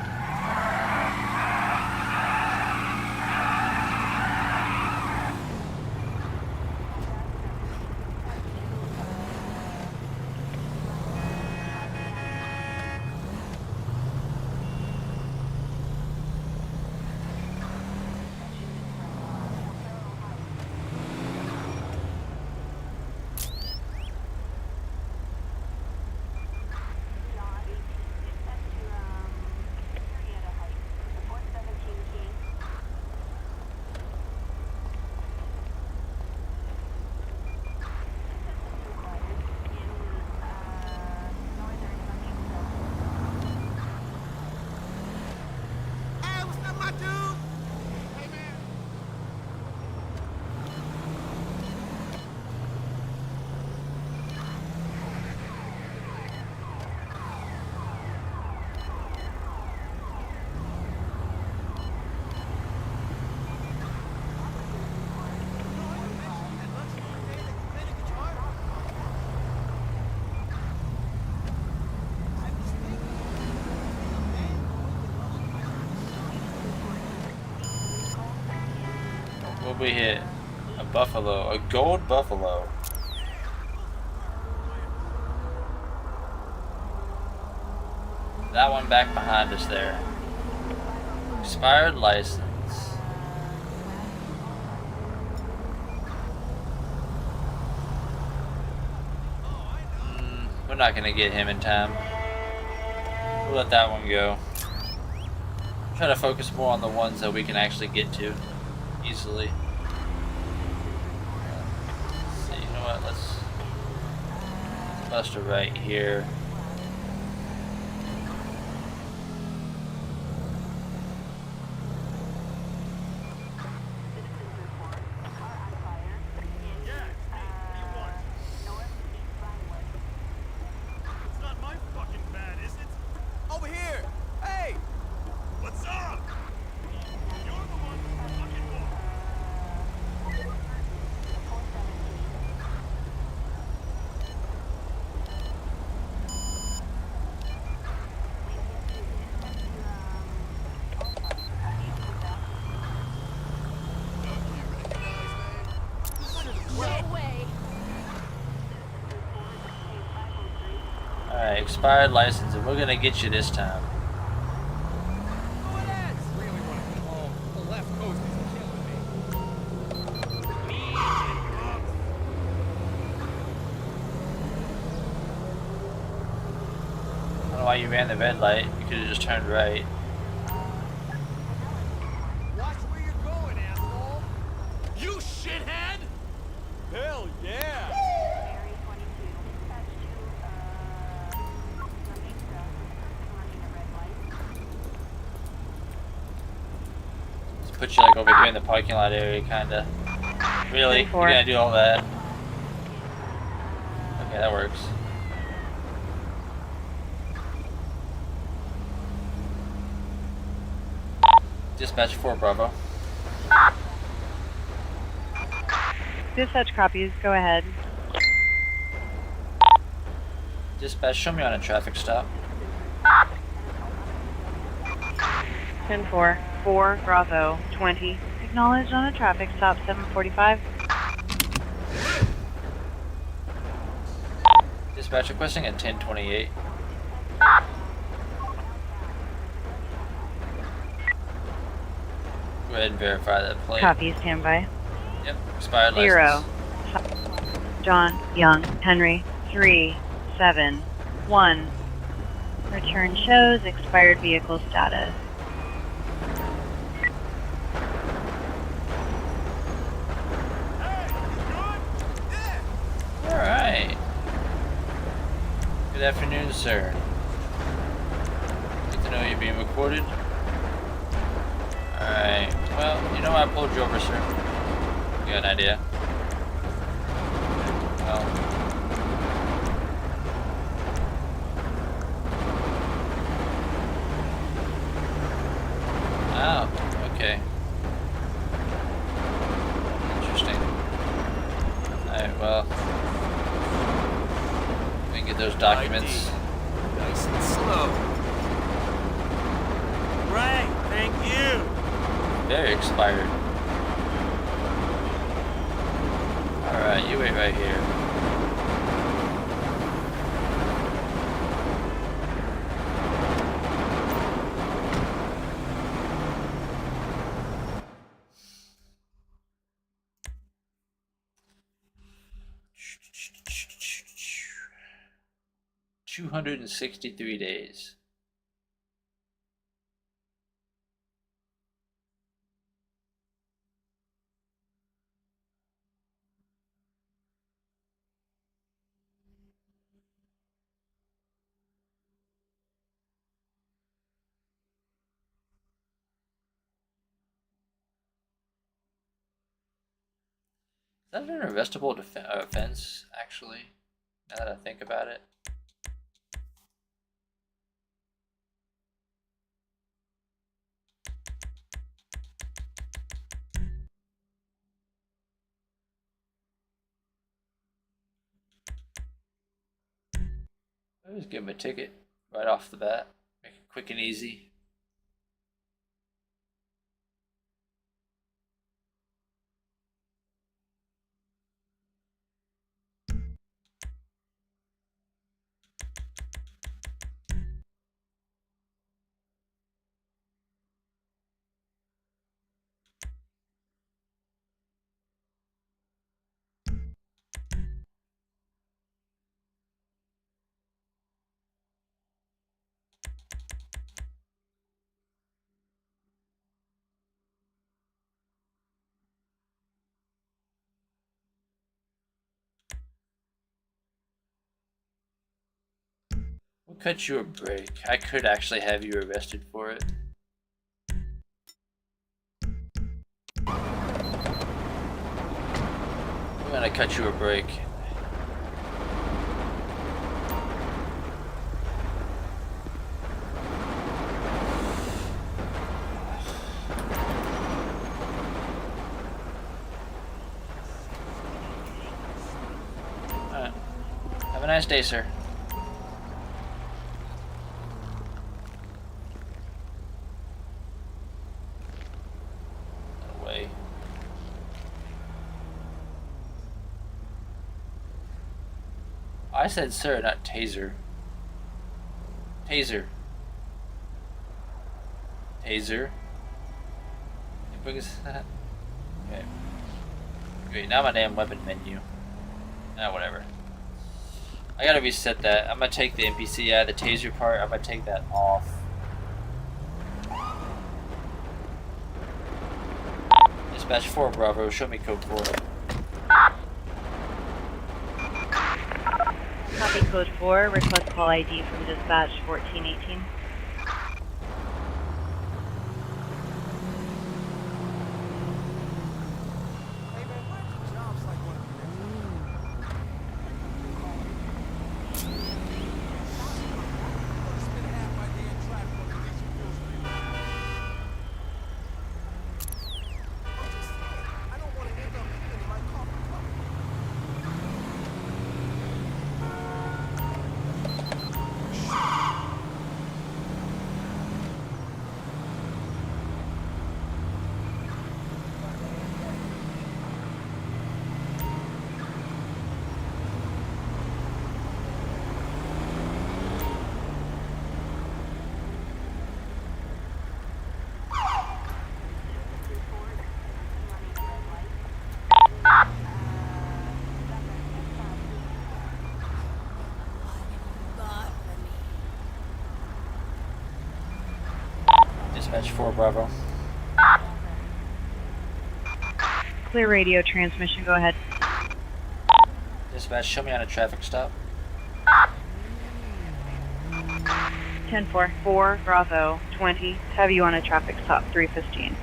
we hit? A buffalo, a gold buffalo. That one back behind us there. Expired license. We're not gonna get him in time. We'll let that one go. Try to focus more on the ones that we can actually get to easily. So you know what? Let's bust it right here. Alright, expired license, and we're gonna get you this time. I don't know why you ran the red light. You could have just turned right. Watch where you're going, asshole! You shithead! Hell yeah! Put you like over here in the parking lot area, kinda. Really? You're gonna do all that? Okay, that works. Dispatch 4 Bravo. Dispatch copies, go ahead. Dispatch, show me on a traffic stop. 10-4, 4 Bravo 20. Acknowledged on a traffic stop 745. Dispatch requesting at 1028. Go ahead and verify that plate. Copy, standby. Yep, expired 0. license. John Young Henry 371. Return shows expired vehicle status. Alright. Good afternoon, sir. Good to know you're being recorded. Alright. Well, you know why I pulled you over, sir? You got an idea? Well. Oh, okay. Interesting. Alright, well. We can get those documents. Nice and slow. Right, thank you. Very expired. Alright, you wait right here. $263 days. Is that an arrestable offense, actually? Now that I think about it. I'll just give him a ticket right off the bat. Make it quick and easy. We'll cut you a break. I could actually have you arrested for it. I'm gonna cut you a break. Alright. Have a nice day, sir. No way. I said sir, not taser. Taser. Taser. It brings okay. Great, now my damn weapon menu. Ah, whatever. I gotta reset that. I'm gonna take the NPC out of the taser part. I'm gonna take that off. Dispatch 4 Bravo, show me code 4. Copy code 4, request call ID from dispatch 1418. Dispatch 4 Bravo. Clear radio transmission, go ahead. Dispatch, show me on a traffic stop. 10-4, 4 Bravo 20, have you on a traffic stop 315.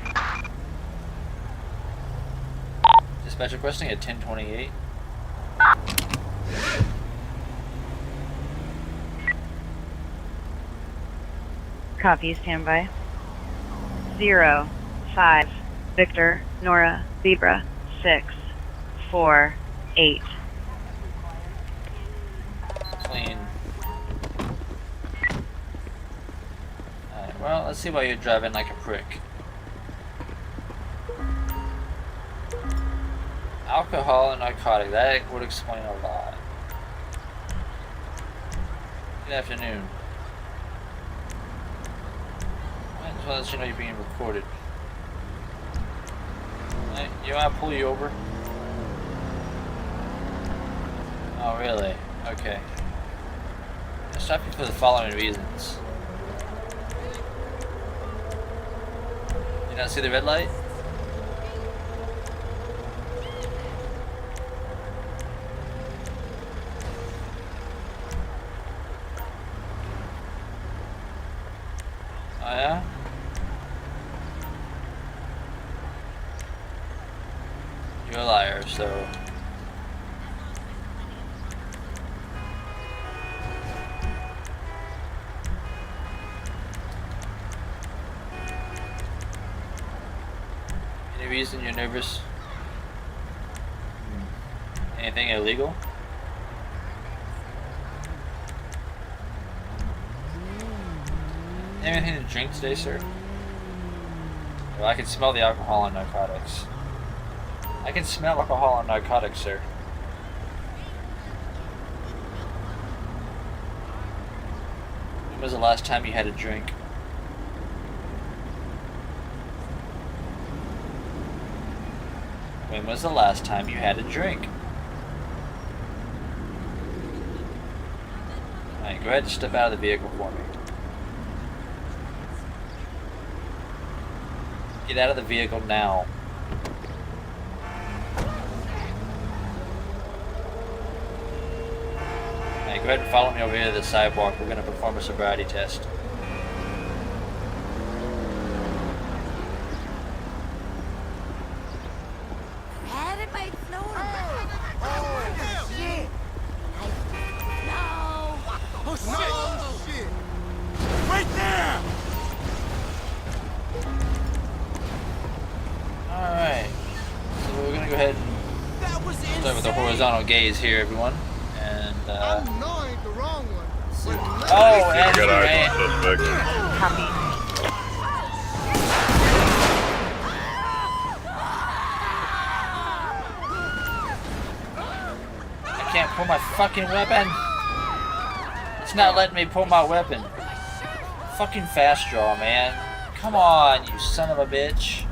Dispatch requesting at 1028. Copy, standby. 0, 5, Victor, Nora, Zebra, 6, 4, 8. Clean. Alright, well, let's see why you're driving like a prick. Alcohol and narcotic, that would explain a lot. Good afternoon. I just want to let you know you're being recorded. Hey, you want to pull you over? Oh, really? Okay. I'll stop you for the following reasons. You not see the red light? Oh yeah? You're a liar, so... Any reason you're nervous? Anything illegal? Anything to drink today, sir? Well, I can smell the alcohol and narcotics. I can smell alcohol and narcotics, sir. When was the last time you had a drink? When was the last time you had a drink? Alright, go ahead and step out of the vehicle for me. Get out of the vehicle now. Alright, go Go ahead and follow me over here to the sidewalk. We're going to perform a sobriety test. Had it by floating. Oh, shit. No. Oh, shit! Right there! Alright. So we're going to go ahead and That was insane! start with the horizontal gaze here, everyone. And, I know I ain't the wrong one. oh, and Got eyes man. on suspect. Copy. I can't pull my fucking weapon. It's not letting me pull my weapon. Fucking fast draw, man. Come on, you son of a bitch.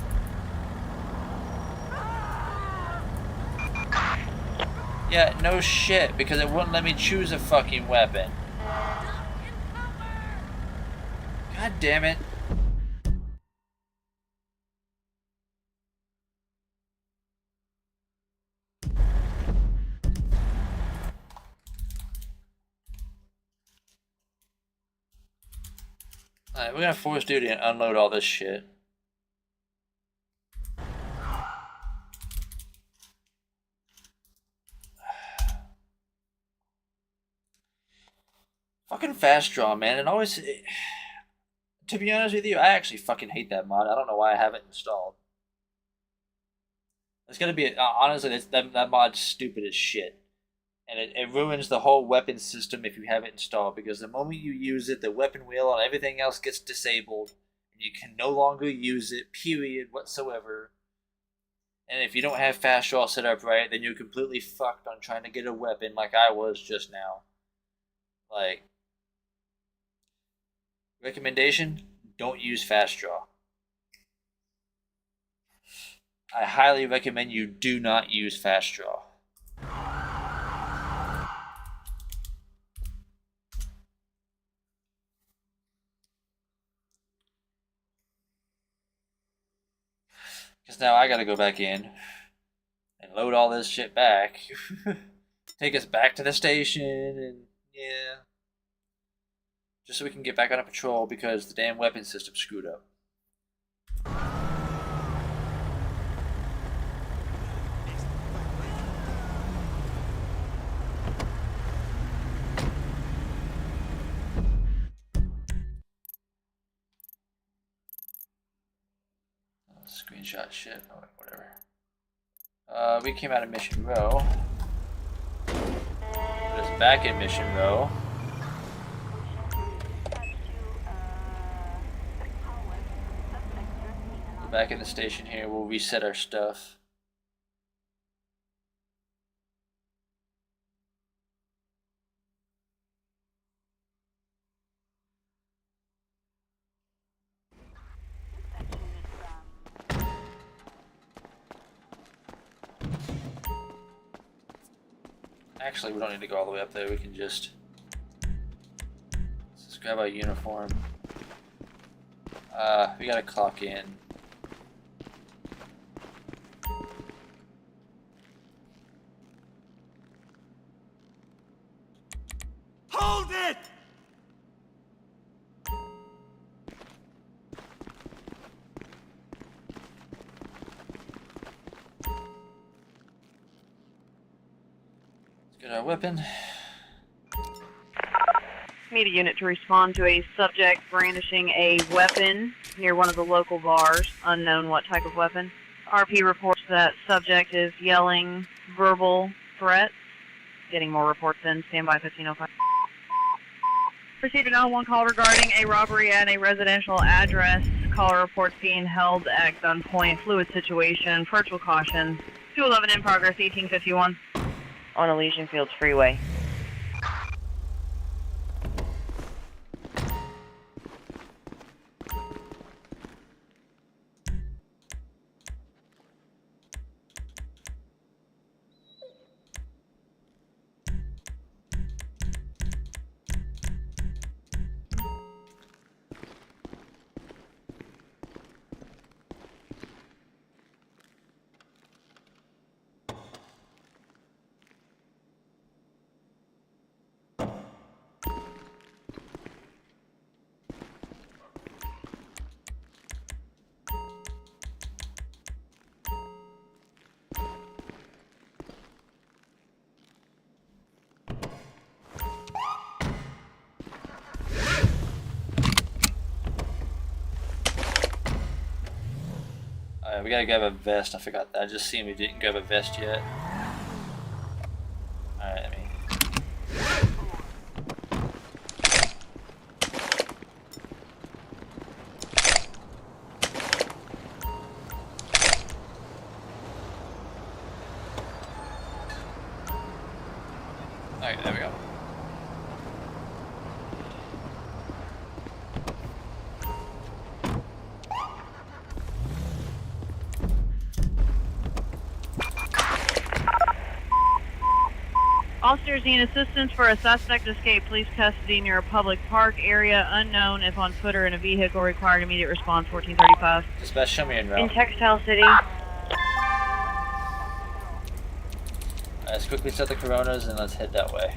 Yeah, no shit, because it wouldn't let me choose a fucking weapon. God damn it. Alright, we're gonna force duty and unload all this shit. Fucking fast draw, man. And always, to be honest with you, I actually fucking hate that mod. I don't know why I have it installed. It's gonna be, honestly, that mod's stupid as shit. And it ruins the whole weapon system if you have it installed, because the moment you use it, the weapon wheel and everything else gets disabled, and you can no longer use it, period, whatsoever. And if you don't have fast draw set up right, then you're completely fucked on trying to get a weapon like I was just now. Like, recommendation, don't use fast draw. I highly recommend you do not use fast draw. Because now I gotta go back in and load all this shit back. Take us back to the station and yeah. Just so we can get back on a patrol because the damn weapon system screwed up. Screenshot shit, oh, whatever. We came out of Mission Row. Put us back in Mission Row. Go back in the station here, we'll reset our stuff. Actually, we don't need to go all the way up there. We can just let's just grab our uniform. We gotta clock in. Hold it! Get our weapon. Need a unit to respond to a subject brandishing a weapon near one of the local bars. Unknown what type of weapon. RP reports that subject is yelling verbal threats. Getting more reports in. Stand by 1505. Proceed to 911 call regarding a robbery at a residential address. Caller reports being held at gunpoint. Fluid situation. Virtual caution. 211 in progress. 1851. On Elysian Fields Freeway. Alright, we gotta grab a vest. I forgot that. I just seen we didn't grab a vest yet. Alright, I mean. Alright, there we go. Officers need assistance for a suspect escape police custody near a public park area. Unknown if on foot or in a vehicle. Required immediate response 1435. Dispatch, show me en route. In Textile City. Let's quickly set the Coronas and let's head that way.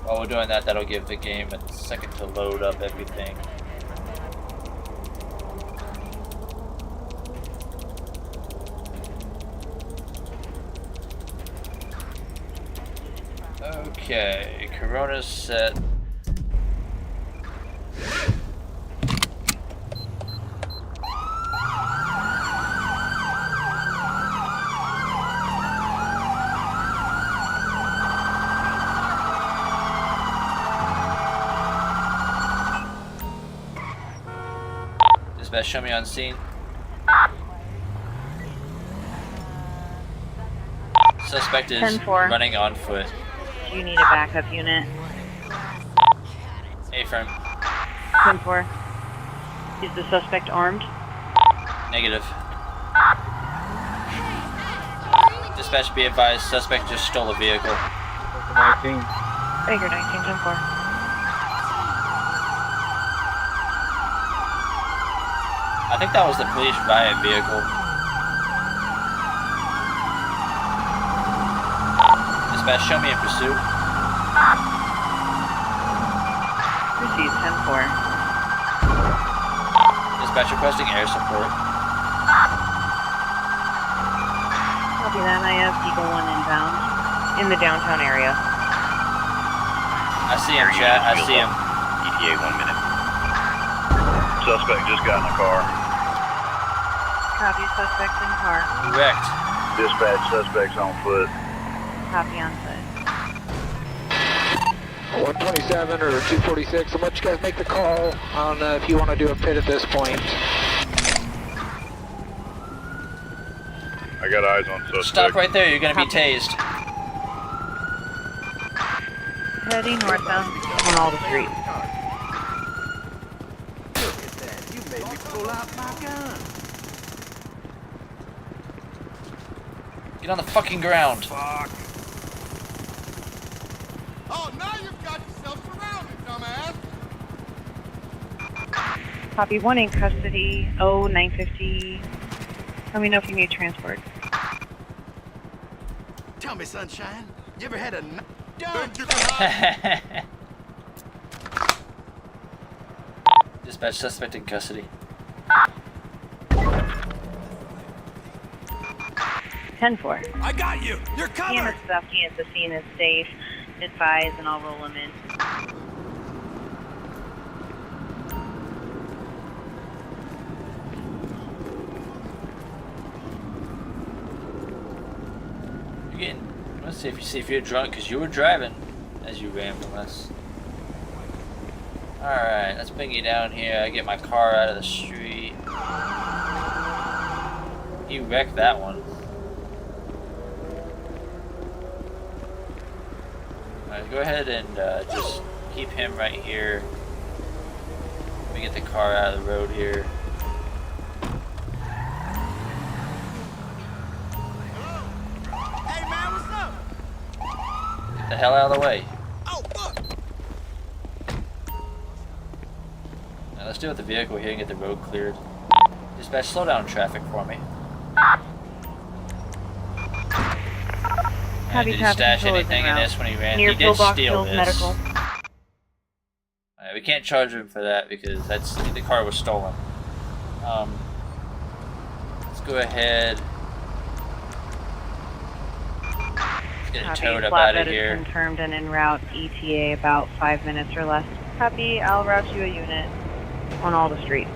While we're doing that, that'll give the game a second to load up everything. Okay, Corona's set. Dispatch, show me on scene. Suspect is 10-4. running on foot. Do you need a backup unit? A-firm. 10-4. Is the suspect armed? Negative. Dispatch, be advised, suspect just stole a vehicle. 19. Baker 19, 10-4. I think that was the police riot vehicle. Dispatch, show me in pursuit. Proceed 10-4. Dispatch requesting air support. Copy that. I have Eagle 1 inbound. In the downtown area. I see him, chat. I see him. ETA 1 minute. Suspect just got in the car. Copy, suspect in car. Wrecked. Dispatch, suspect's on foot. Copy on foot. 127 or 246, I'll let you guys make the call on if you want to do a pit at this point. I got eyes on suspect. Stop right there, you're gonna be tased. Heading northbound on all the streets. You made me pull out my gun. Get on the fucking ground. Fuck. Oh, now you've got yourself surrounded, dumbass. Copy, 1 in custody. 950. Let me know if you need transport. Tell me, sunshine, you ever had a Dispatch, suspect in custody. 10-4. I got you. You're covered. He stuff. He at the scene is safe. Advise, and I'll roll him in. You're getting. Let's see if you're drunk, because you were driving as you ran from us. Alright, let's bring you down here. I get my car out of the street. You wrecked that one. Alright, go ahead and just keep him right here. Let me get the car out of the road here. Hey, man, what's up? Get the hell out of the way. Oh, fuck. Now let's deal with the vehicle here and get the road cleared. Dispatch, slow down traffic for me. And did he stash anything in this when he ran? He did steal this. Medical. Alright, we can't charge him for that because the car was stolen. Let's go ahead. Let's get it towed up out of here. Confirmed and en route. ETA about 5 minutes or less. Copy. I'll route you a unit on all the streets.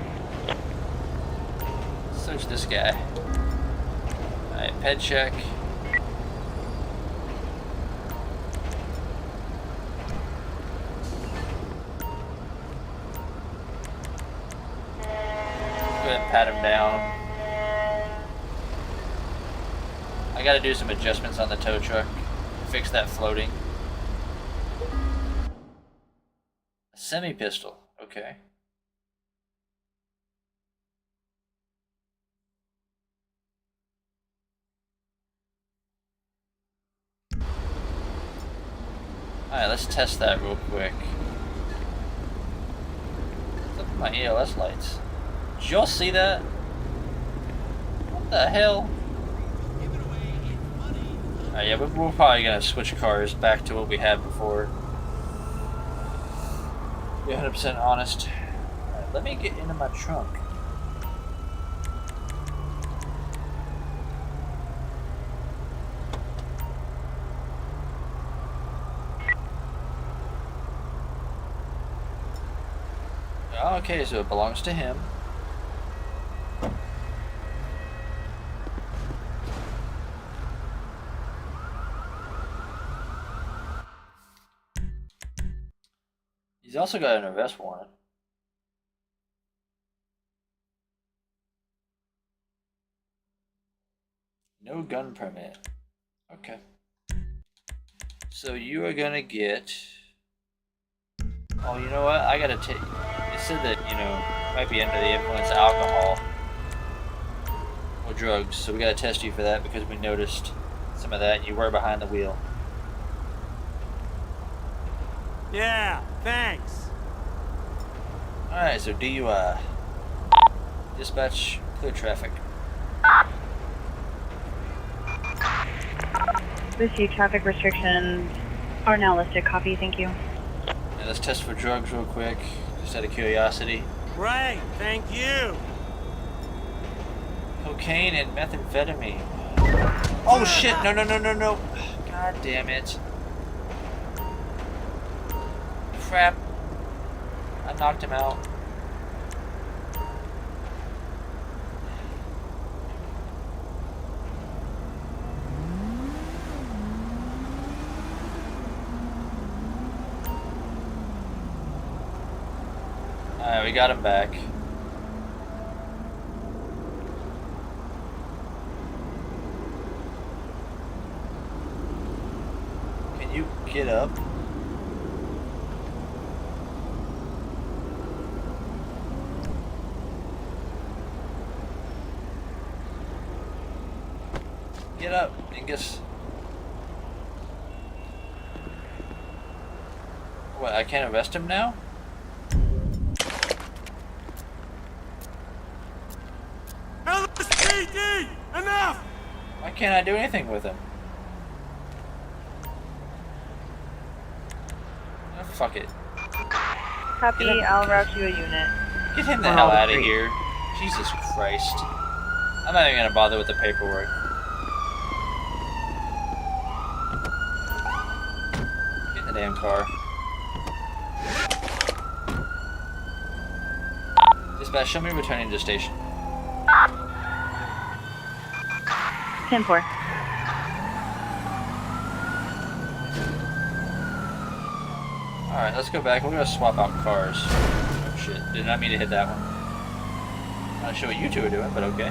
So Switch this guy. Alright, ped check. Go ahead and pat him down. I gotta do some adjustments on the tow truck to fix that floating. A semi-pistol, okay. Alright, let's test that real quick. Look at my ELS lights. Did y'all see that? What the hell? Alright, yeah, we're probably gonna switch cars back to what we had before. Be 100% honest. Alright, let me get into my trunk. Okay, so it belongs to him. He's also got an arrest warrant. No gun permit. Okay. So you are gonna get... Oh, you know what? I gotta take... It said that, you know, might be under the influence of alcohol or drugs, so we gotta test you for that because we noticed some of that. You were behind the wheel. Yeah, thanks. Alright, so DUI. Dispatch, clear traffic. Lucy, traffic restrictions are now listed. Copy, thank you. Now let's test for drugs real quick, just out of curiosity. Right, thank you. Cocaine and methamphetamine. Oh shit, no, no, no, no, no. God damn it. Crap. I knocked him out. Alright, we got him back. Can you get up? Get up, Dingus. What, I can't arrest him now? LSPD! Enough! Why can't I do anything with him? Oh, fuck it. Copy, I'll route you a unit. Get him the hell out of here. Jesus Christ. I'm not even gonna bother with the paperwork. Get in the damn car. Dispatch, show me returning to station. 10-4. Alright, let's go back. We're gonna swap out cars. Oh shit, did not mean to hit that one. I'm not sure what you two are doing, but okay.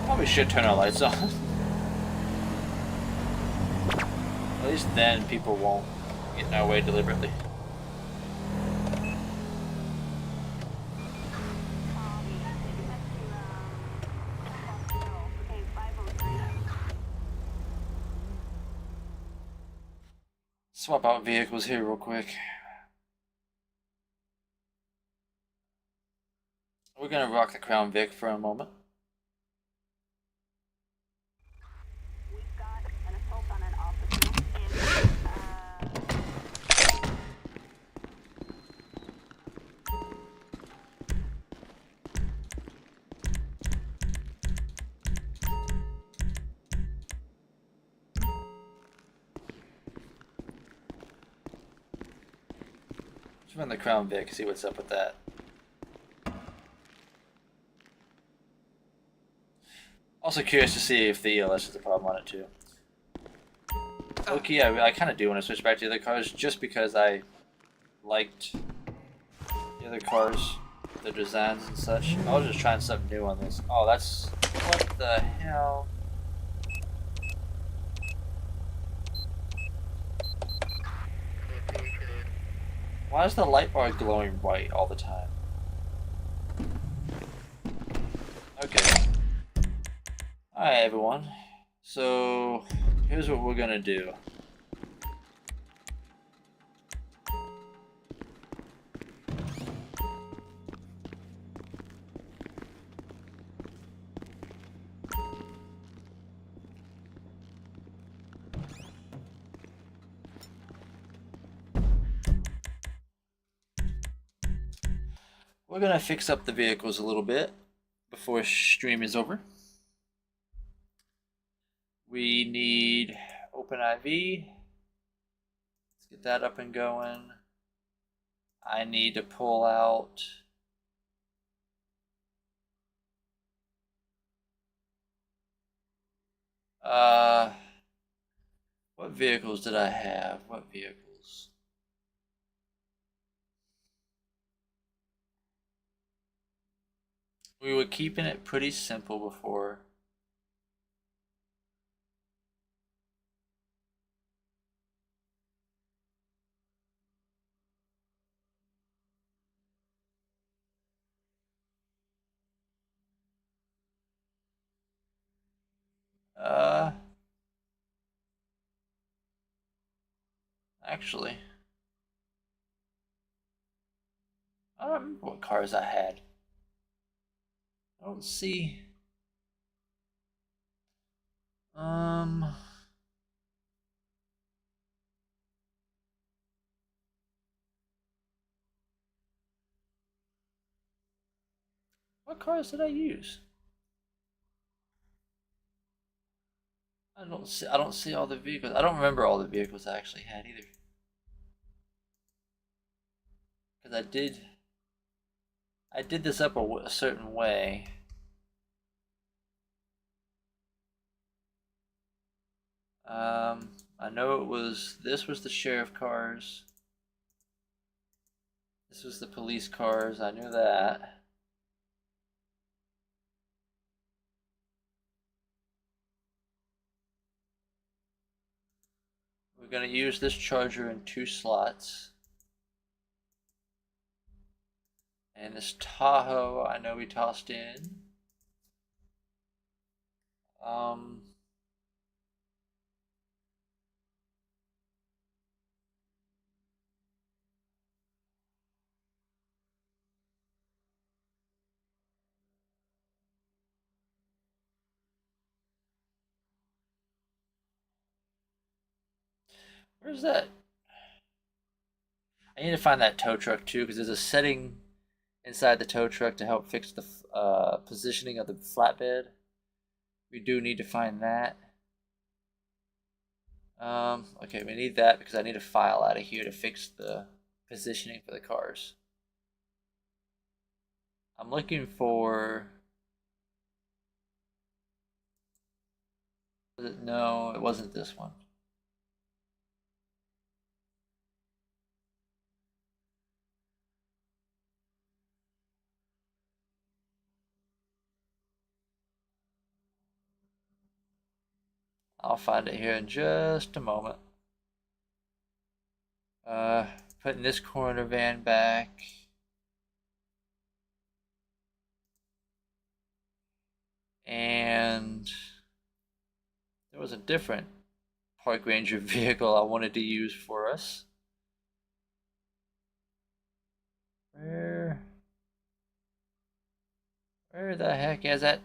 Probably should turn our lights on. At least then people won't get in our way deliberately. Swap out vehicles here real quick. We're gonna rock the Crown Vic for a moment. run the Crown Vic, see what's up with that. Also curious to see if the ELS is a problem on it too. Okay, I kind of do want to switch back to the other cars just because I liked the other cars, the designs and such. I was just trying something new on this. Oh, that's... what the hell? Why is the light bar glowing white all the time? Okay. Alright, everyone. So, here's what we're gonna do. We're gonna fix up the vehicles a little bit before stream is over. We need OpenIV. Let's get that up and going. I need to pull out what vehicles did I have? What vehicles? We were keeping it pretty simple before. Actually, I don't remember what cars I had. I don't see. What cars did I use? I don't see all the vehicles. I don't remember all the vehicles I actually had either. Because I did this up a certain way. I know this was the sheriff cars. This was the police cars, I knew that. We're going to use this charger in 2 slots. And this Tahoe, I know we tossed in. Where's that? I need to find that tow truck too, because there's a setting inside the tow truck to help fix the positioning of the flatbed. We do need to find that. Okay, we need that because I need a file out of here to fix the positioning for the cars. I'm looking for... No, it wasn't this one. I'll find it here in just a moment. Putting this corner van back. And there was a different Park Ranger vehicle I wanted to use for us. Where the heck is it?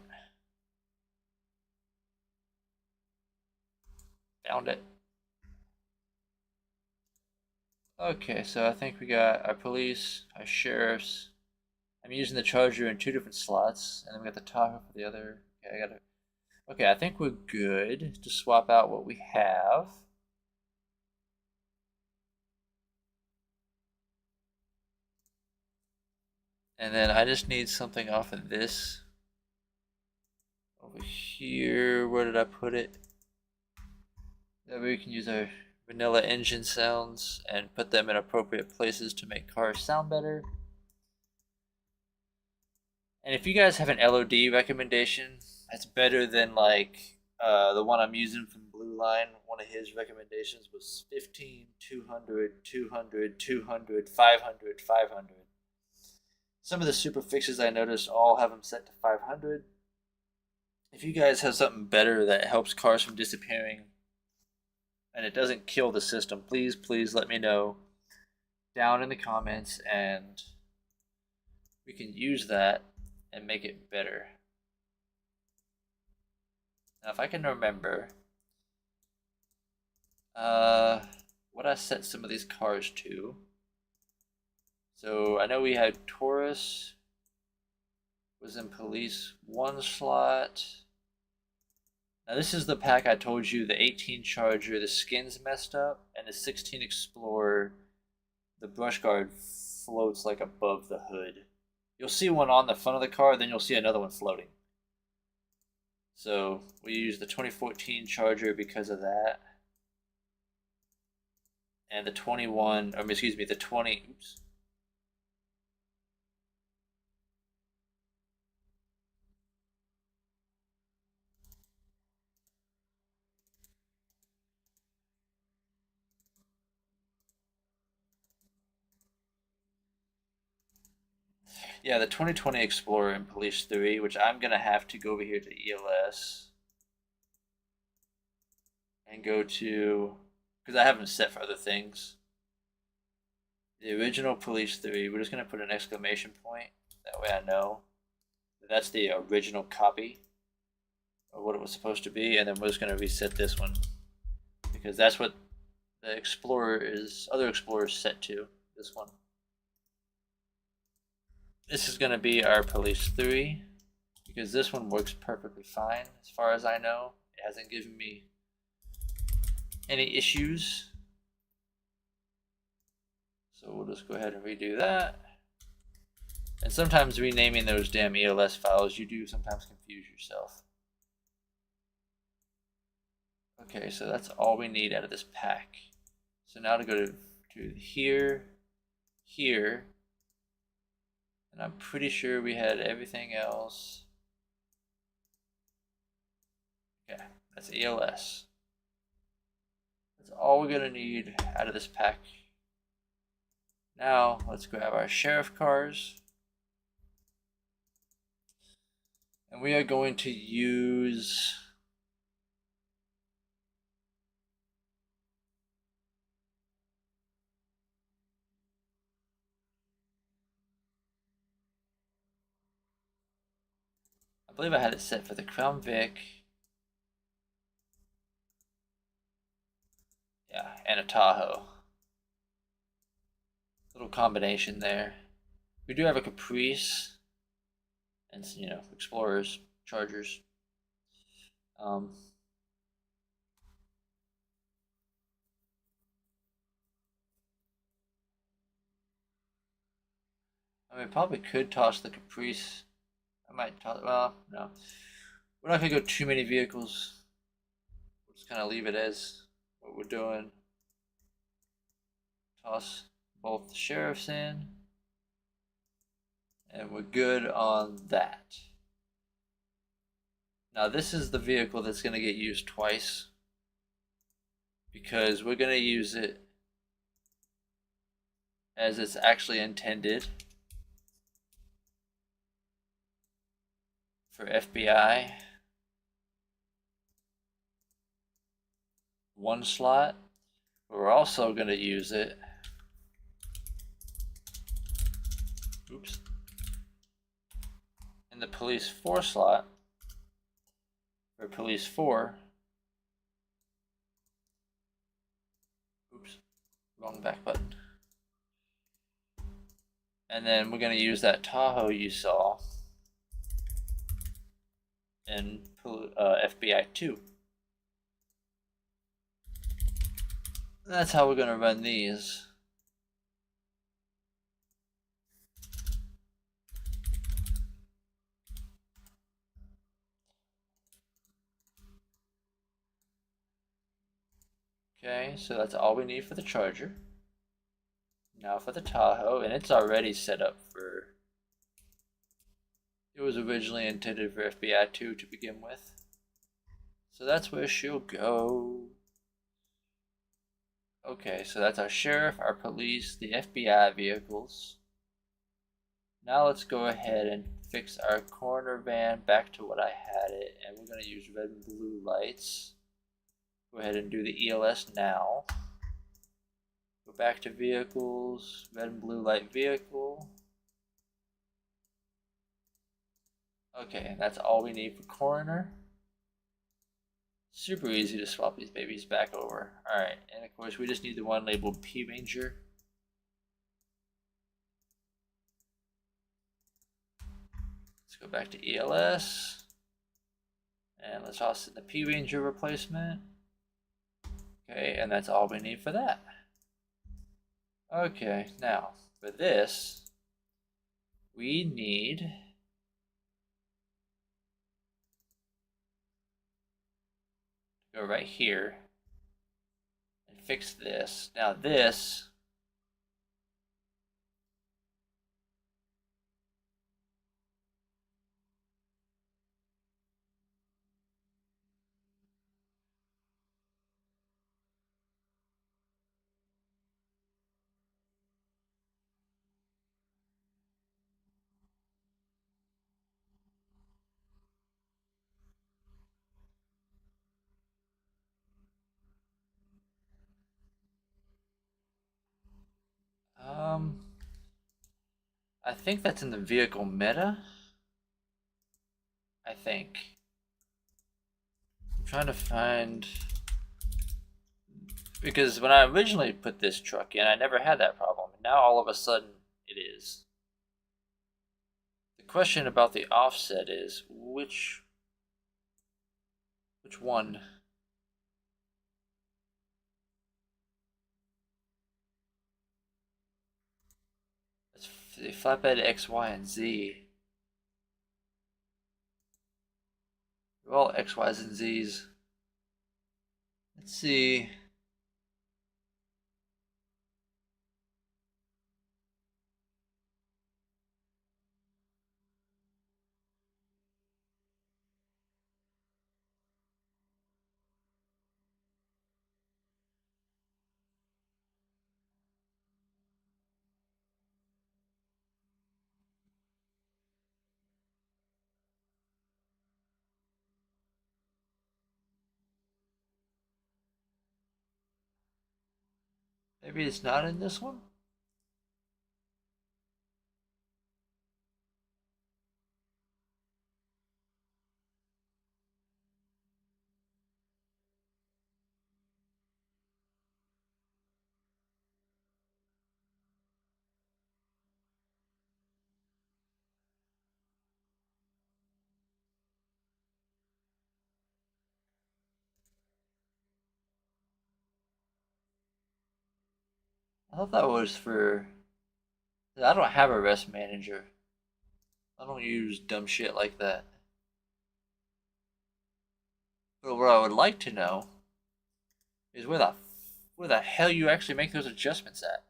Found it. Okay, so I think we got our police, our sheriffs. I'm using the charger in 2 different slots, and then we got the Tahoe for the other. Okay, Okay, I think we're good to swap out what we have. And then I just need something off of this. Over here, where did I put it? That way we can use our vanilla engine sounds and put them in appropriate places to make cars sound better. And if you guys have an LOD recommendation that's better than like the one I'm using from Blue Line, one of his recommendations was 15, 200, 200, 200, 500, 500. Some of the super fixes I noticed all have them set to 500. If you guys have something better that helps cars from disappearing and it doesn't kill the system, please let me know down in the comments and we can use that and make it better. Now if I can remember what I set some of these cars to. So I know we had Taurus was in police 1 slot. Now this is the pack I told you, the 18 Charger, the skin's messed up, and the 16 Explorer, the brush guard floats like above the hood. You'll see one on the front of the car, then you'll see another one floating. So we use the 2014 Charger because of that. And the 21, or excuse me, the 20, oops. Yeah, the 2020 Explorer in Police 3, which I'm going to have to go over here to ELS and go to, because I haven't set for other things. The original Police 3, we're just going to put an exclamation point. That way I know that that's the original copy of what it was supposed to be. And then we're just going to reset this one because that's what the Explorer is, other Explorer is set to, this one. This is going to be our Police 3 because this one works perfectly fine as far as I know. It hasn't given me any issues. So we'll just go ahead and redo that. And sometimes renaming those damn ELS files, you do sometimes confuse yourself. Okay, so that's all we need out of this pack. So now to go to here, here. And I'm pretty sure we had everything else. Okay, that's ELS. That's all we're gonna need out of this pack. Now, let's grab our sheriff cars. And we are going to use I believe I had it set for the Crown Vic. Yeah, and a Tahoe. Little combination there. We do have a Caprice and, you know, Explorers, Chargers. I mean, probably could toss the Caprice. I might toss, well, no. We're not going to go too many vehicles. We'll just kind of leave it as what we're doing. Toss both the sheriffs in. And we're good on that. Now this is the vehicle that's going to get used twice. Because we're going to use it as it's actually intended. For FBI, 1 slot. We're also going to use it, oops, in the Police 4 slot for Police 4. Oops, wrong back button. And then we're going to use that Tahoe you saw in FBI 2. That's how we're going to run these. Okay, so that's all we need for the Charger. Now for the Tahoe, and it's already set up for... It was originally intended for FBI 2 to begin with. So that's where she'll go. Okay, so that's our sheriff, our police, the FBI vehicles. Now let's go ahead and fix our coroner van back to what I had it, and we're going to use red and blue lights. Go ahead and do the ELS now. Go back to vehicles, red and blue light vehicle. Okay, and that's all we need for coroner. Super easy to swap these babies back over. Alright, and of course we just need the one labeled P Ranger. Let's go back to ELS. And let's toss in the P Ranger replacement. Okay, and that's all we need for that. Okay, now for this, we need to go right here and fix this. Now this I think that's in the vehicle meta. I think. I'm trying to find, because when I originally put this truck in, I never had that problem. Now all of a sudden it is. The question about the offset is which one? It's the flatbed X, Y, and Z. They're all X, Y's, and Z's. Let's see. Maybe it's not in this one? I thought that was for... I don't have a rest manager. I don't use dumb shit like that. But what I would like to know is where the hell you actually make those adjustments at.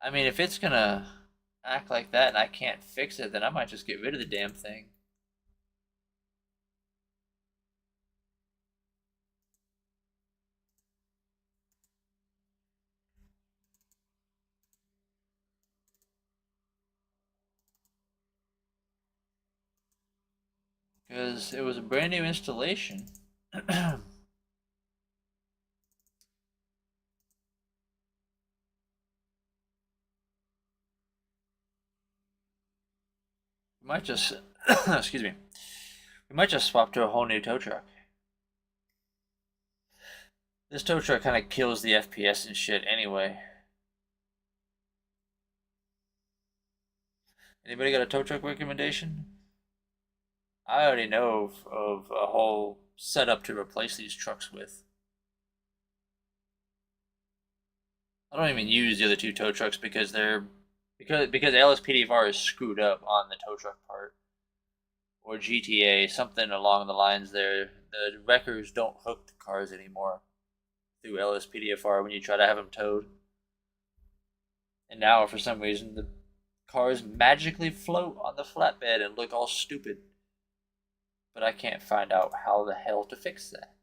I mean, if it's gonna act like that and I can't fix it, then I might just get rid of the damn thing. Because it was a brand new installation. We might just, excuse me, we might just swap to a whole new tow truck. This tow truck kind of kills the FPS and shit anyway. Anybody got a tow truck recommendation? I already know of a whole setup to replace these trucks with. I don't even use the other two tow trucks because LSPDFR is screwed up on the tow truck part. Or GTA, something along the lines there. The wreckers don't hook the cars anymore through LSPDFR when you try to have them towed. And now, for some reason, the cars magically float on the flatbed and look all stupid. But I can't find out how the hell to fix that.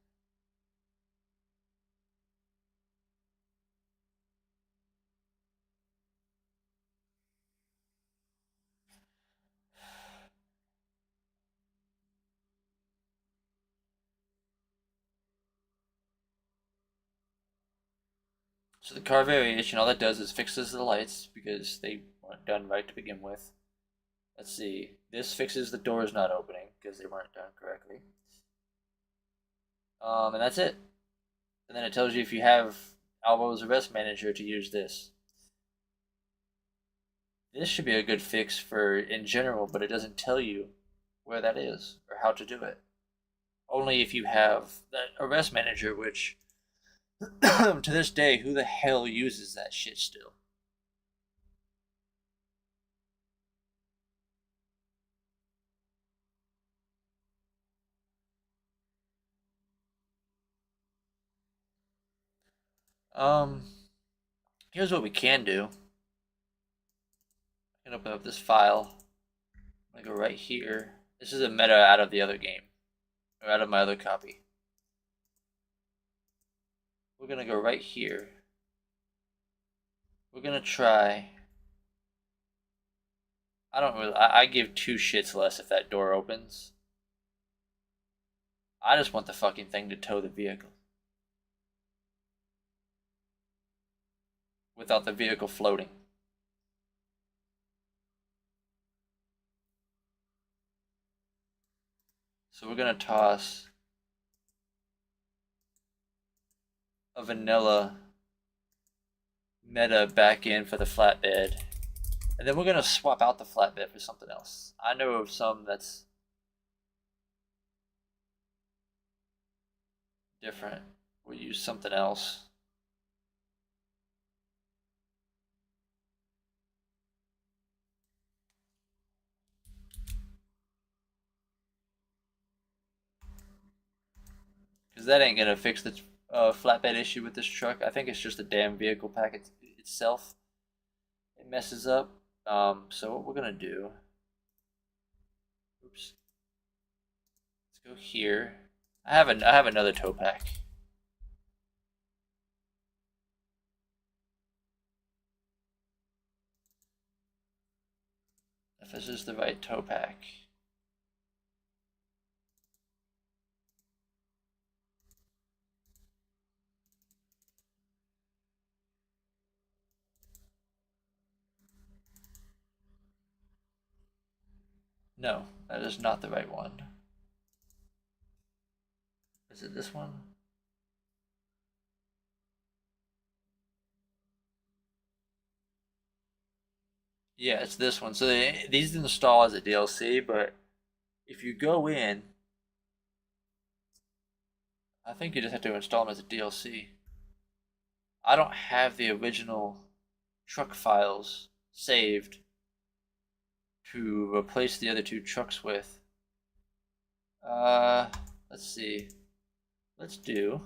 So the car variation, all that does is fixes the lights because they weren't done right to begin with. Let's see. This fixes the doors not opening because they weren't done correctly. And that's it. And then it tells you if you have Alvo's Arrest Manager to use this. This should be a good fix for in general, but it doesn't tell you where that is or how to do it. Only if you have that Arrest Manager, which to this day, who the hell uses that shit still? Here's what we can do. I can open up this file. I'm gonna go right here. This is a meta out of the other game, or out of my other copy. We're gonna go right here. We're gonna try. I give two shits less if that door opens. I just want the fucking thing to tow the vehicle. Without the vehicle floating. So we're gonna toss a vanilla meta back in for the flatbed. And then we're gonna swap out the flatbed for something else. I know of some that's different. We'll use something else. Because that ain't gonna fix the flatbed issue with this truck. I think it's just the damn vehicle pack itself. It messes up. So what we're gonna do? Oops. Let's go here. I have another tow pack. If this is the right tow pack. No, that is not the right one. Is it this one? Yeah, it's this one. So these install as a DLC, but if you go in, I think you just have to install them as a DLC. I don't have the original truck files saved to replace the other two trucks with. Let's see. Let's see.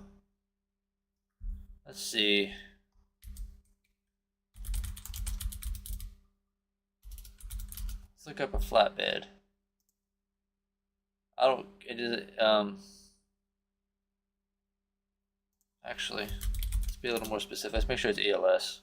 Let's look up a flatbed. Actually, let's be a little more specific. Let's make sure it's ELS.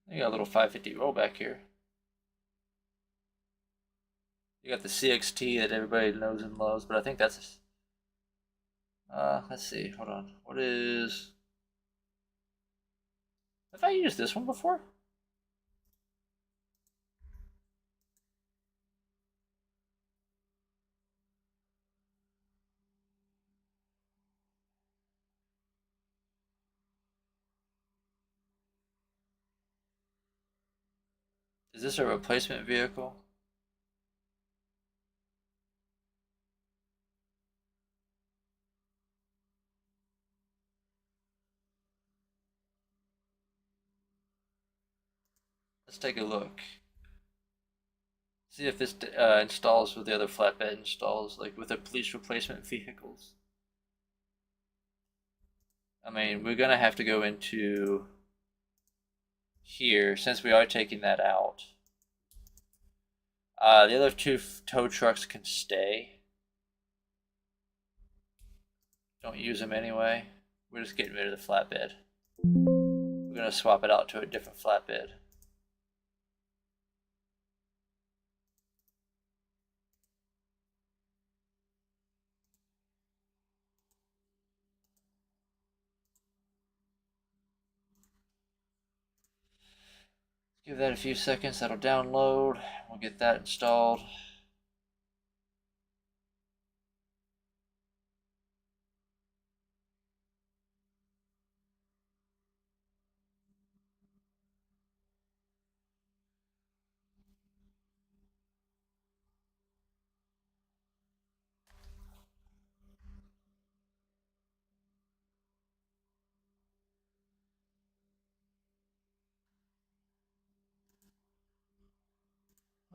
You got a little 550 rollback here. You got the CXT that everybody knows and loves, but I think that's let's see, hold on. What is... Have I used this one before? Is this a replacement vehicle? Let's take a look. See if this installs with the other flatbed installs, like with the police replacement vehicles. I mean, we're gonna have to go into here since we are taking that out. The other two tow trucks can stay. Don't use them anyway. We're just getting rid of the flatbed. We're gonna swap it out to a different flatbed. Give that a few seconds, that'll download. We'll get that installed.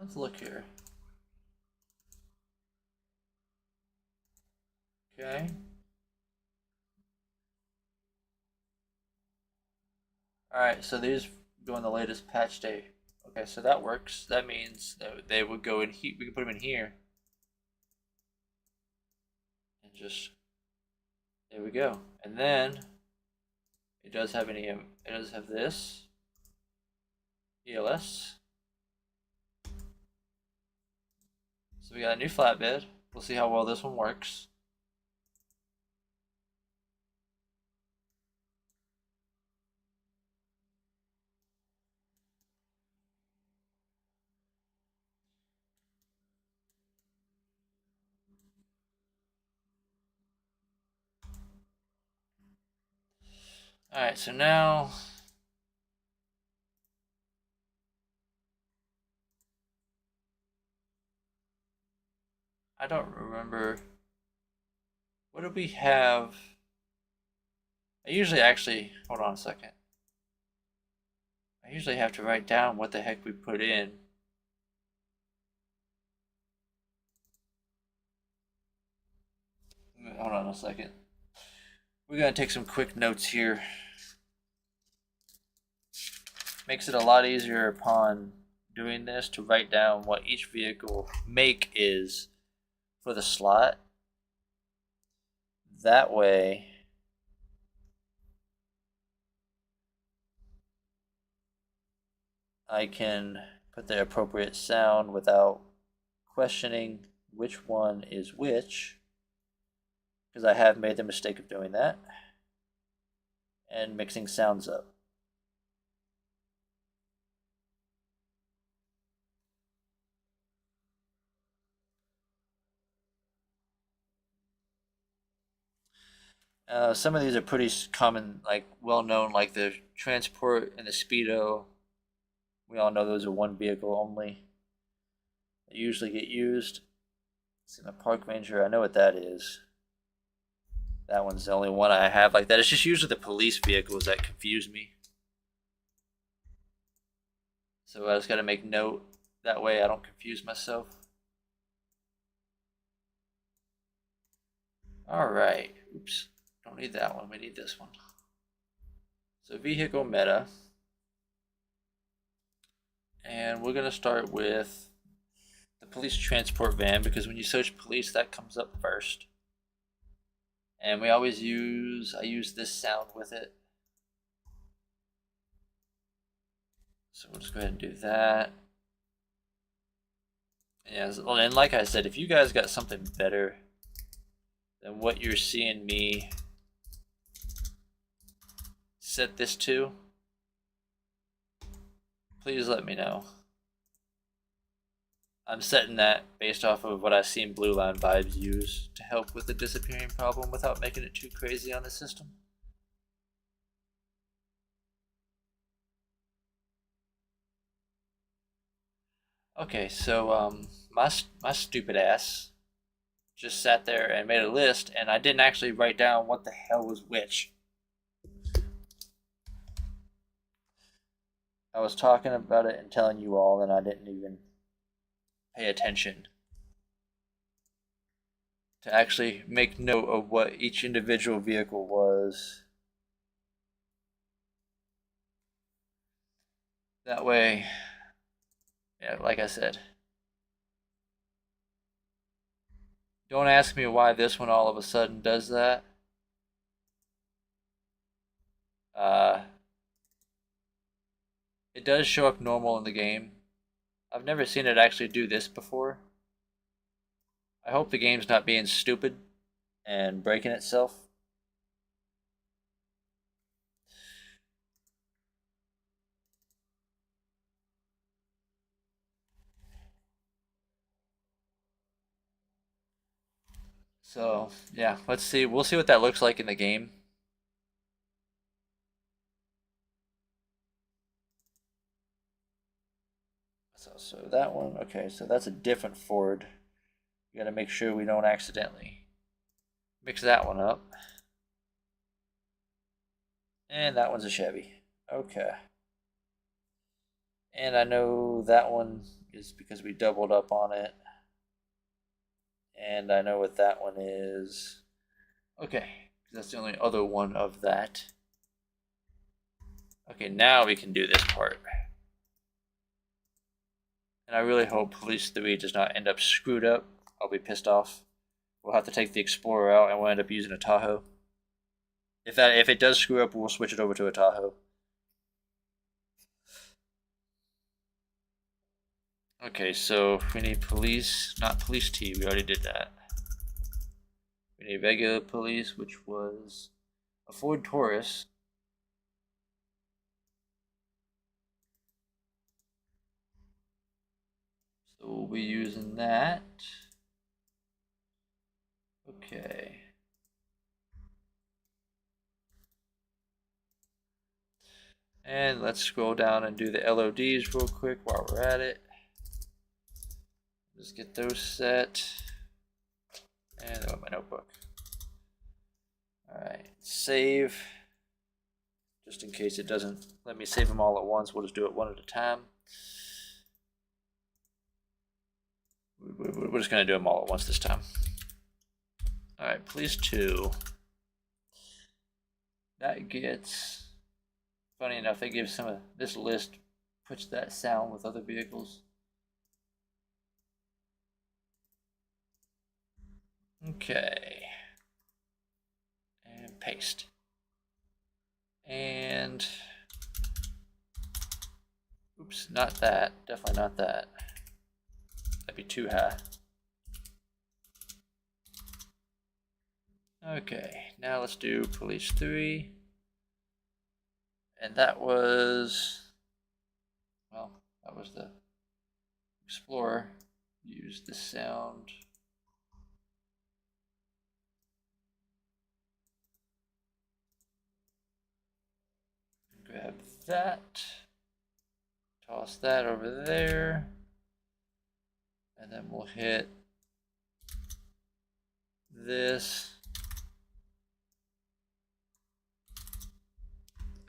Let's look here. Okay. Alright, so these go in the latest patch day. Okay, so that works. That means that they would go in here. We can put them in here. And just, there we go. And then it does have this ELS. So we got a new flatbed. We'll see how well this one works. Alright, so now I don't remember. What do we have? I usually hold on a second. I usually have to write down what the heck we put in. Hold on a second. We're going to take some quick notes here. Makes it a lot easier upon doing this to write down what each vehicle make is for the slot. That way I can put the appropriate sound without questioning which one is which, because I have made the mistake of doing that and mixing sounds up. Some of these are pretty common, like well-known, like the transport and the speedo. We all know those are one vehicle only. They usually get used. See, the park ranger, I know what that is. That one's the only one I have like that. It's just usually the police vehicles that confuse me. So I just got to make note. That way I don't confuse myself. Alright. Oops. Don't need that one. We need this one. So vehicle meta. And we're going to start with the police transport van, because when you search police, that comes up first. And we always I use this sound with it. So we'll just go ahead and do that. Yeah, and like I said, if you guys got something better than what you're seeing me set this to, please let me know. I'm setting that based off of what I've seen Blue Line Vibes use to help with the disappearing problem without making it too crazy on the system. Okay, so my stupid ass just sat there and made a list, and I didn't actually write down what the hell was which. I was talking about it and telling you all, and I didn't even pay attention to actually make note of what each individual vehicle was. That way, yeah, like I said, don't ask me why this one all of a sudden does that. It does show up normal in the game. I've never seen it actually do this before. I hope the game's not being stupid and breaking itself. So, yeah, let's see. We'll see what that looks like in the game. So that one, okay, so that's a different Ford. We gotta make sure we don't accidentally mix that one up. And that one's a Chevy. Okay. And I know that one is because we doubled up on it. And I know what that one is. Okay, that's the only other one of that. Okay, now we can do this part. And I really hope Police 3 does not end up screwed up. I'll be pissed off. We'll have to take the Explorer out and we'll end up using a Tahoe. If it does screw up, we'll switch it over to a Tahoe. Okay, so we need police, not police T, we already did that. We need regular police, which was a Ford Taurus. So we'll be using that. Okay. And let's scroll down and do the LODs real quick while we're at it. Just get those set. And oh, my notebook. Alright, save. Just in case it doesn't let me save them all at once, we'll just do it one at a time. We're just going to do them all at once this time. Alright, police 2. That gets... Funny enough, they give some of this list, puts that sound with other vehicles. Okay. And paste. And oops, not that. Definitely not that. That'd be too high. Okay, now let's do police 3. And that was, well, that was the Explorer. Use the sound. Grab that. Toss that over there. And then we'll hit this.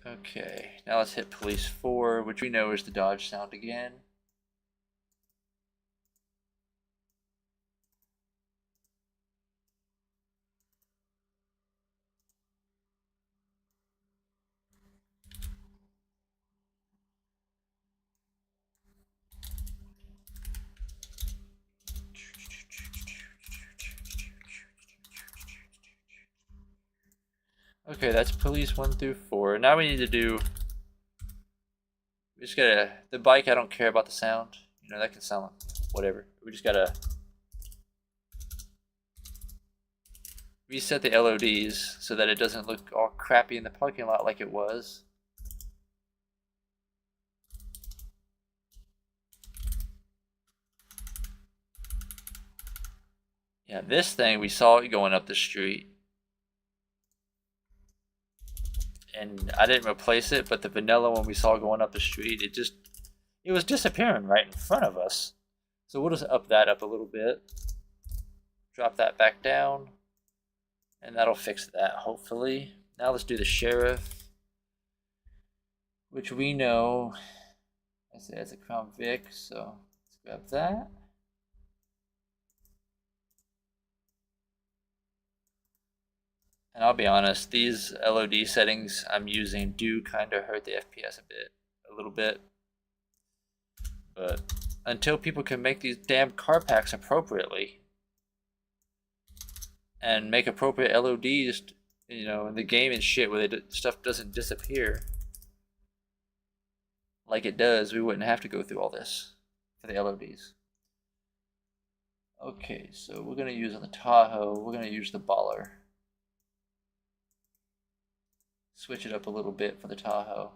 Okay, now let's hit police 4, which we know is the Dodge sound again. Okay, that's police 1 through 4. Now we need to do, we just gotta, the bike, I don't care about the sound. You know, that can sound like whatever. We just gotta reset the LODs so that it doesn't look all crappy in the parking lot like it was. Yeah, this thing, we saw it going up the street. And I didn't replace it, but the vanilla one we saw going up the street, it was disappearing right in front of us. So we'll just up that up a little bit. Drop that back down. And that'll fix that, hopefully. Now let's do the sheriff, which we know, I say it's a Crown Vic, so let's grab that. And I'll be honest, these LOD settings I'm using do kind of hurt the FPS a little bit. But until people can make these damn car packs appropriately and make appropriate LODs, you know, in the game and shit where stuff doesn't disappear like it does, we wouldn't have to go through all this for the LODs. Okay, so we're going to use on the Tahoe, we're going to use the Baller. Switch it up a little bit for the Tahoe.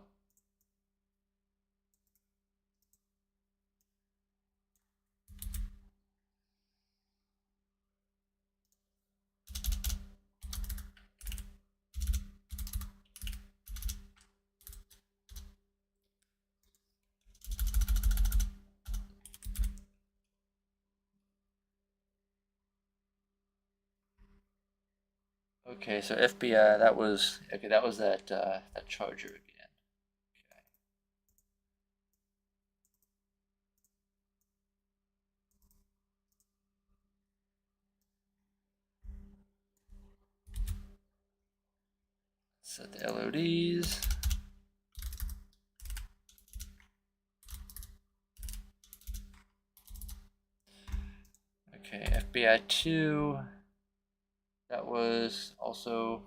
Okay, so FBI, that was that Charger again. Set the LODs. Okay, FBI 2. That was also,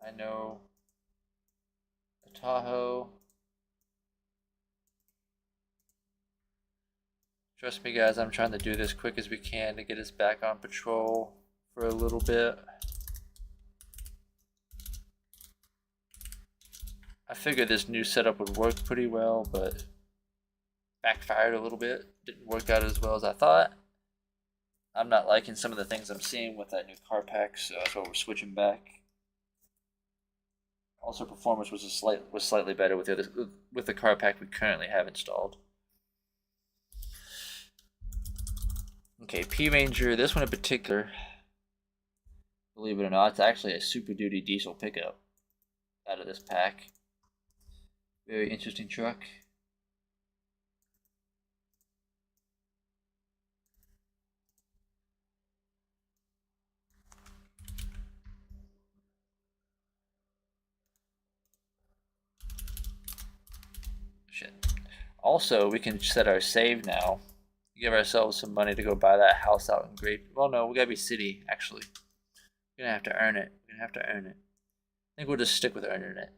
I know, the Tahoe. Trust me, guys, I'm trying to do this quick as we can to get us back on patrol for a little bit. I figured this new setup would work pretty well, but backfired a little bit. Didn't work out as well as I thought. I'm not liking some of the things I'm seeing with that new car pack, so that's why we're switching back. Also, performance was slightly better with the car pack we currently have installed. Okay, P Ranger. This one in particular, believe it or not, it's actually a Super Duty diesel pickup out of this pack. Very interesting truck. Shit. Also, we can set our save now. Give ourselves some money to go buy that house out in Great. Well, no, we gotta be city, actually. We're gonna have to earn it. We're gonna have to earn it. I think we'll just stick with earning it.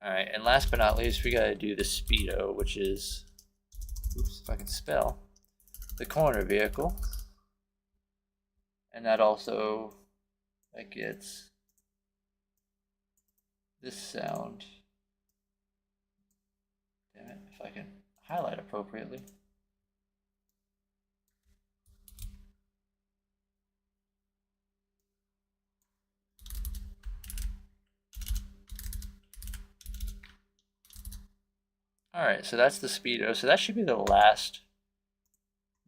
Alright, and last but not least, we gotta do the Speedo, which is, oops, if I can spell, the corner vehicle. And that also, that gets this sound. Damn it, if I can highlight appropriately. Alright, so that's the Speedo. So that should be the last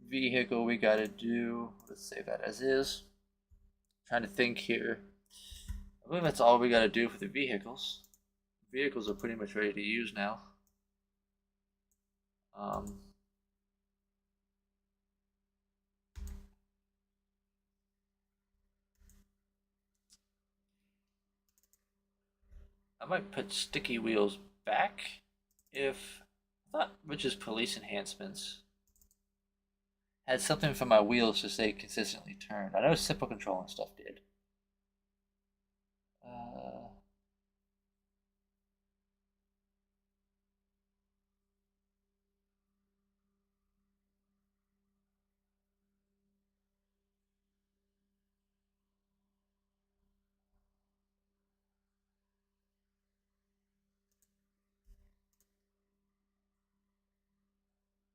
vehicle we gotta do. Let's save that as is. Trying to think here. I believe that's all we gotta do for the vehicles. Vehicles are pretty much ready to use now. I might put sticky wheels back if I thought Rich's police enhancements had something for my wheels to stay consistently turned. I know simple control and stuff did.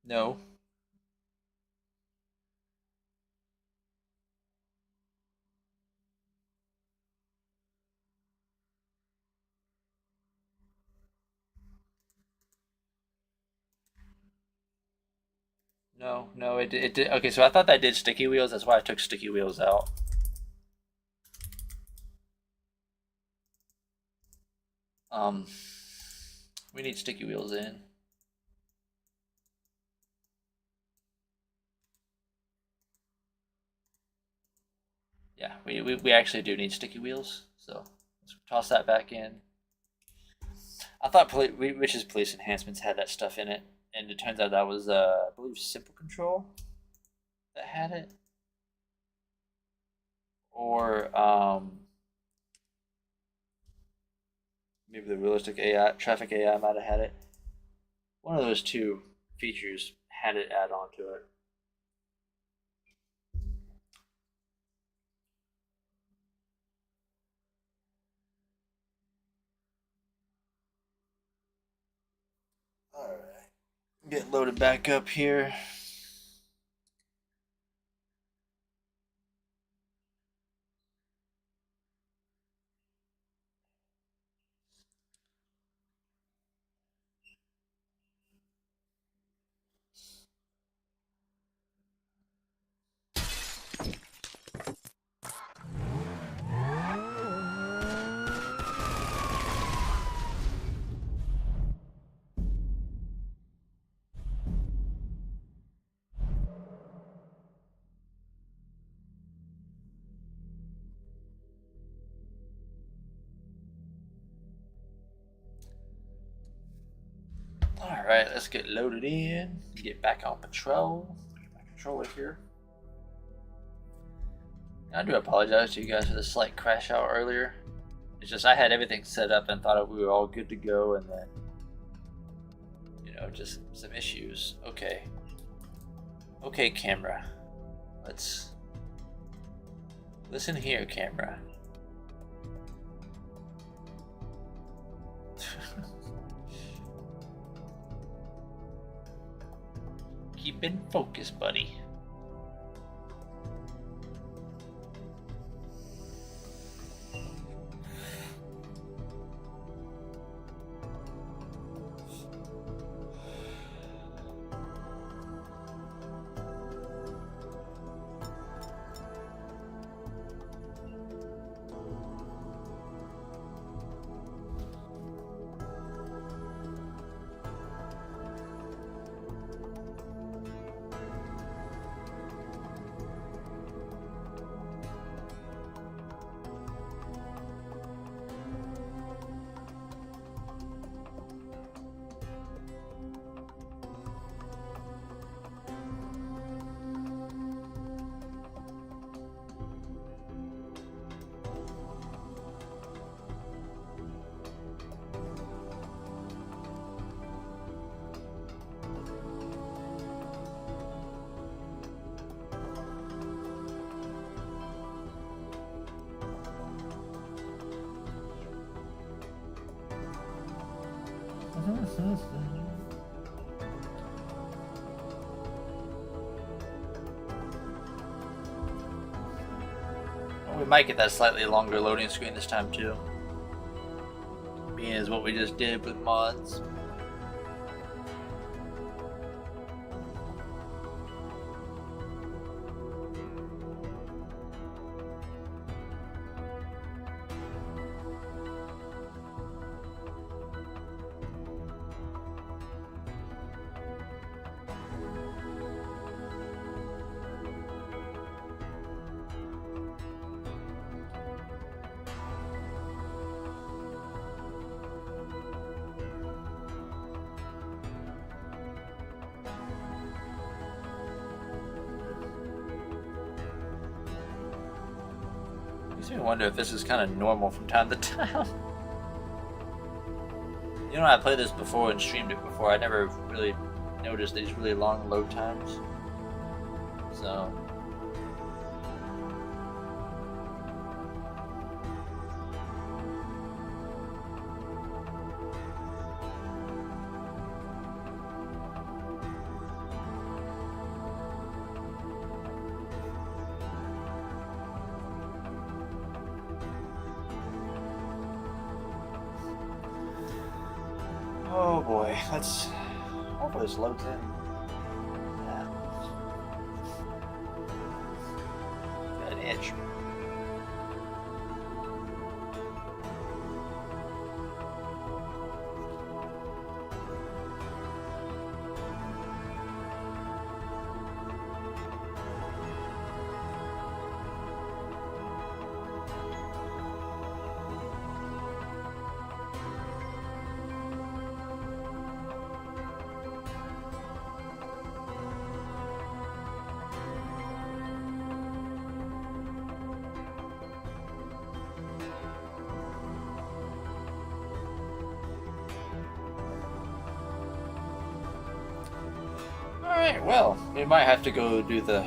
No. No, it did. Okay, so I thought that did sticky wheels. That's why I took sticky wheels out. We need sticky wheels in. Yeah, we actually do need sticky wheels. So let's toss that back in. I thought Rich's police enhancements had that stuff in it, and it turns out that was I believe Simple Control that had it, or maybe the realistic AI traffic AI might have had it. One of those two features had it add on to it. All right, get loaded back up here. Alright, let's get loaded in, get back on patrol. Controller here. I do apologize to you guys for the slight crash out earlier. It's just I had everything set up and thought we were all good to go, and then, you know, just some issues. Okay. Okay, camera. Let's listen here, camera. Keep in focus, buddy. We might get that slightly longer loading screen this time too, being as what we just did with mods. Makes me wonder if this is kind of normal from time to time. You know, I played this before and streamed it before. I never really noticed these really long load times. So. Oh boy, hopefully this loads in. Yeah. edge. Alright, well, we might have to go do the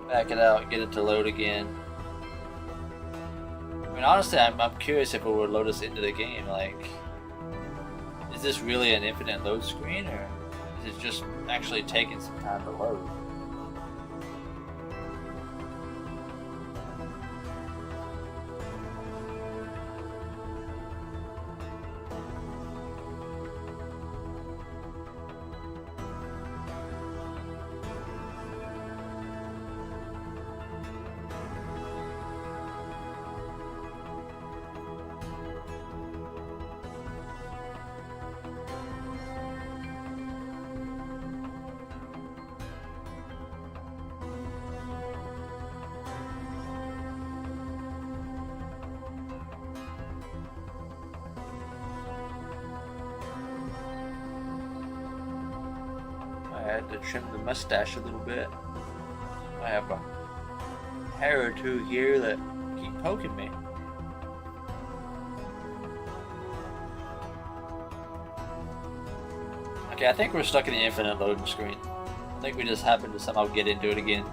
back it out, get it to load again. I mean, honestly, I'm curious if it would load us into the game. Like, is this really an infinite load screen, or is it just actually taking some time to load? I had to trim the mustache a little bit. I have a hair or two here that keep poking me. Okay, I think we're stuck in the infinite loading screen. I think we just happened to somehow get into it again.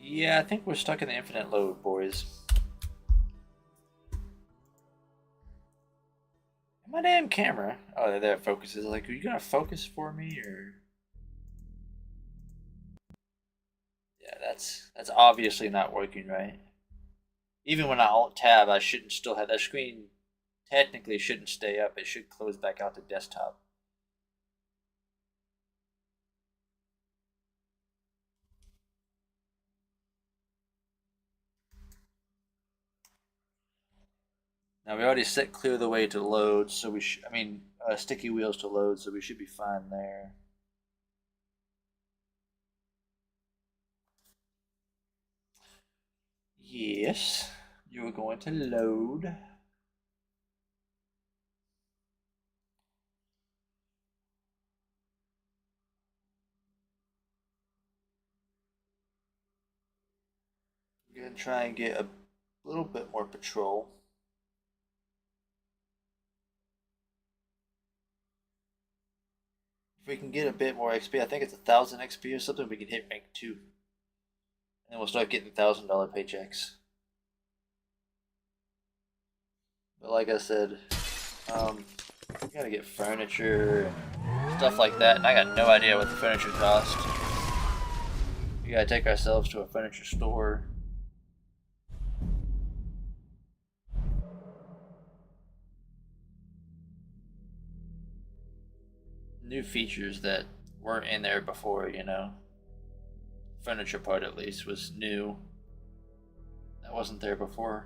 Yeah, I think we're stuck in the infinite load, boys. My damn camera. Oh, there it focuses. Like, are you gonna focus for me, or? Yeah, that's obviously not working right. Even when I alt tab, I shouldn't still have that screen. Technically, shouldn't stay up. It should close back out to desktop. Now we already set clear the way to load, so we should, sticky wheels to load, so we should be fine there. Yes, you are going to load. I'm going to try and get a little bit more patrol. If we can get a bit more XP, I think it's 1,000 XP or something, we can hit rank 2. And then we'll start getting $1,000 paychecks. But like I said, we gotta get furniture and stuff like that, and I got no idea what the furniture cost. We gotta take ourselves to a furniture store. New features that weren't in there before, you know. Furniture part at least was new. That wasn't there before.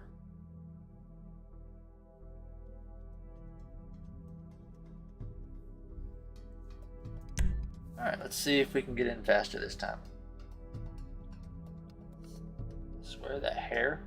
Alright, let's see if we can get in faster this time. I swear that hair.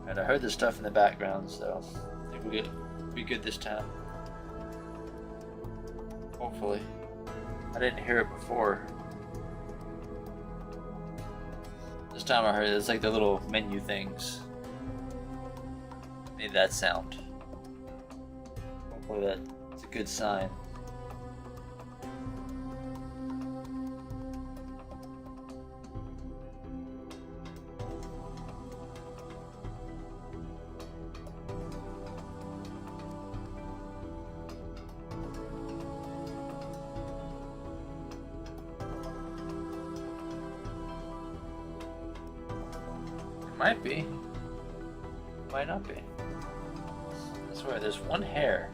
And I heard the stuff in the background, so I think we'll be good this time. Hopefully. I didn't hear it before. This time I heard it. It's like the little menu things. Made that sound. Hopefully that's a good sign. Might be. Might not be. I swear, there's one hair.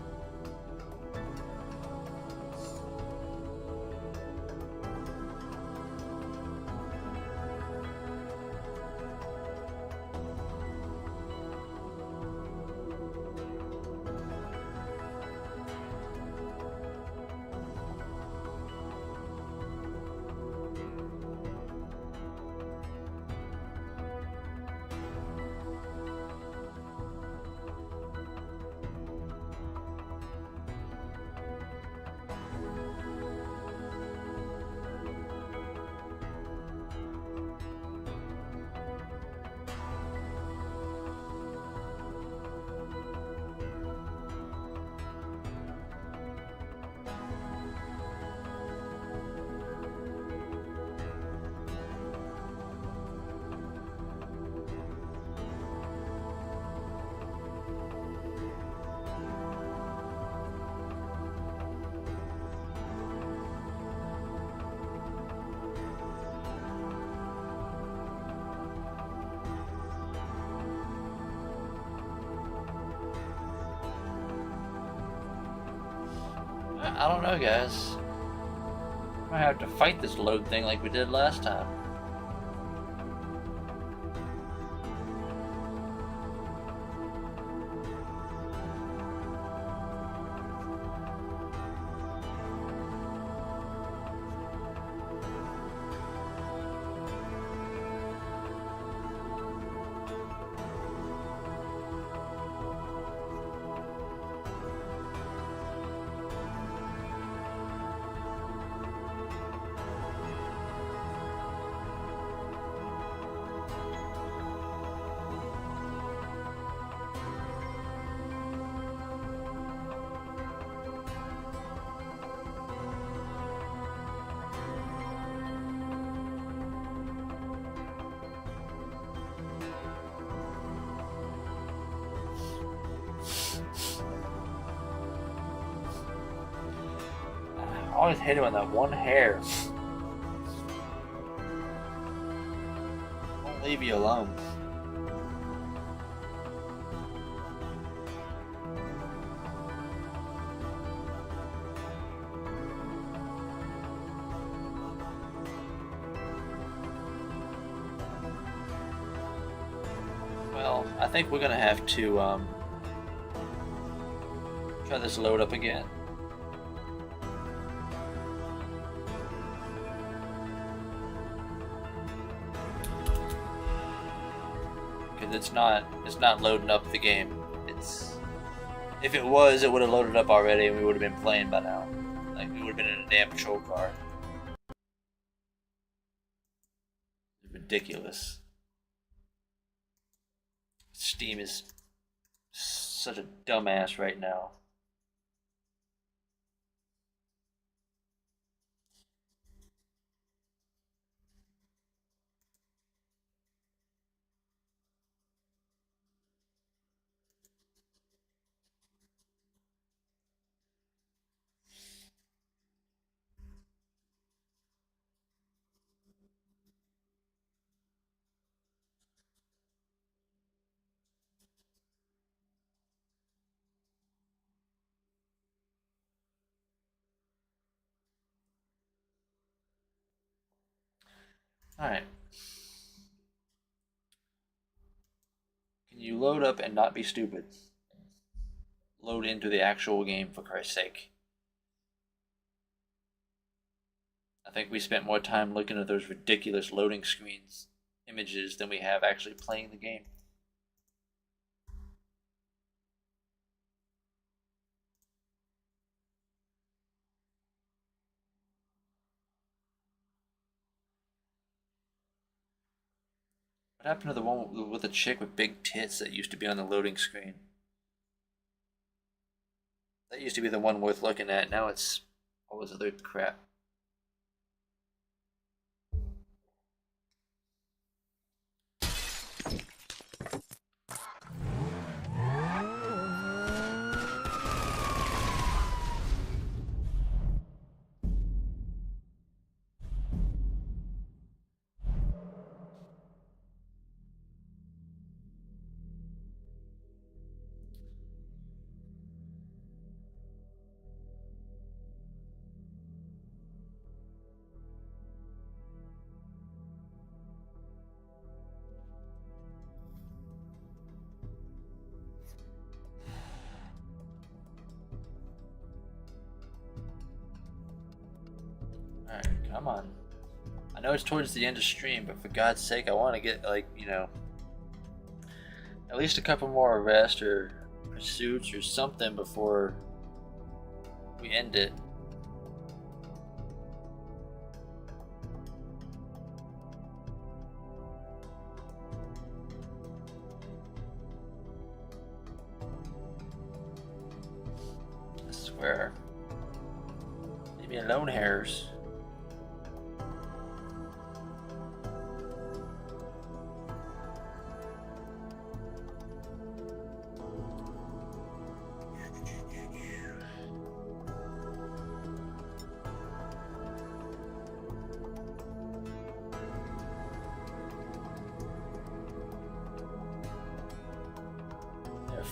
I don't know, guys. Might have to fight this load thing like we did last time. I always hate it when that one hair won't leave you alone. Well, I think we're gonna have to try this load up again. It's not loading up the game. If it was, it would have loaded up already and we would have been playing by now. Like, we would have been in a damn patrol car. Ridiculous. Steam is such a dumbass right now. Alright. Can you load up and not be stupid? Load into the actual game, for Christ's sake. I think we spent more time looking at those ridiculous loading screens images than we have actually playing the game. What happened to the one with the chick with big tits that used to be on the loading screen? That used to be the one worth looking at. Now it's all this other crap. Alright, come on. I know it's towards the end of stream, but for God's sake, I want to get, like, you know, at least a couple more arrests or pursuits or something before we end it. I swear. Leave me alone, hairs.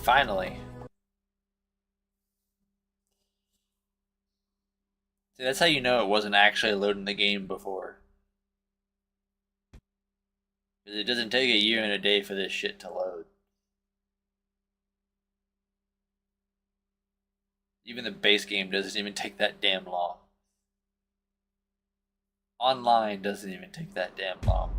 Finally. See, that's how you know it wasn't actually loading the game before. Because it doesn't take a year and a day for this shit to load. Even the base game doesn't even take that damn long. Online doesn't even take that damn long.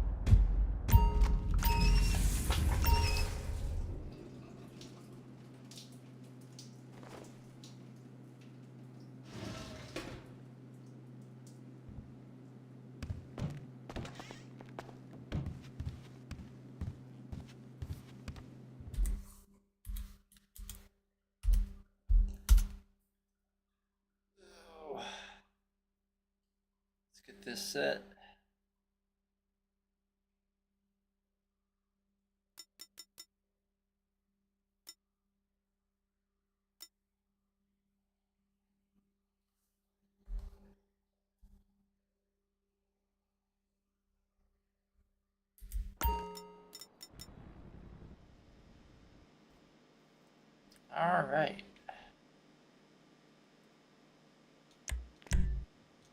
This set. All right.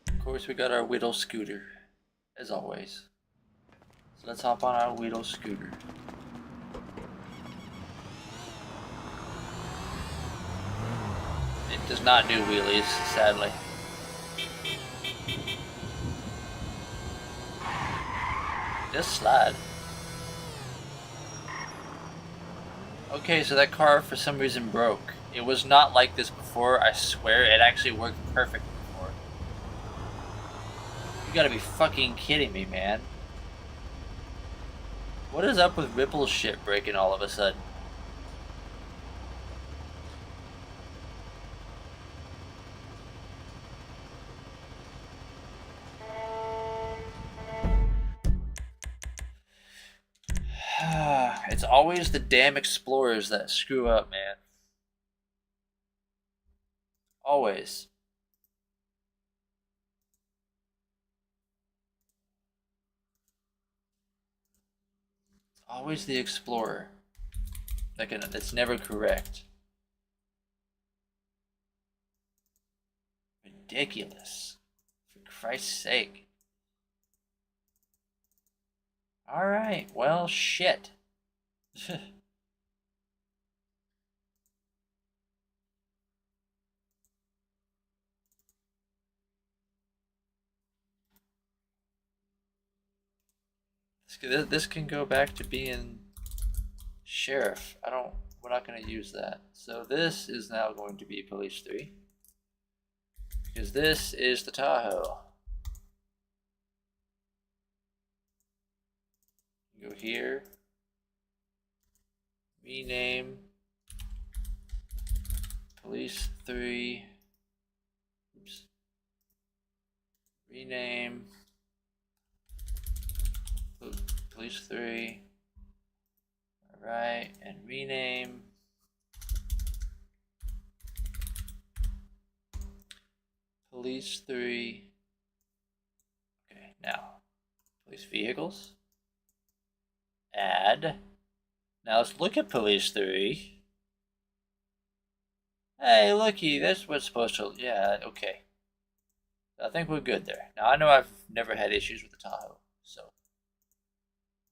Of course, we got our Whittle scooter, as always. So let's hop on our Whittle scooter. It does not do wheelies, sadly. Just slide. Okay, so that car for some reason broke. It was not like this before, I swear. It actually worked perfect before. You gotta be fucking kidding me, man. What is up with Ripple's shit breaking all of a sudden? It's always the damn Explorers that screw up, man. Always. Always the Explorer. That's never correct. Ridiculous. For Christ's sake. Alright, well, shit. This can go back to being sheriff. We're not going to use that. So this is now going to be police 3. Because this is the Tahoe. Go here. Rename. Police 3. Oops. Rename. Police 3. Alright, and rename. Police 3. Okay, now, police vehicles. Add. Now let's look at police 3. Hey, looky, that's what's supposed to, yeah, okay. I think we're good there. Now, I know I've never had issues with the Tahoe, so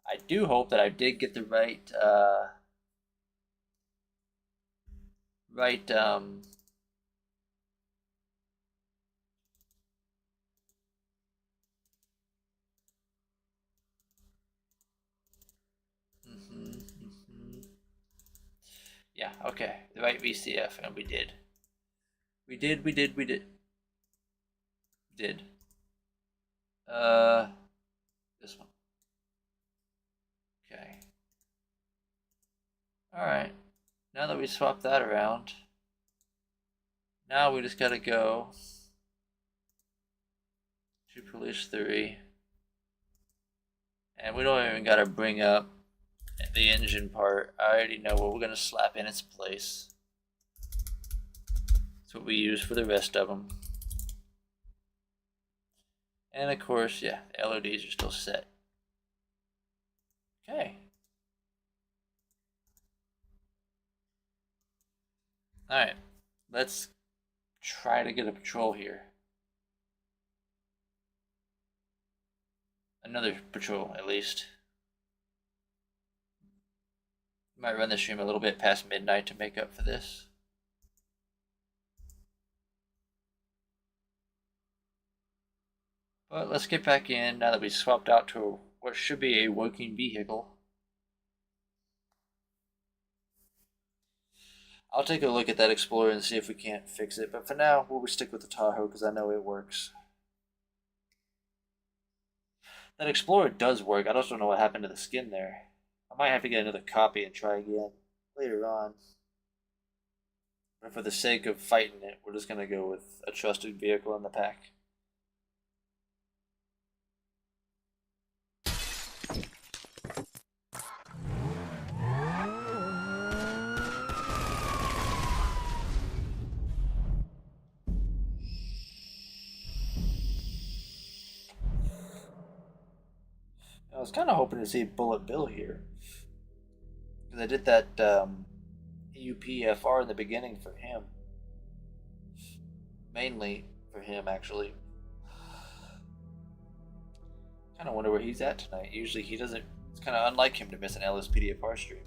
I do hope that I did get the right, yeah, okay, the right VCF, and we did. We did. This one. Okay. Alright. Now that we swapped that around, now we just gotta go to police 3. And we don't even gotta bring up the engine part. I already know what we're gonna slap in its place. That's what we use for the rest of them. And of course, yeah, the LODs are still set. Okay. Alright, let's try to get a patrol here. Another patrol, at least. Might run the stream a little bit past midnight to make up for this. But let's get back in now that we swapped out to what should be a working vehicle. I'll take a look at that Explorer and see if we can't fix it, but for now, we'll stick with the Tahoe because I know it works. That Explorer does work, I just don't know what happened to the skin there. I might have to get another copy and try again later on. But for the sake of fighting it, we're just going to go with a trusted vehicle in the pack. I was kind of hoping to see Bullet Bill here. Because I did that EUPFR in the beginning for him. Mainly for him, actually. Kind of wonder where he's at tonight. Usually he doesn't... It's kind of unlike him to miss an LSPDFR stream.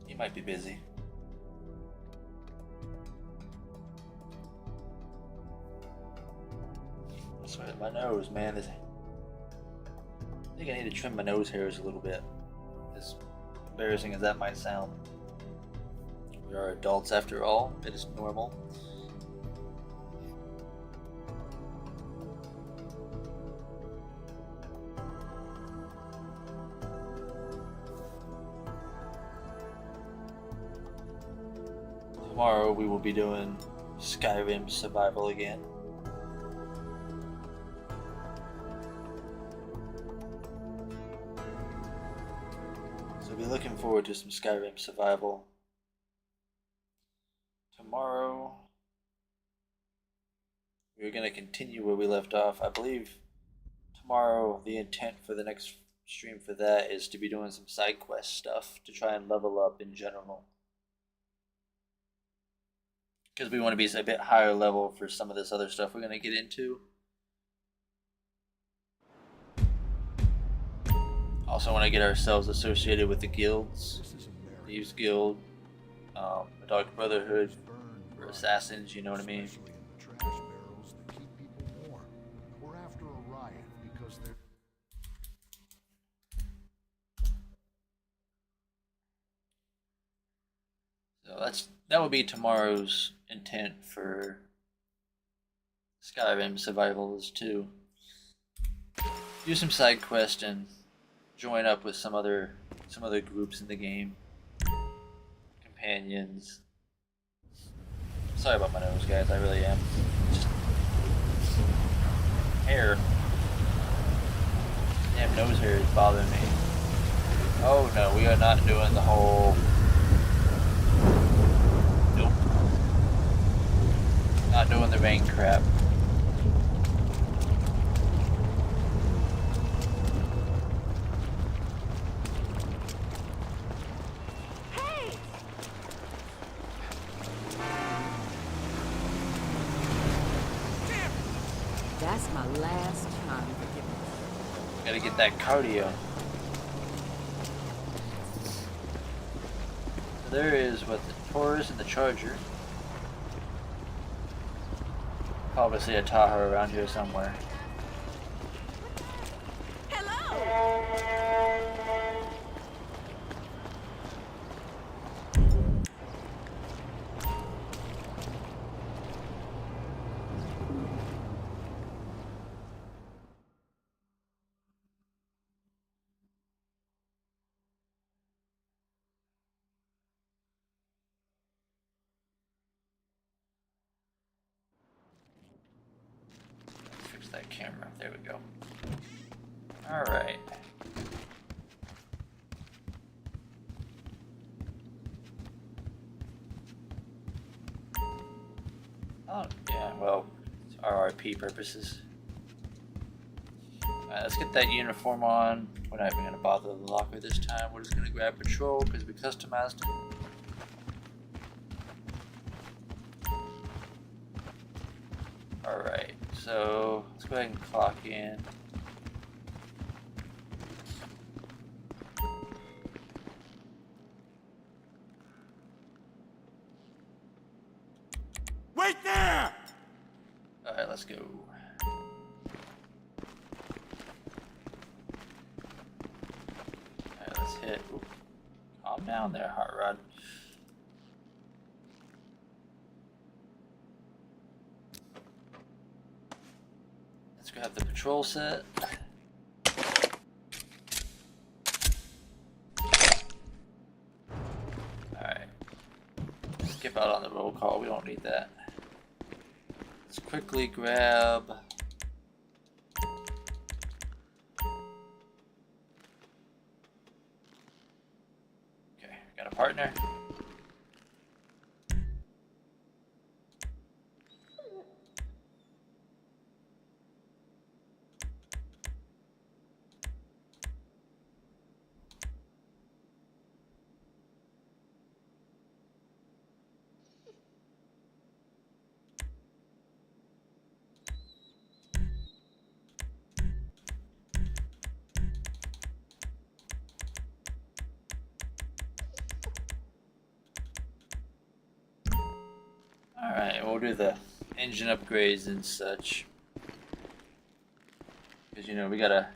He might be busy. That's right, my nose, man. I think I need to trim my nose hairs a little bit. As embarrassing as that might sound. We are adults after all. It is normal. Tomorrow we will be doing Skyrim Survival again. So be looking forward to some Skyrim Survival. Tomorrow we're going to continue where we left off. I believe tomorrow the intent for the next stream for that is to be doing some side quest stuff to try and level up in general. Because we want to be a bit higher level for some of this other stuff we're going to get into. Also want to get ourselves associated with the guilds. Thieves Guild, the Dark Brotherhood, for assassins, you know what I mean? So that would be tomorrow's intent for Skyrim survival, is to do some side quests and join up with some other groups in the game. Companions. Sorry about my nose, guys, I really am. Just hair. Damn nose hair is bothering me. Oh no, we are not doing the whole... Nope. Not doing the rain crap. That's my last time. Gotta get that cardio. So there is what the Taurus and the Charger. Obviously a Tahoe around here somewhere. Fix that camera. There we go. Alright. Oh, yeah, well, it's RRP purposes. Alright, let's get that uniform on. We're not even going to bother the locker this time. We're just going to grab patrol because we customized it. Alright, so let's go ahead and clock in. Wait there! Alright, let's go. Alright, let's hit. Ooh, calm down there, Hot Rod. Let's grab the patrol set. Alright. Skip out on the roll call, we don't need that. Let's quickly grab... Okay, got a partner. Alright, we'll do the engine upgrades and such. Because, you know, we gotta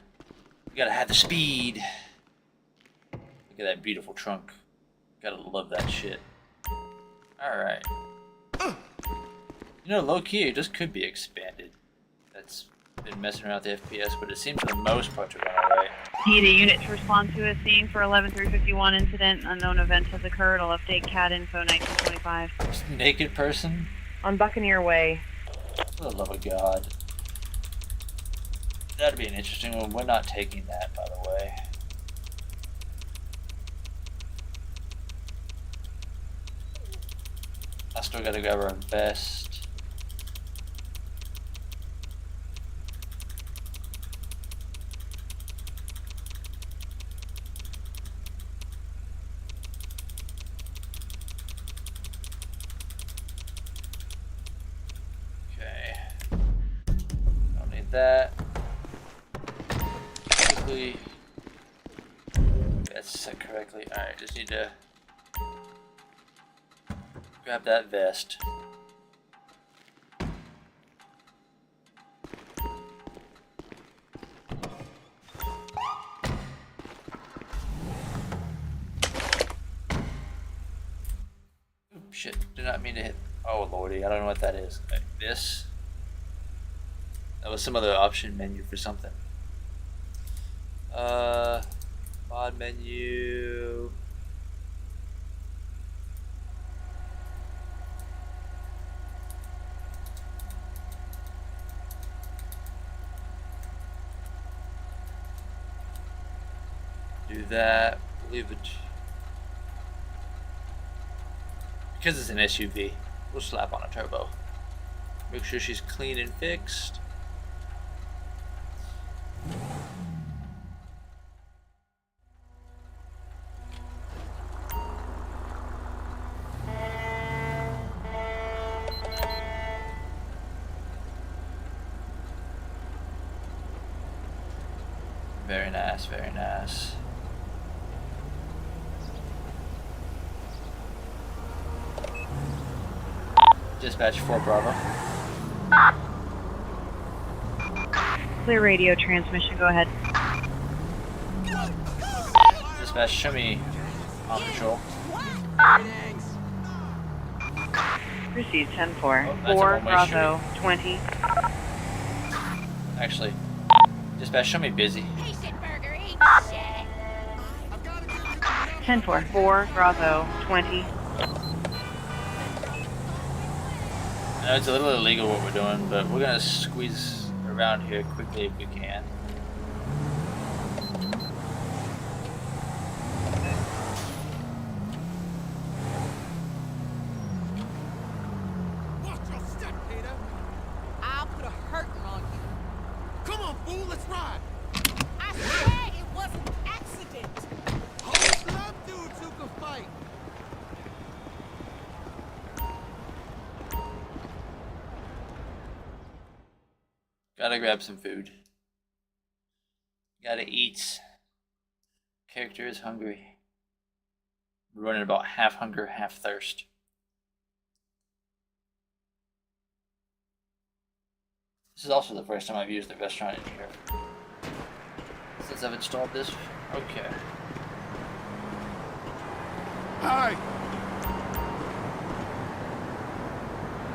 have the speed. Look at that beautiful trunk. Gotta love that shit. Alright. You know, low-key, it just could be expanded. That's been messing around with the FPS, but it seems for the most part to run alright. Need a unit to respond to a scene for 11351 incident. Unknown events has occurred. I'll update CAD info 1925. Naked person? On Buccaneer Way. For the love of God. That'd be an interesting one. We're not taking that, by the way. I still gotta grab our vest. that. Quickly. That's set correctly. Alright, just need to grab that vest. Oops, shit, did not mean to hit. Oh lordy, I don't know what that is. Like this. That was some other option menu for something. Mod menu. Do that. Leave it. Because it's an SUV, we'll slap on a turbo. Make sure she's clean and fixed. Very nice, very nice. Dispatch 4 Bravo. Clear radio transmission, go ahead. Dispatch, show me on patrol. Received 10-4. Oh, 4 Bravo 20. Actually, dispatch, show me busy. 10-4. 4 Bravo 20. I know it's a little illegal what we're doing, but we're gonna squeeze around here quickly if we can. Watch your step, Peter. I'll put a hurting on you. Come on, fool, let's ride. I swear it was an accident. Always love dudes who can fight. Gotta grab some food. Gotta eat. Character is hungry. We're running about half hunger, half thirst. This is also the first time I've used the restaurant in here. Since I've installed this. Okay. Hi.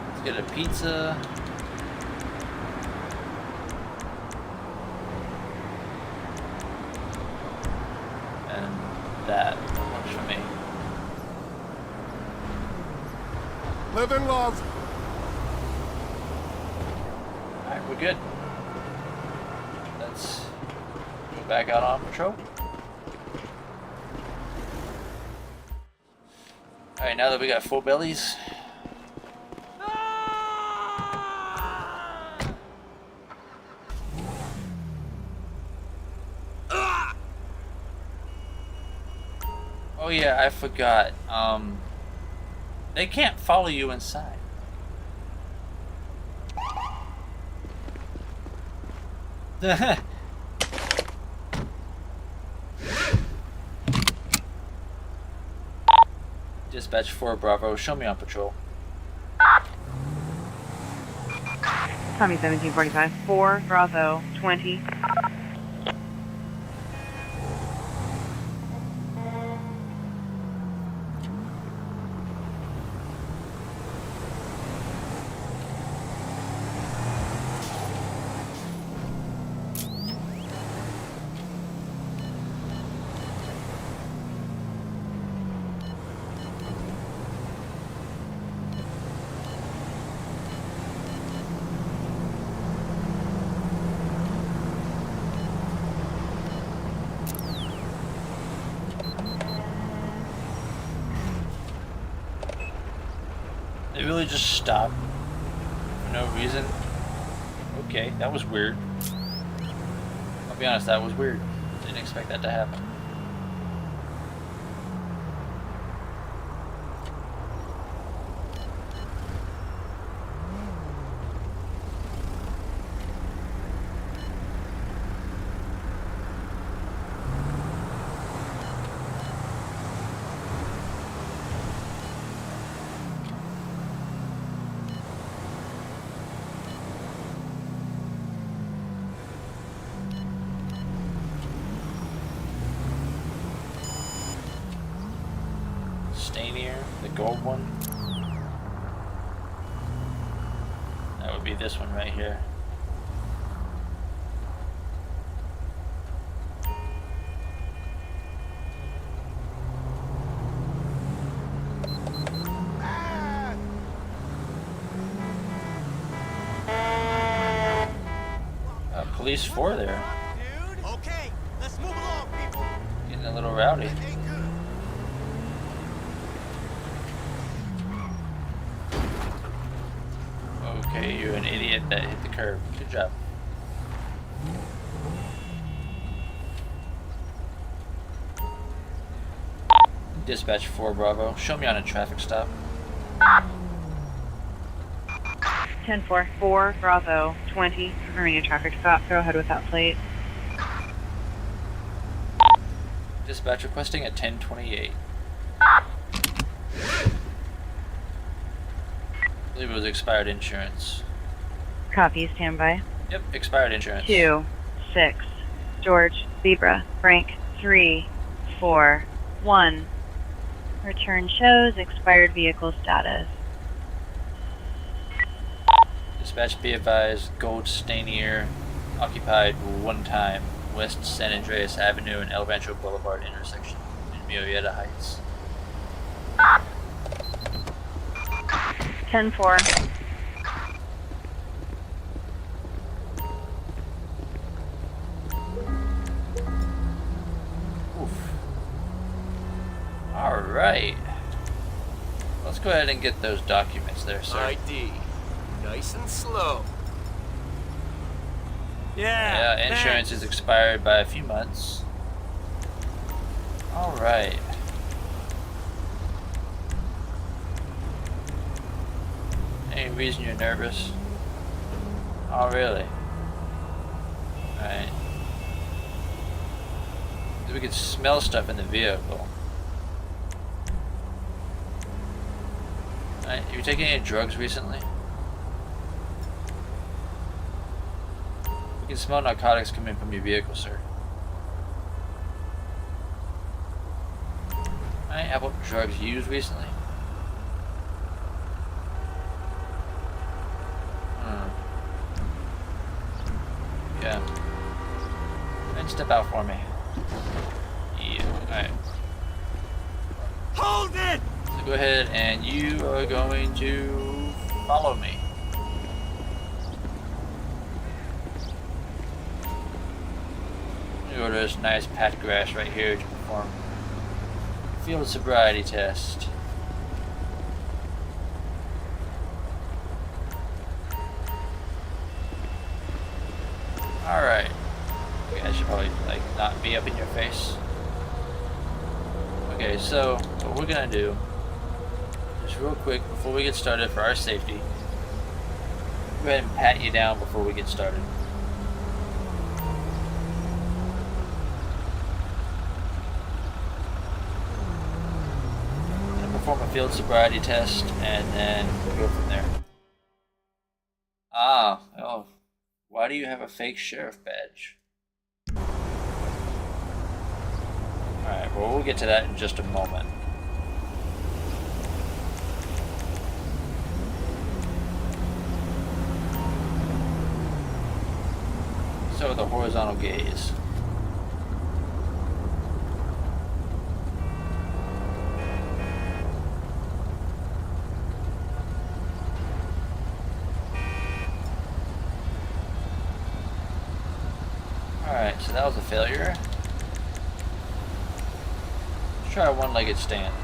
Let's get a pizza. And that lunch for me. Live and love. Alright, we're good. Let's go back out on patrol. Alright, now that we got full bellies. Oh yeah, I forgot. They can't follow you inside. Dispatch 4 Bravo, show me on patrol. Tommy 1745. 4 Bravo 20. They really just stopped for no reason. Okay, that was weird. I'll be honest, that was weird. Didn't expect that to happen. Stainier, the gold one. That would be this one right here. Police 4 there. Okay, let's move along, people. Getting a little rowdy. Okay, good. Okay, you're an idiot that hit the curb. Good job. Dispatch 4 Bravo. Show me on a traffic stop. 10-4. 4 Bravo 20. Confirming a traffic stop. Go ahead without plate. Dispatch requesting a 1028. I believe it was expired insurance. Copy. Stand by. Yep, expired insurance. 2 6 George Zebra Frank 3 4 1. Return shows expired vehicle status. Dispatch be advised, Gold Stainier occupied one time, West San Andreas Avenue and El Rancho Boulevard intersection in Murrieta Heights. 10-4. Alright. Let's go ahead and get those documents there, sir. ID. Nice and slow. Yeah. Yeah, insurance is expired by a few months. Alright. Any reason you're nervous? Oh, really? Alright. We could smell stuff in the vehicle. Alright, you taking any drugs recently? You can smell narcotics coming from your vehicle, sir. Alright, how about drugs used recently? Yeah. And step out for me. Yeah, alright. Hold it! So go ahead and you are going to follow me. Go to this nice pat grass right here to perform field sobriety test. Alright. Okay, I should probably not be up in your face. Okay, so what we're gonna do, just real quick before we get started for our safety, go ahead and pat you down before we get started. Perform a field sobriety test and then we'll go from there. Ah, oh, why do you have a fake sheriff badge? Alright, well, we'll get to that in just a moment. So, the horizontal gaze. Alright, so that was a failure. Let's try a one-legged stand.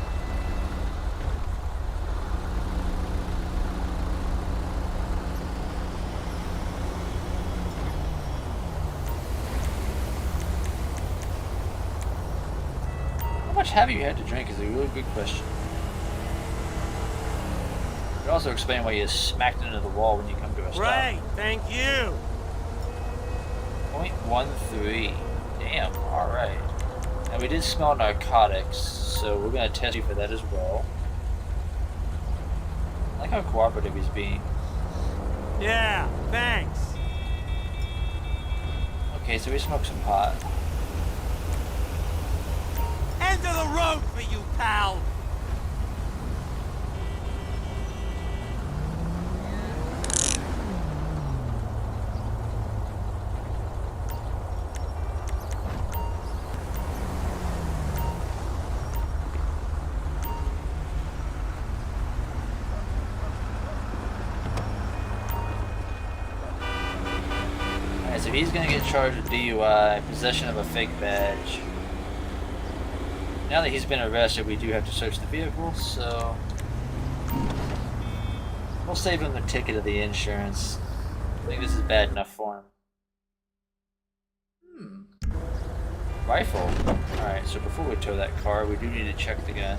How much have you had to drink is a really good question. You could also explain why you smacked into the wall when you come to a stop. Right, thank you. 0.13. Damn, alright. And we did smell narcotics, so we're gonna test you for that as well. I like how cooperative he's being. Yeah, thanks. Okay, so we smoked some pot. End of the road for you, pal. Alright, so he's gonna get charged with DUI, possession of a fake badge. Now that he's been arrested, we do have to search the vehicle, so we'll save him the ticket of the insurance. I think this is bad enough for him. Rifle. Alright, so before we tow that car, we do need to check the gun.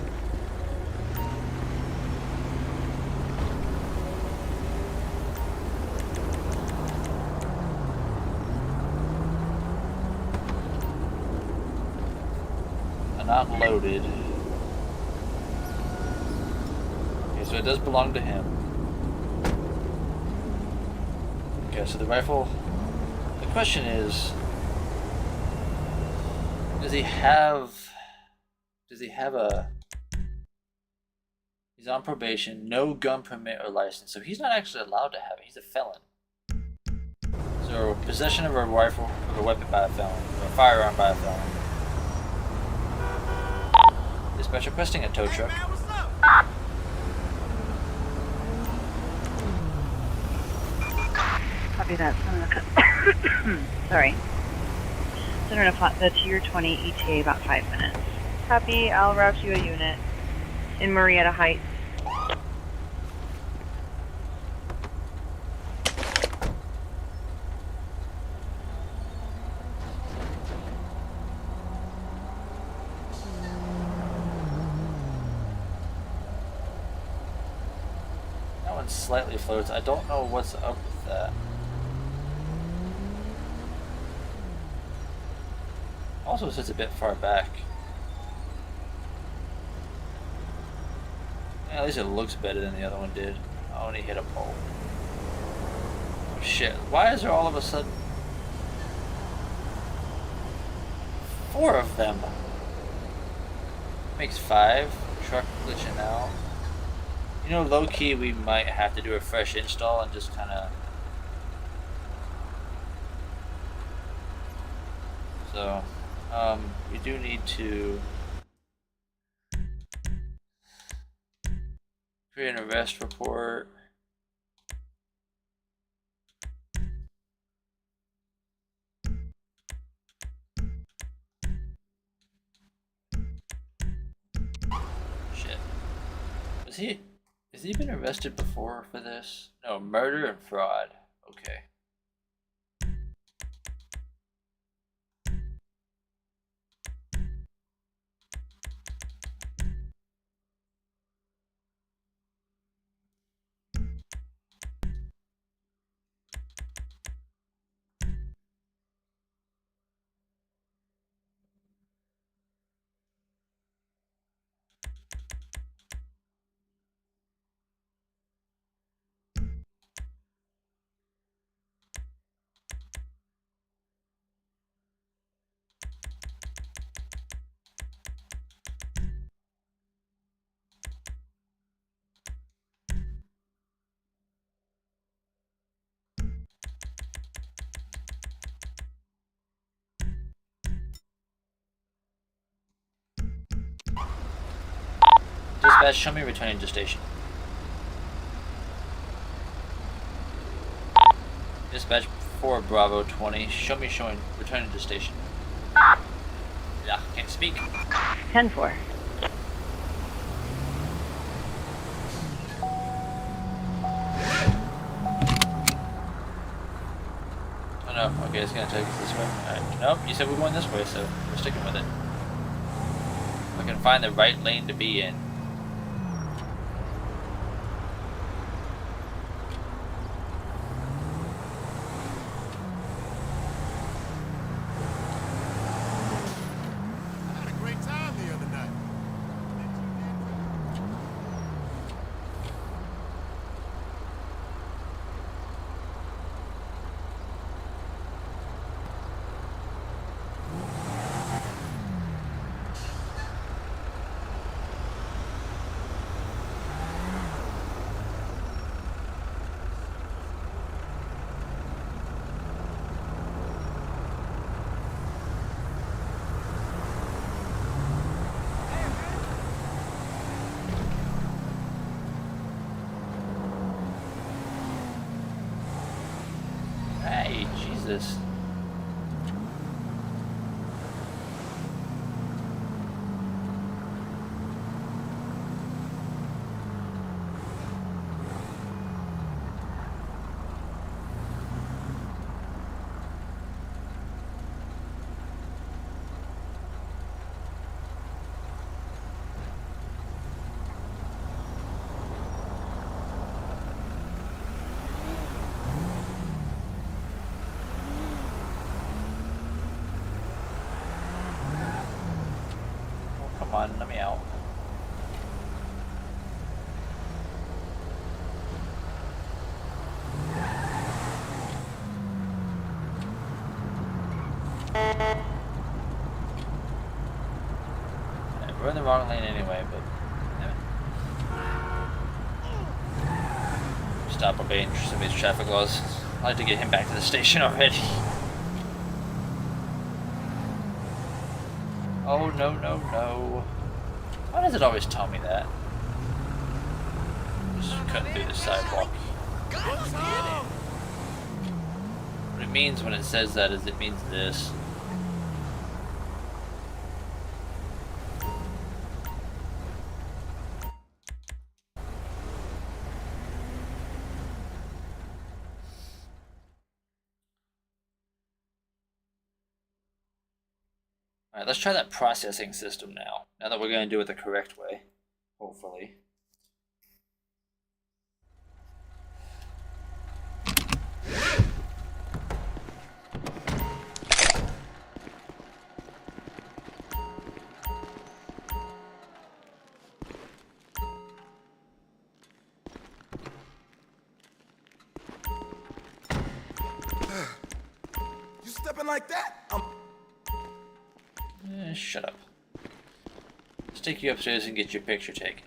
Not loaded. Okay, so it does belong to him. Okay, so the rifle. The question is, does he have a? He's on probation, no gun permit or license, so he's not actually allowed to have it. He's a felon. So possession of a rifle or a weapon by a felon, or a firearm by a felon. Dispatch requesting a tow truck. Hey, man, what's up? Copy that. Sorry. Center to the Tier 20 ETA about 5 minutes. Copy. I'll route you a unit in Marietta Heights. Slightly floats. I don't know what's up with that. Also sits a bit far back. Yeah, at least it looks better than the other one did. Oh, and he hit a pole. Oh shit. Why is there all of a sudden 4 of them? Makes 5. Truck glitching out. You know, low-key, we might have to do a fresh install and just kind of... So, we do need to create an arrest report. Shit. Has he been arrested before for this? No, murder and fraud. Okay. Dispatch, show me returning to station. Dispatch 4 Bravo 20, show me returning to station. Yeah, can't speak. 10-4. Oh no, okay, it's gonna take us this way. Alright, nope, you said we're going this way, so we're sticking with it. I can find the right lane to be in. Hey, Jesus. me out. We're in the wrong lane anyway, but stop obeying some of these traffic laws. I'd like to get him back to the station already. Oh no no no! Why does it always tell me that? Just cutting through the sidewalk. What it means when it says that is it means this. Alright, let's try that processing system now. Now that we're going to do it the correct way. Hopefully. You stepping like that? Shut up. Let's take you upstairs and get your picture taken.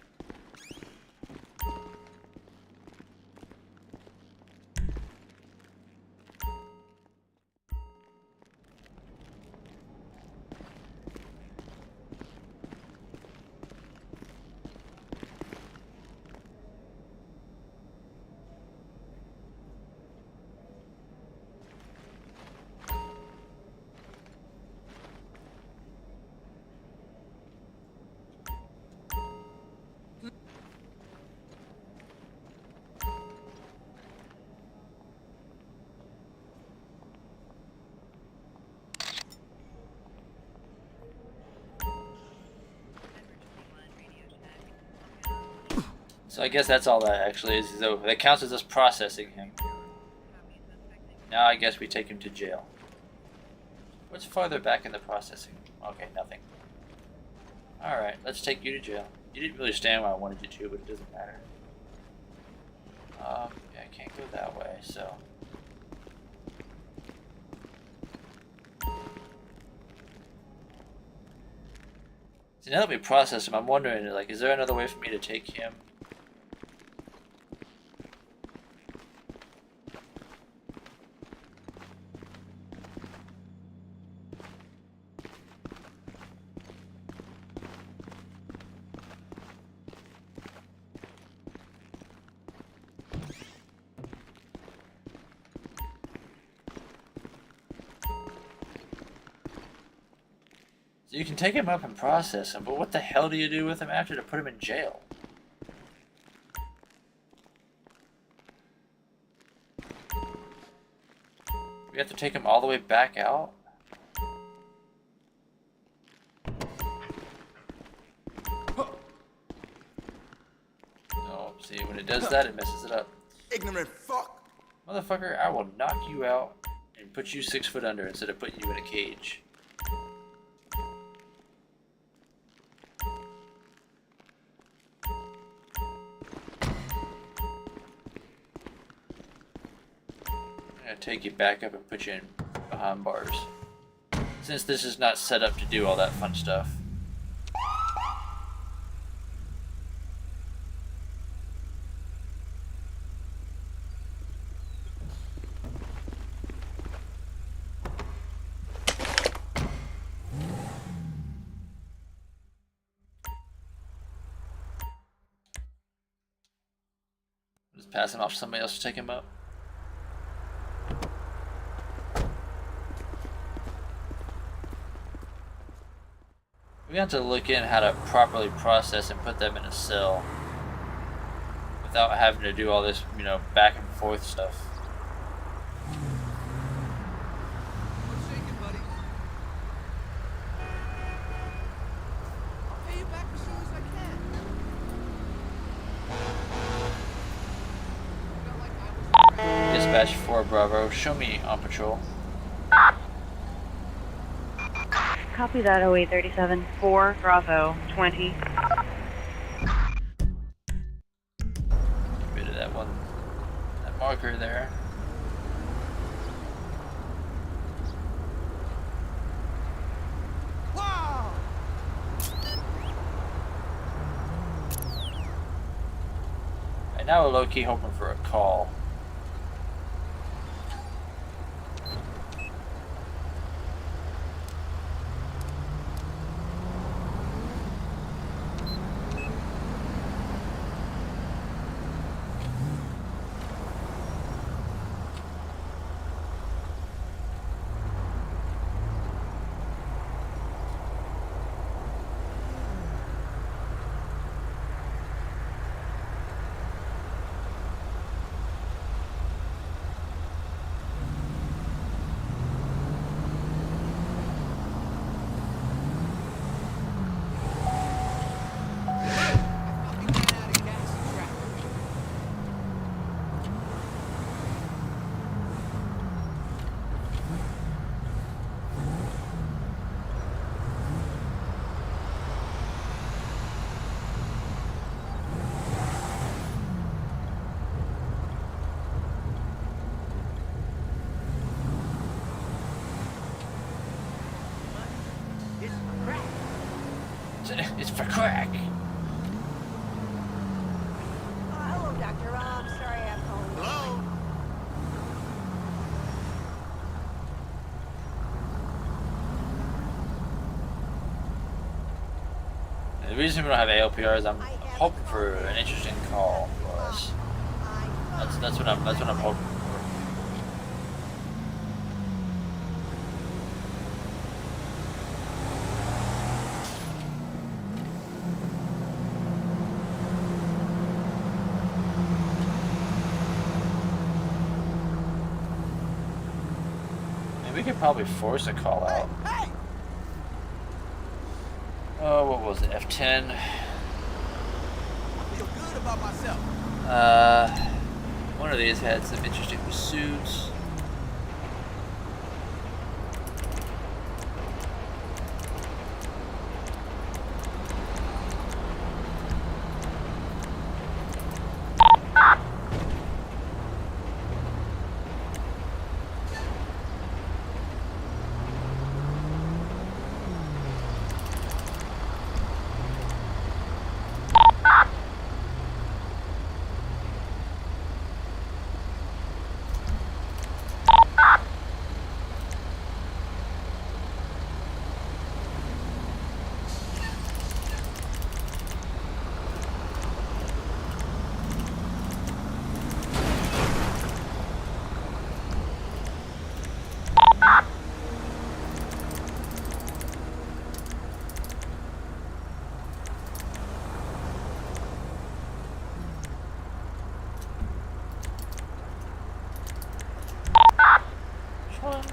So I guess that's all that actually is over. That counts as us processing him. Now I guess we take him to jail. What's farther back in the processing? Okay, nothing. Alright, let's take you to jail. You didn't really stand where I wanted you to, but it doesn't matter. Yeah, I can't go that way, so... See, now that we process him, I'm wondering, like, is there another way for me to take him? So you can take him up and process him, but what the hell do you do with him after to put him in jail? We have to take him all the way back out? No, see, when it does that, it messes it up. Ignorant fuck. Motherfucker, I will knock you out and put you 6 foot under instead of putting you in a cage. Take you back up and put you in behind bars. Since this is not set up to do all that fun stuff. Just pass him off to somebody else to take him up. We have to look in how to properly process and put them in a cell without having to do all this, you know, back and forth stuff. What's shaking, buddy? I'll pay you back as soon as I can. Dispatch 4 Bravo, show me on patrol. Copy that, 0837. 4 Bravo 20. Get rid of that one, that marker there. Wow! Right now we're low-key hoping for a call. It's for crack. Hello, Doctor. I'm sorry I'm calling. Hello? The reason we don't have ALPR is I'm hoping for an interesting call for us. That's what I'm hoping for. We could probably force a call out. Hey! Oh, what was it? F10. I feel good about myself. One of these had some interesting pursuits.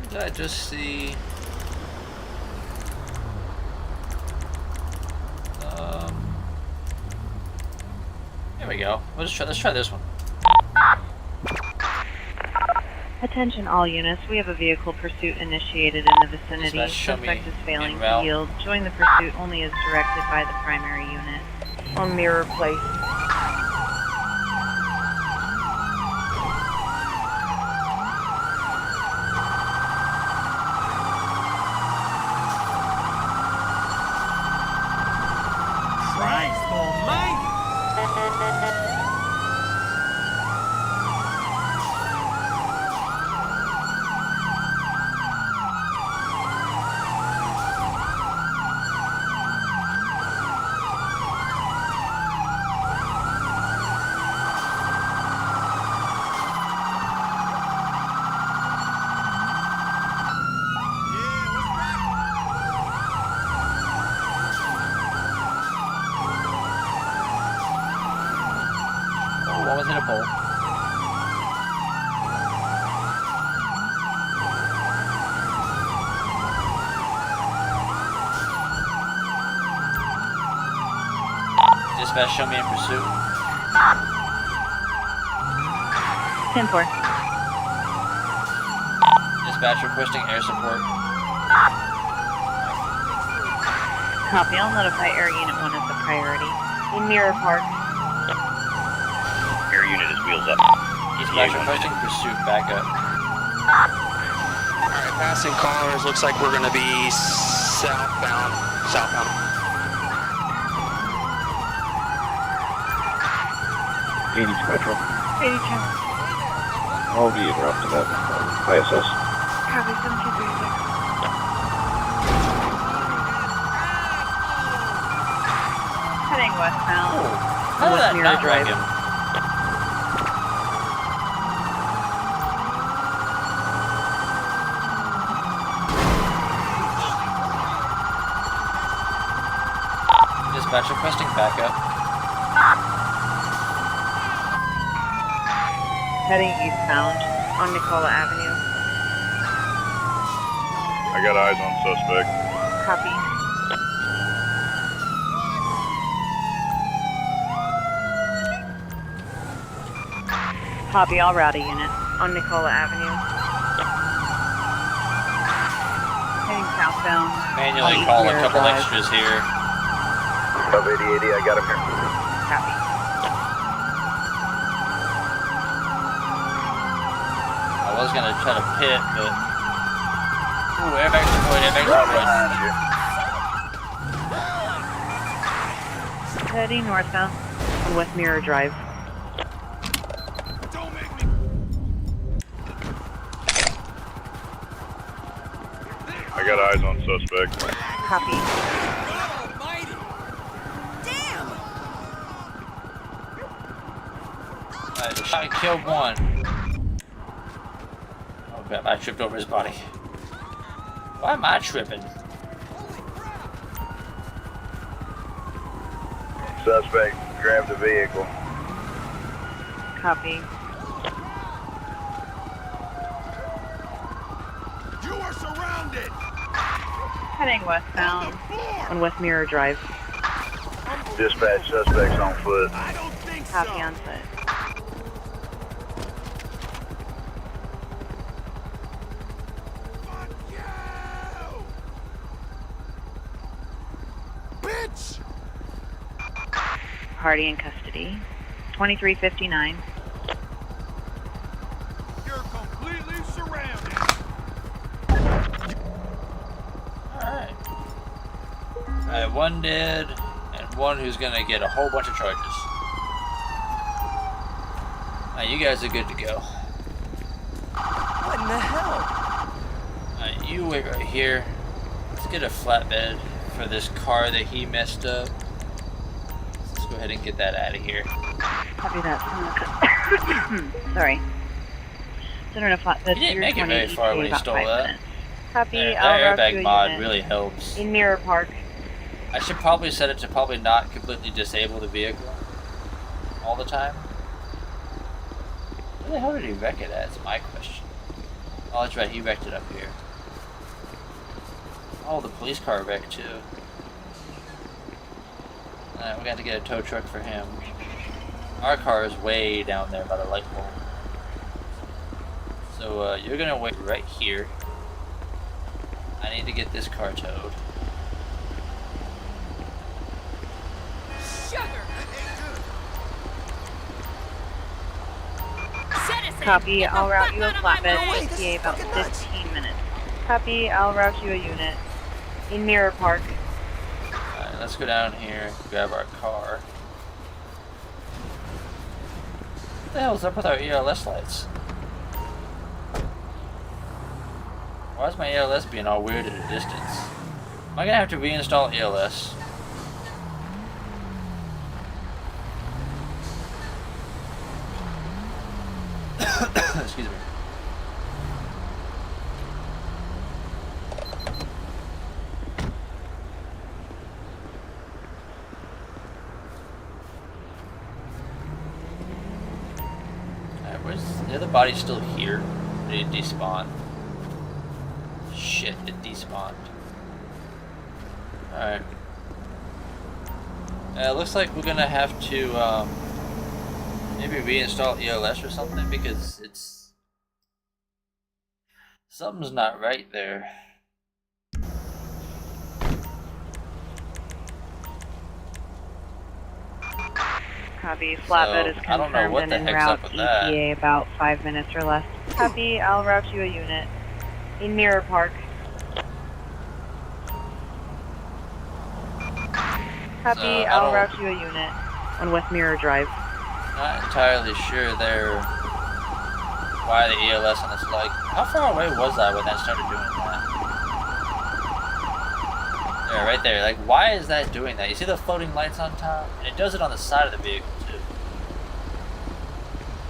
Did I just see? There we go. Let's try this one. Attention all units, we have a vehicle pursuit initiated in the vicinity. Dispatch, show me Suspect is failing en to route. yield. Join the pursuit only as directed by the primary unit. On mirror place. Christ almighty! Oh, one was in a pole. Dispatch, show me in pursuit. 10-4. Dispatch requesting air support. Copy. I'll notify Air Unit 1 as a priority. In Mirror Park. Air unit is wheels up. Dispatch requesting pursuit backup. Alright, passing cars. Looks like we're gonna be southbound. Southbound. 80 Metro. 80 channel. I'll be interrupting that ISS. Copy. 7236. Heading westbound. How did that Mirror not Drive. wreck him? Dispatch requesting backup. Heading eastbound on Nicola Avenue. I got eyes on suspect. Copy. Copy. All rowdy unit on Nicola Avenue. Heading southbound. Manually on call a Mirror couple Drive. extras here. Of 8080, I got him here. Copy. I was gonna try to pit, but ooh, airbags deployed, airbags deployed. Heading northbound on West Mirror Drive. Don't make me. I got eyes on suspect. Copy. Almighty. Damn. Alright, the shot killed one. Oh crap, I tripped over his body. Why am I tripping? Suspect grabbed the vehicle. Copy. You are surrounded. Heading westbound on West Mirror Drive. Dispatch, suspects on foot. I don't think so. Copy on foot. Fuck you. Bitch. Party in custody. 2359. You're completely surrounded. Alright. Alright, one dead, and one who's gonna get a whole bunch of charges. Now you guys are good to go. What in the hell? Alright, you wait right here. Let's get a flatbed for this car that he messed up. Let's go ahead and get that out of here. Copy that. Sorry. Center to flatbed. He didn't make it very far when he stole that. Copy. Yeah, I'll that route you airbag a mod unit really helps. in Mirror Park. I should probably set it to probably not completely disable the vehicle all the time. Where the hell did he wreck it at? Is my question. Oh, that's right, he wrecked it up here. Oh, the police car wrecked too. Alright, we got to get a tow truck for him. Our car is way down there by the light pole. So you're gonna wait right here. I need to get this car towed. Sugar! Citizen, Copy. get the I'll route fuck you a out of my flatbed. way. ETA about 15 minutes. Copy. I'll route you a unit in Mirror Park. Alright, let's go down here and grab our car. What the hell's up with our ELS lights? Why is my ELS being all weird at a distance? Am I gonna have to reinstall ELS? Excuse me. Alright, where's the other body's still here? Did it despawn? Shit, it despawned. Alright. It looks like we're gonna have to maybe reinstall ELS or something because it's something's not right there. Copy. Flatbed is I don't know confirmed what and the en heck's route up with that. ETA about 5 minutes or less. Copy. I'll route you a unit. In Mirror Park. Copy. I'll route you a unit on West Mirror Drive. Not entirely sure there why the ELS on this, like, how far away was I when that started doing that? There, right there, like, why is that doing that? You see the floating lights on top? And it does it on the side of the vehicle, too.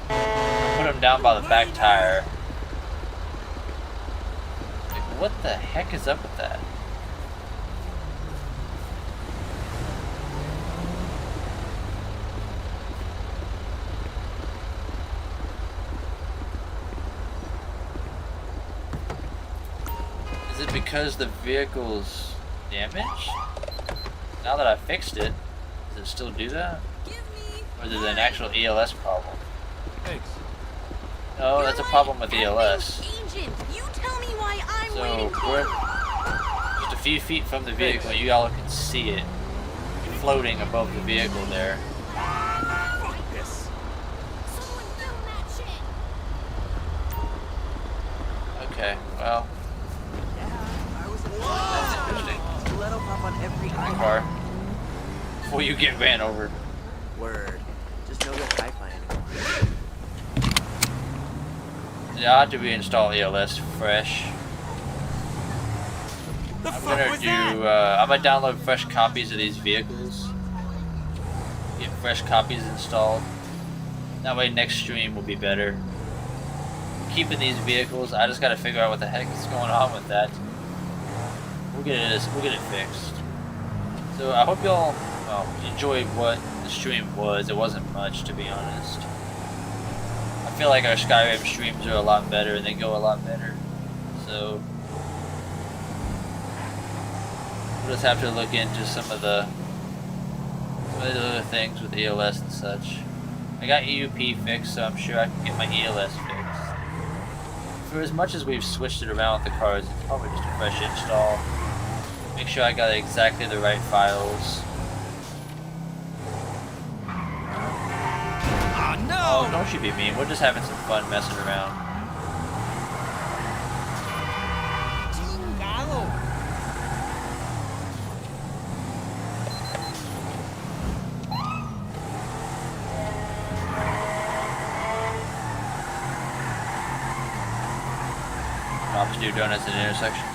Put them down by the back tire. Like, what the heck is up with that? Is it because the vehicle's damaged? Now that I fixed it, does it still do that? Or is it an actual ELS problem? Thanks. No, that's a problem with ELS. Agent, you tell me why I'm So waiting we're for. just a few feet from the vehicle. You all can see it floating above the vehicle there. Fuck this. Someone film that shit. Okay, well, that's interesting. Let pop on every Car. Before you get ran over. Word. Just know that Wi-Fi anymore. Yeah, I have to reinstall ELS fresh. I'm gonna download fresh copies of these vehicles. Get fresh copies installed. That way next stream will be better. Keeping these vehicles, I just gotta figure out what the heck is going on with that. We'll get it fixed. So I hope y'all enjoyed what the stream was. It wasn't much, to be honest. I feel like our Skyrim streams are a lot better and they go a lot better. So we'll just have to look into some of the other things with ELS and such. I got EUP fixed, so I'm sure I can get my ELS fixed. For as much as we've switched it around with the cars, it's probably just a fresh install. Make sure I got exactly the right files. Oh no! Oh, don't you be mean. We're just having some fun messing around. Cops do donuts at intersections.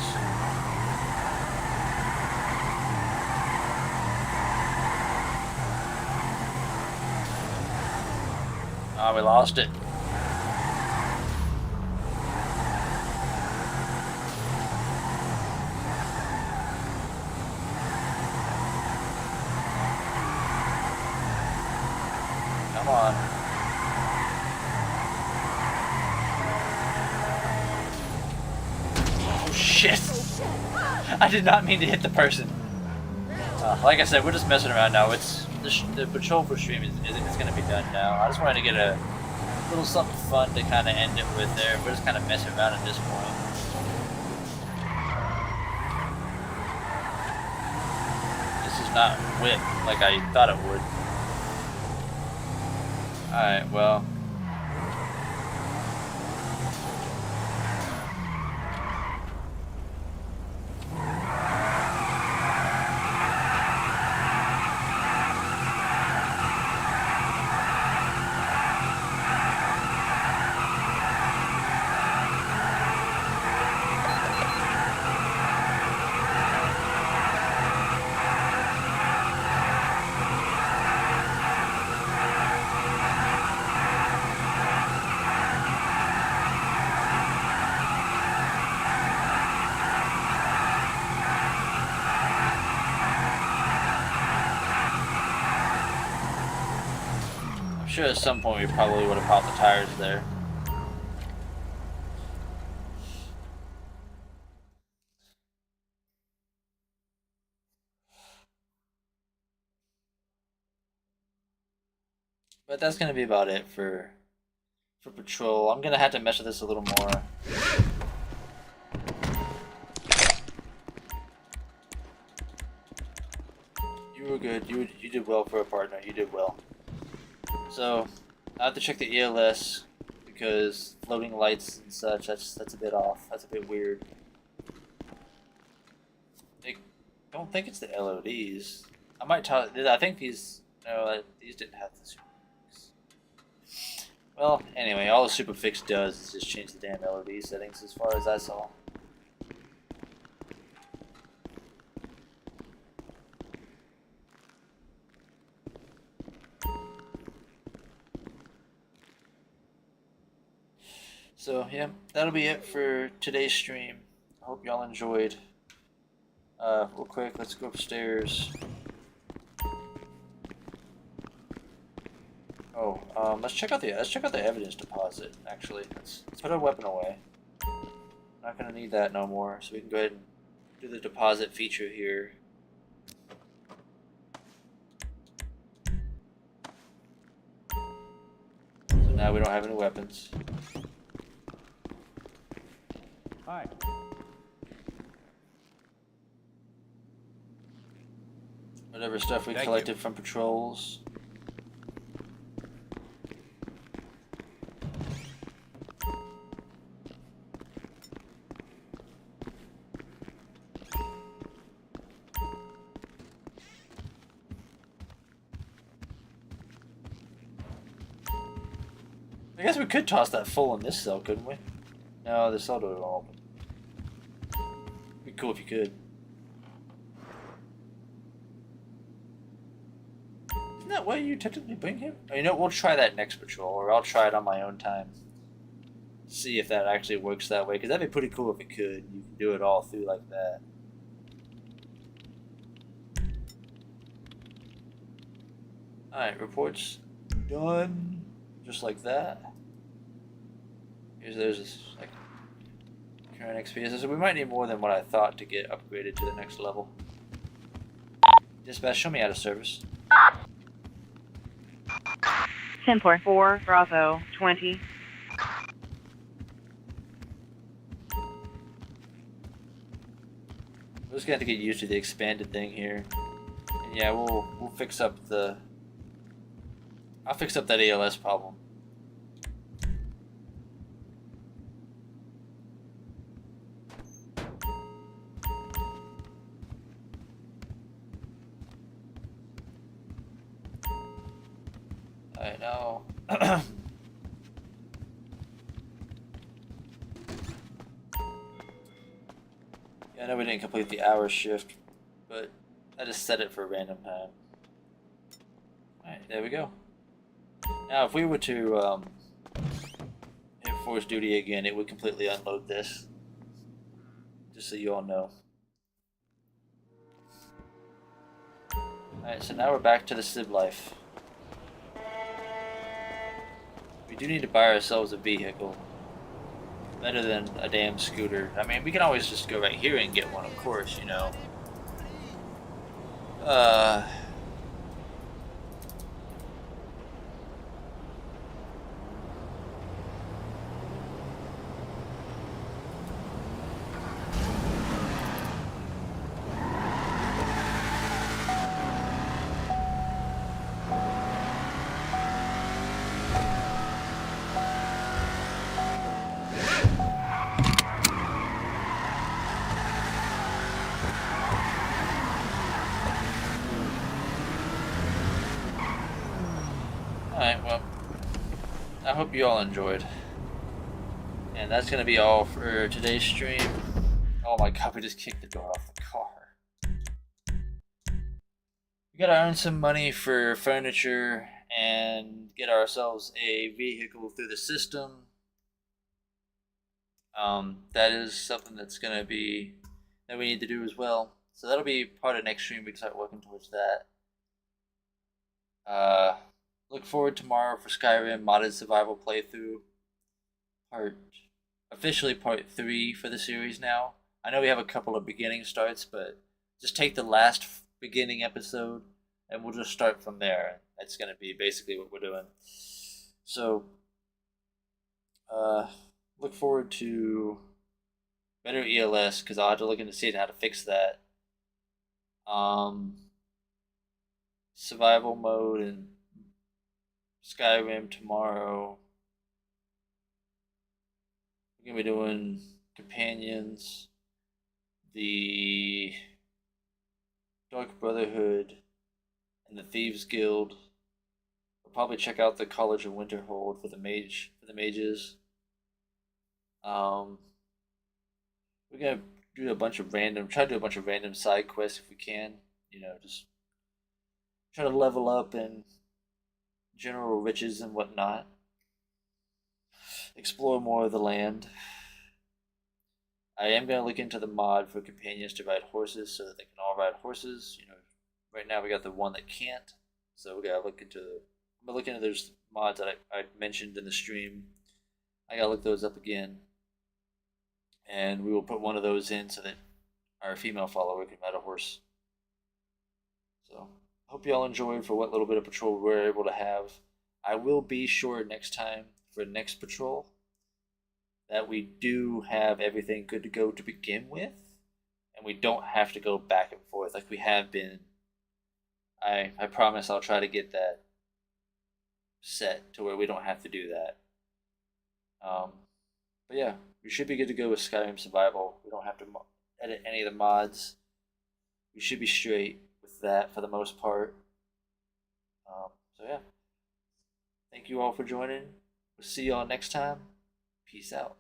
Oh, we lost it. Come on. Oh shit! I did not mean to hit the person. Like I said, we're just messing around now. The patrol for stream is going to be done now. I just wanted to get a little something fun to kind of end it with there. We're just kind of messing around at this point. This is not whip like I thought it would. Alright, well. I'm sure at some point we probably would have popped the tires there. But that's gonna be about it for patrol. I'm gonna have to mess with this a little more. You were good. You did well for a partner. You did well. So I have to check the ELS because floating lights and such, that's a bit off. That's a bit weird. I don't think it's the LODs. I think these didn't have the super fix. Well, anyway, all the super fix does is just change the damn LOD settings as far as I saw. So yeah, that'll be it for today's stream. I hope y'all enjoyed. Real quick, let's go upstairs. Oh, let's check out the evidence deposit. Actually, let's put our weapon away. Not gonna need that no more, so we can go ahead and do the deposit feature here. So now we don't have any weapons. Hi. Whatever stuff we Thank collected you. from patrols. I guess we could toss that full in this cell, couldn't we? No, the cell door won't open. Be cool if you could. Isn't that why you technically bring him? You know, we'll try that next patrol, or I'll try it on my own time. See if that actually works that way, because that'd be pretty cool if it could. You can do it all through like that. Alright, reports done. Just like that. There's this like current XP. So we might need more than what I thought to get upgraded to the next level. Dispatch, show me out of service. 10-4. 4 Bravo 20. We're just gonna have to get used to the expanded thing here. And yeah, we'll fix up the. I'll fix up that ALS problem. I know. Yeah, I know we didn't complete the hour shift, but I just set it for a random time. Alright, there we go. Now, if we were to hit force duty again, it would completely unload this. Just so you all know. Alright, so now we're back to the civ life. We do need to buy ourselves a vehicle. Better than a damn scooter. I mean, we can always just go right here and get one, of course, you know. Alright, well, I hope you all enjoyed. And that's going to be all for today's stream. Oh my god, we just kicked the door off the car. We gotta earn some money for furniture and get ourselves a vehicle through the system. That is something that's going to be, that we need to do as well. So that'll be part of next stream. We can start working towards that. Look forward tomorrow for Skyrim modded survival playthrough. Officially part 3 for the series now. I know we have a couple of beginning starts, but just take the last beginning episode and we'll just start from there. That's going to be basically what we're doing. So, look forward to better ELS, because I'll have to look into seeing how to fix that. Survival mode and Skyrim tomorrow. We're gonna be doing Companions, the Dark Brotherhood, and the Thieves Guild. We'll probably check out the College of Winterhold for the mages. We're gonna try to do a bunch of random side quests if we can. You know, just try to level up in general riches and whatnot. Explore more of the land. I am gonna look into the mod for companions to ride horses so that they can all ride horses. You know, right now we got the one that can't, so we gotta look into. I'm gonna look into those mods that I mentioned in the stream. I gotta look those up again, and we will put one of those in so that our female follower can ride a horse. So, hope you all enjoyed for what little bit of patrol we were able to have. I will be sure next time for next patrol that we do have everything good to go to begin with, and we don't have to go back and forth like we have been. I promise I'll try to get that set to where we don't have to do that. But yeah, we should be good to go with Skyrim Survival. We don't have to edit any of the mods. We should be straight with that for the most part. So yeah, thank you all for joining. We'll see y'all next time. Peace out.